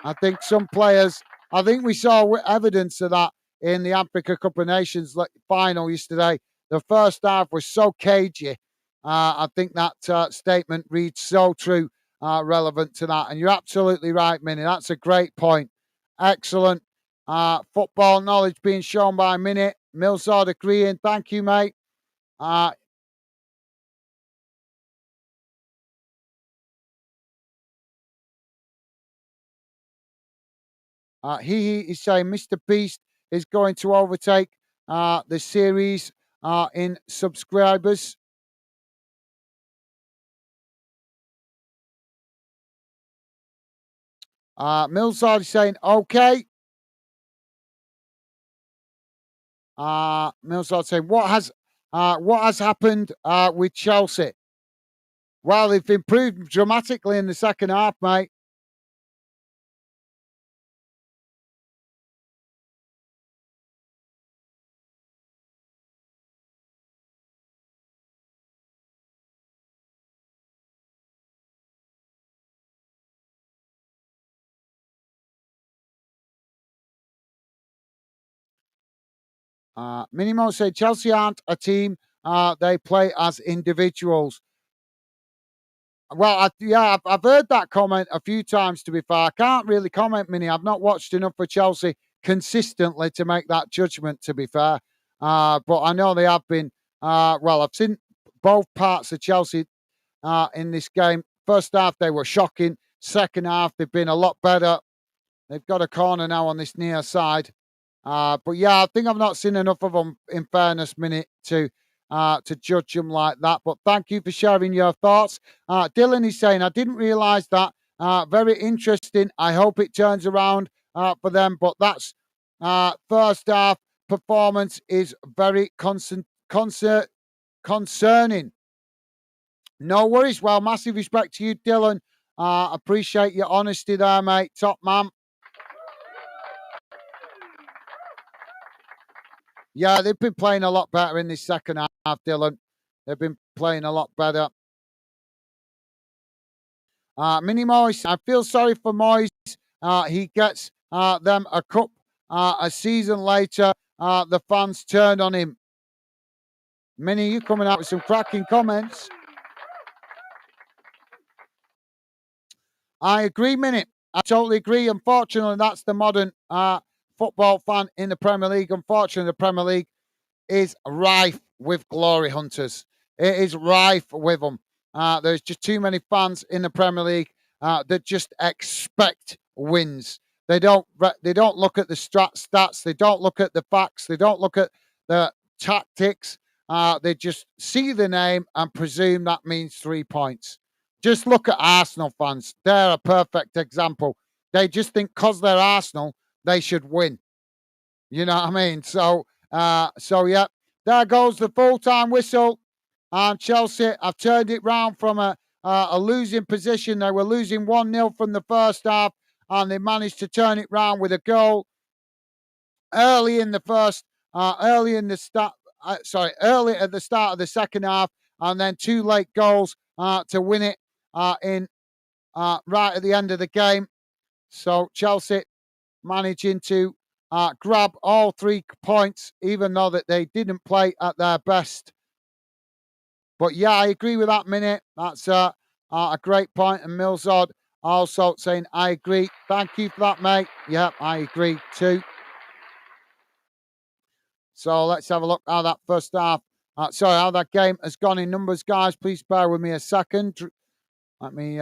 I think some players, I think we saw evidence of that in the Africa Cup of Nations final yesterday. The first half was so cagey. I think that statement reads so true, relevant to that. And you're absolutely right, Minnie. That's a great point. Excellent football knowledge being shown by Minnie. Millsard agreeing. Thank you, mate. Uh, he is saying Mr. Beast is going to overtake the series in subscribers. Millside is saying okay. Millside saying what has happened with Chelsea? Well, they've improved dramatically in the second half, mate. Minimo said Chelsea aren't a team; they play as individuals. Well, I've heard that comment a few times. To be fair, I can't really comment, Mini. I've not watched enough for Chelsea consistently to make that judgment. To be fair, but I know they have been. Well, I've seen both parts of Chelsea in this game. First half they were shocking. Second half they've been a lot better. They've got a corner now on this near side. But yeah, I think I've not seen enough of them, in fairness, Minute, to judge them like that. But thank you for sharing your thoughts. Dylan is saying, I didn't realise that. Very interesting. I hope it turns around for them. But that's first half performance is very concerning. No worries. Well, massive respect to you, Dylan. Appreciate your honesty there, mate. Top man. Yeah, they've been playing a lot better in this second half, Dylan. They've been playing a lot better. Mini Moyes, I feel sorry for Moyes. He gets them a cup a season later. The fans turned on him. Mini, you coming out with some cracking comments. I agree, Minute. I totally agree. Unfortunately, that's the modern football fan in the Premier League. Unfortunately, the Premier League is rife with glory hunters. It is rife with them. There's just too many fans in the Premier League that just expect wins. They don't. They don't look at the stats. They don't look at the facts. They don't look at the tactics. They just see the name and presume that means 3 points. Just look at Arsenal fans. They're a perfect example. They just think because they're Arsenal, they should win. You know what I mean? So yeah, there goes the full-time whistle. And Chelsea have turned it round from a losing position. They were losing 1-0 from the first half, and they managed to turn it round with a goal early in the first, early in the start. Early at the start of the second half, and then 2 late goals to win it in right at the end of the game. So Chelsea managing to grab all 3 points, even though that they didn't play at their best. But yeah, I agree with that, Minute. That's a great point. And Millsard also saying, I agree. Thank you for that, mate. Yep, I agree too. So let's have a look how that first half, how that game has gone in numbers, guys. Please bear with me a second. Let me.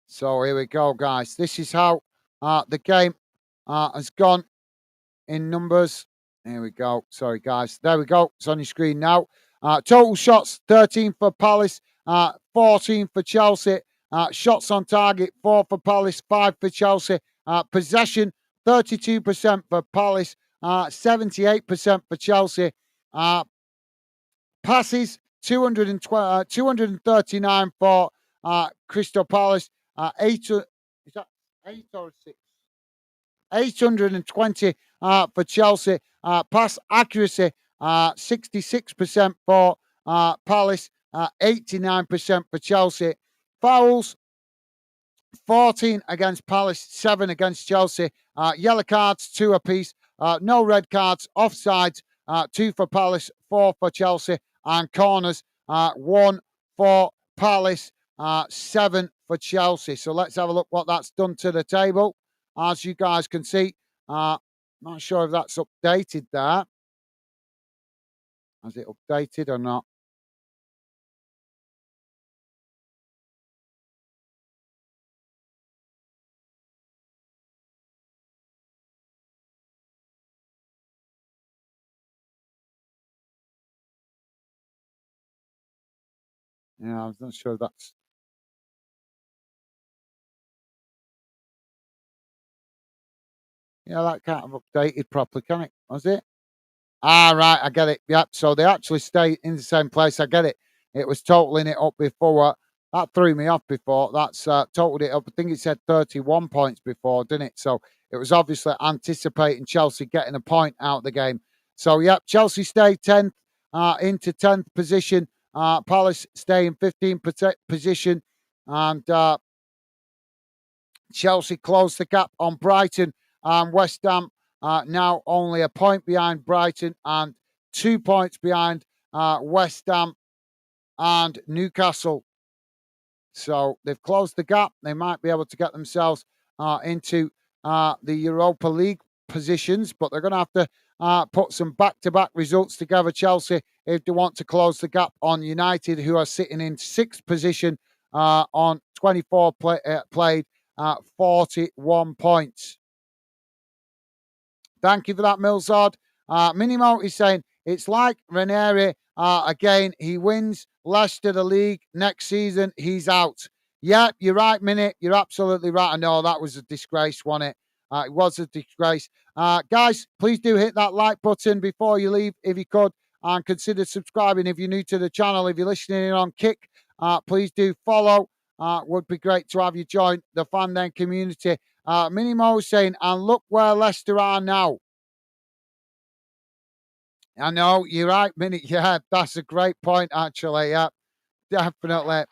So here we go, guys. This is how the game has gone in numbers. Here we go. Sorry, guys. There we go. It's on your screen now. Total shots 13 for Palace, 14 for Chelsea. Shots on target 4 for Palace, 5 for Chelsea. Possession 32% for Palace, 78% for Chelsea. Passes 239 for Crystal Palace. Is that 8 or 6? 820 for Chelsea. Pass accuracy 66% for Palace, 89% for Chelsea. Fouls 14 against Palace, 7 against Chelsea. Yellow cards, 2 apiece. No red cards. Offsides, 2 for Palace, 4 for Chelsea. And corners, 1 for Palace, 7 for Chelsea. So let's have a look what that's done to the table. As you guys can see, not sure if that's updated there. Has it updated or not? Yeah, I'm not sure if that's. Yeah, that can't have updated properly, can it? Was it? Ah, right, I get it. Yep. So they actually stay in the same place. I get it. It was totaling it up before. That threw me off before. That's totaled it up. I think it said 31 points before, didn't it? So it was obviously anticipating Chelsea getting a point out of the game. So, yep, Chelsea stay 10th into 10th position. Palace stay in 15th position. And Chelsea closed the gap on Brighton and West Ham. Now only a point behind Brighton and 2 points behind West Ham and Newcastle. So they've closed the gap. They might be able to get themselves into the Europa League positions, but they're going to have to put some back-to-back results together, Chelsea, if they want to close the gap on United, who are sitting in 6th position on 24 played, 41 points. Thank you for that, Milzard. Minimo is saying, it's like Ranieri again. He wins Leicester the league. Next season, he's out. Yeah, you're right, Minnie. You're absolutely right. I know that was a disgrace, wasn't it? It was a disgrace. Guys, please do hit that like button before you leave, if you could, and consider subscribing if you're new to the channel. If you're listening in on Kick, please do follow. Would be great to have you join the Fan Den community. Minimo saying, and look where Leicester are now. I know, you're right, Minnie. Yeah, that's a great point, actually. Yeah, definitely.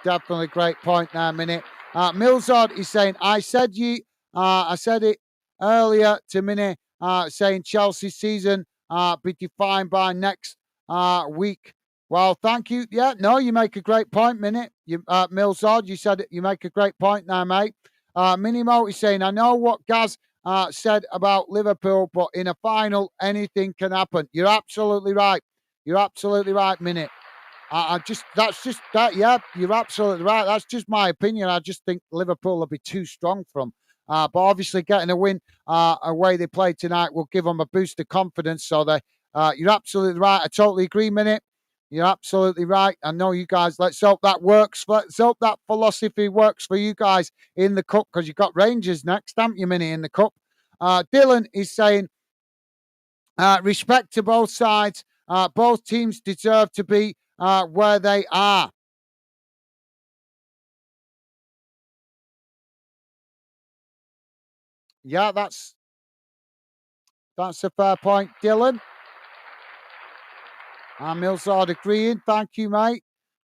Definitely great point there, Minnie. Milzard is saying, I said it earlier to Minnie, saying Chelsea's season be defined by next week. Well, thank you. Yeah, no, you make a great point, Minnie. Milzard, you said it. You make a great point there, mate. Minimo is saying, I know what Gaz said about Liverpool, but in a final, anything can happen. You're absolutely right. You're absolutely right, Minnie. That's just that. Yeah, you're absolutely right. That's just my opinion. I just think Liverpool will be too strong for them. But obviously, getting a win away they played tonight will give them a boost of confidence. So you're absolutely right. I totally agree, Minute. You're absolutely right. I know you guys. Let's hope that works. Let's hope that philosophy works for you guys in the cup, because you've got Rangers next, haven't you, Minnie, in the cup? Dylan is saying, respect to both sides. Both teams deserve to be where they are. Yeah, that's a fair point, Dylan. Millsard agreeing. Thank you, mate.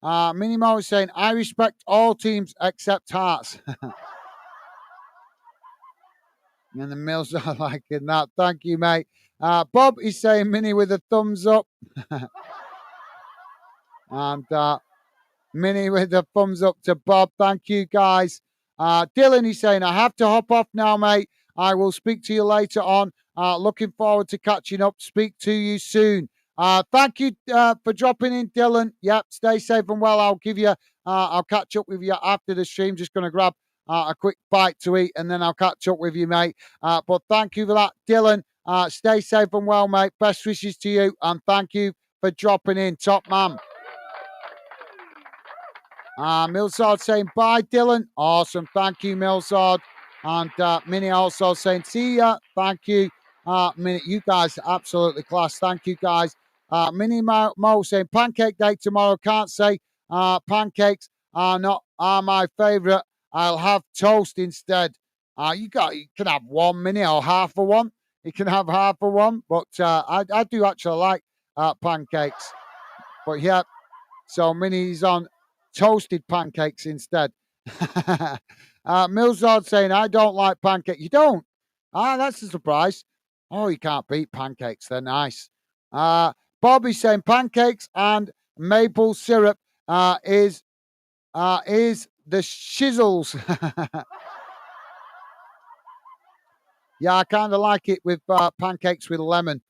Minimo is saying, I respect all teams except Hearts. And the Mills are liking that. Thank you, mate. Bob is saying Mini with a thumbs up. And Mini with a thumbs up to Bob. Thank you, guys. Dylan is saying, I have to hop off now, mate. I will speak to you later on. Looking forward to catching up. Speak to you soon. Thank you for dropping in, Dylan. Yep, stay safe and well. I'll catch up with you after the stream. Just going to grab a quick bite to eat and then I'll catch up with you, mate. But thank you for that, Dylan. Stay safe and well, mate. Best wishes to you and thank you for dropping in. Top man. Millsard saying bye, Dylan. Awesome. Thank you, Millsard. And Minnie also saying see ya. Thank you. Minnie, you guys are absolutely class. Thank you, guys. Minnie Mo saying pancake day tomorrow. Can't say pancakes are my favourite. I'll have toast instead. You can have one, Minnie, or half of one. You can have half of one, but I do actually like pancakes. But yeah, so Minnie's on toasted pancakes instead. Millsard saying, I don't like pancakes. You don't? That's a surprise. Oh, you can't beat pancakes. They're nice. Bobby's saying pancakes and maple syrup is the shizzles. Yeah, I kind of like it with pancakes with lemon.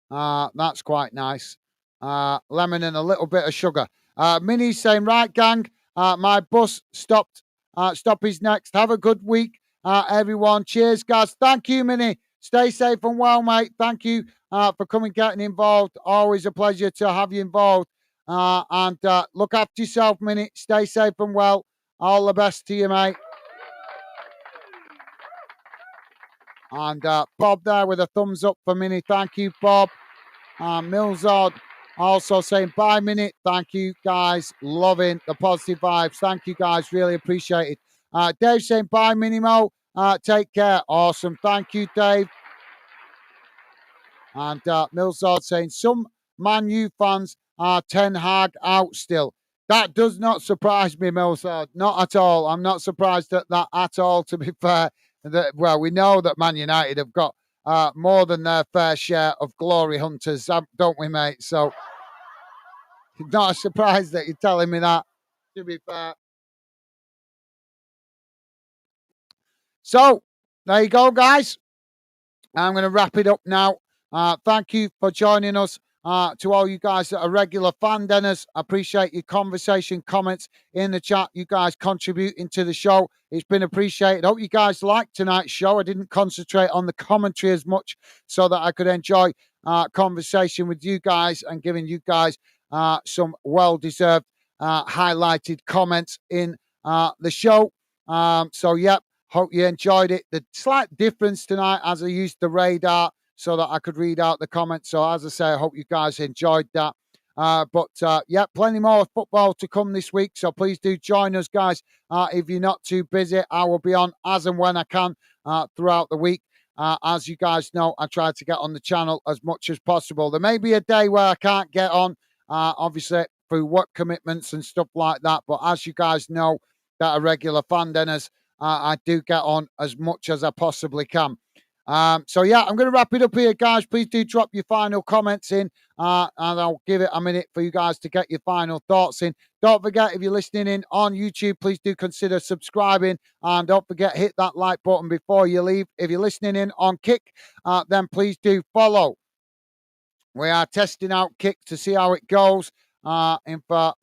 That's quite nice. Lemon and a little bit of sugar. Minnie's saying, right, gang, my bus stopped. Stop is next. Have a good week, everyone. Cheers, guys. Thank you, Minnie. Stay safe and well, mate. Thank you for coming, getting involved. Always a pleasure to have you involved. And look after yourself, Minnie. Stay safe and well. All the best to you, mate. And Bob there with a thumbs up for Minnie. Thank you, Bob. Millsard also saying bye, Minnie. Thank you, guys. Loving the positive vibes. Thank you, guys. Really appreciate it. Dave saying bye, Minnie Mo. Take care. Awesome. Thank you, Dave. And Millsard saying some Man U fans are Ten Hag out still. That does not surprise me, Millsard. Not at all. I'm not surprised at that at all, to be fair. Well, we know that Man United have got more than their fair share of glory hunters, don't we, mate? So, not a surprise that you're telling me that, to be fair. So, there you go, guys. I'm going to wrap it up now. Thank you for joining us. To all you guys that are regular fan dinners, I appreciate your conversation, comments in the chat. You guys contributing to the show. It's been appreciated. Hope you guys liked tonight's show. I didn't concentrate on the commentary as much so that I could enjoy conversation with you guys and giving you guys some well-deserved highlighted comments in the show. So, yep. Hope you enjoyed it. The slight difference tonight as I used the radar so that I could read out the comments. So as I say, I hope you guys enjoyed that. Yeah, plenty more football to come this week. So please do join us, guys. If you're not too busy, I will be on as and when I can throughout the week. As you guys know, I try to get on the channel as much as possible. There may be a day where I can't get on, obviously through work commitments and stuff like that. But as you guys know, that are regular fan dinners, I do get on as much as I possibly can. So, yeah, I'm going to wrap it up here, guys. Please do drop your final comments in, and I'll give it a minute for you guys to get your final thoughts in. Don't forget, if you're listening in on YouTube, please do consider subscribing, and don't forget, hit that like button before you leave. If you're listening in on Kick, then please do follow. We are testing out Kick to see how it goes. In fact,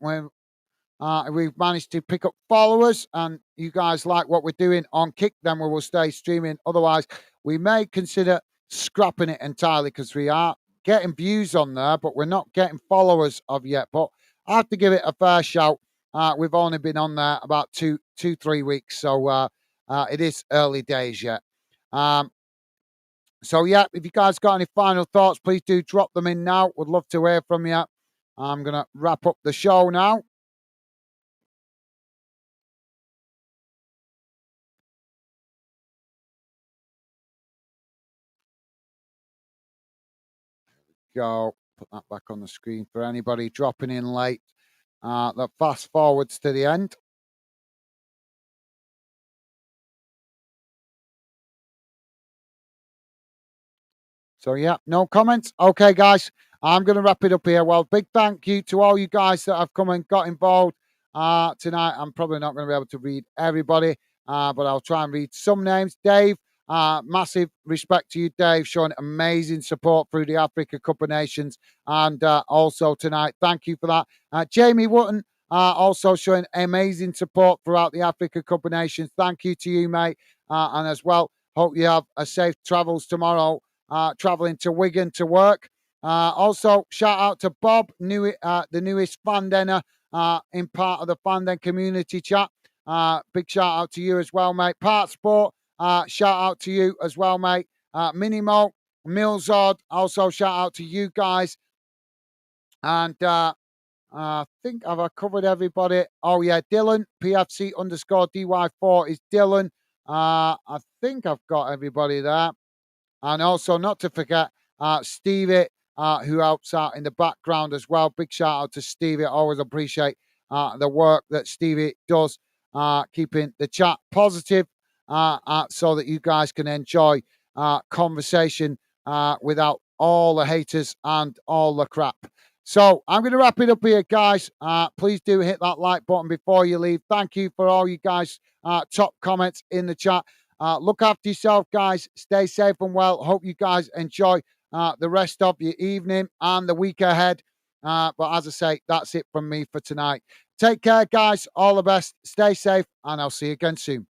we've managed to pick up followers and you guys like what we're doing on Kick, then we will stay streaming. Otherwise, we may consider scrapping it entirely because we are getting views on there, but we're not getting followers of yet. But I have to give it a fair shout. We've only been on there about 3 weeks, so it is early days yet. So, yeah, if you guys got any final thoughts, please do drop them in now. Would love to hear from you. I'm going to wrap up the show now. Go put that back on the screen for anybody dropping in late that fast forwards to the end. So, yeah, no comments. Okay, guys, I'm going to wrap it up here. Well, big thank you to all you guys that have come and got involved tonight. I'm probably not going to be able to read everybody, but I'll try and read some names. Dave, massive respect to you, Dave, showing amazing support through the Africa Cup of Nations. And also tonight, thank you for that. Jamie Wotton, also showing amazing support throughout the Africa Cup of Nations. Thank you to you, mate. And as well, hope you have a safe travels tomorrow. Traveling to Wigan to work. Also, shout out to Bob, the newest fan denner in part of the fan den community chat. Big shout out to you as well, mate. Part Sport, shout out to you as well, mate. Minimo, Milzard, also shout out to you guys. And I think I've covered everybody. Oh, yeah, Dylan, PFC underscore DY4 is Dylan. I think I've got everybody there. And also, not to forget, Stevie, who helps out in the background as well. Big shout out to Stevie. I always appreciate the work that Stevie does, keeping the chat positive so that you guys can enjoy conversation without all the haters and all the crap. So I'm going to wrap it up here, guys. Please do hit that like button before you leave. Thank you for all you guys' top comments in the chat. Look after yourself, guys. Stay safe and well. Hope you guys enjoy the rest of your evening and the week ahead. But as I say, that's it from me for tonight. Take care, guys. All the best. Stay safe, and I'll see you again soon.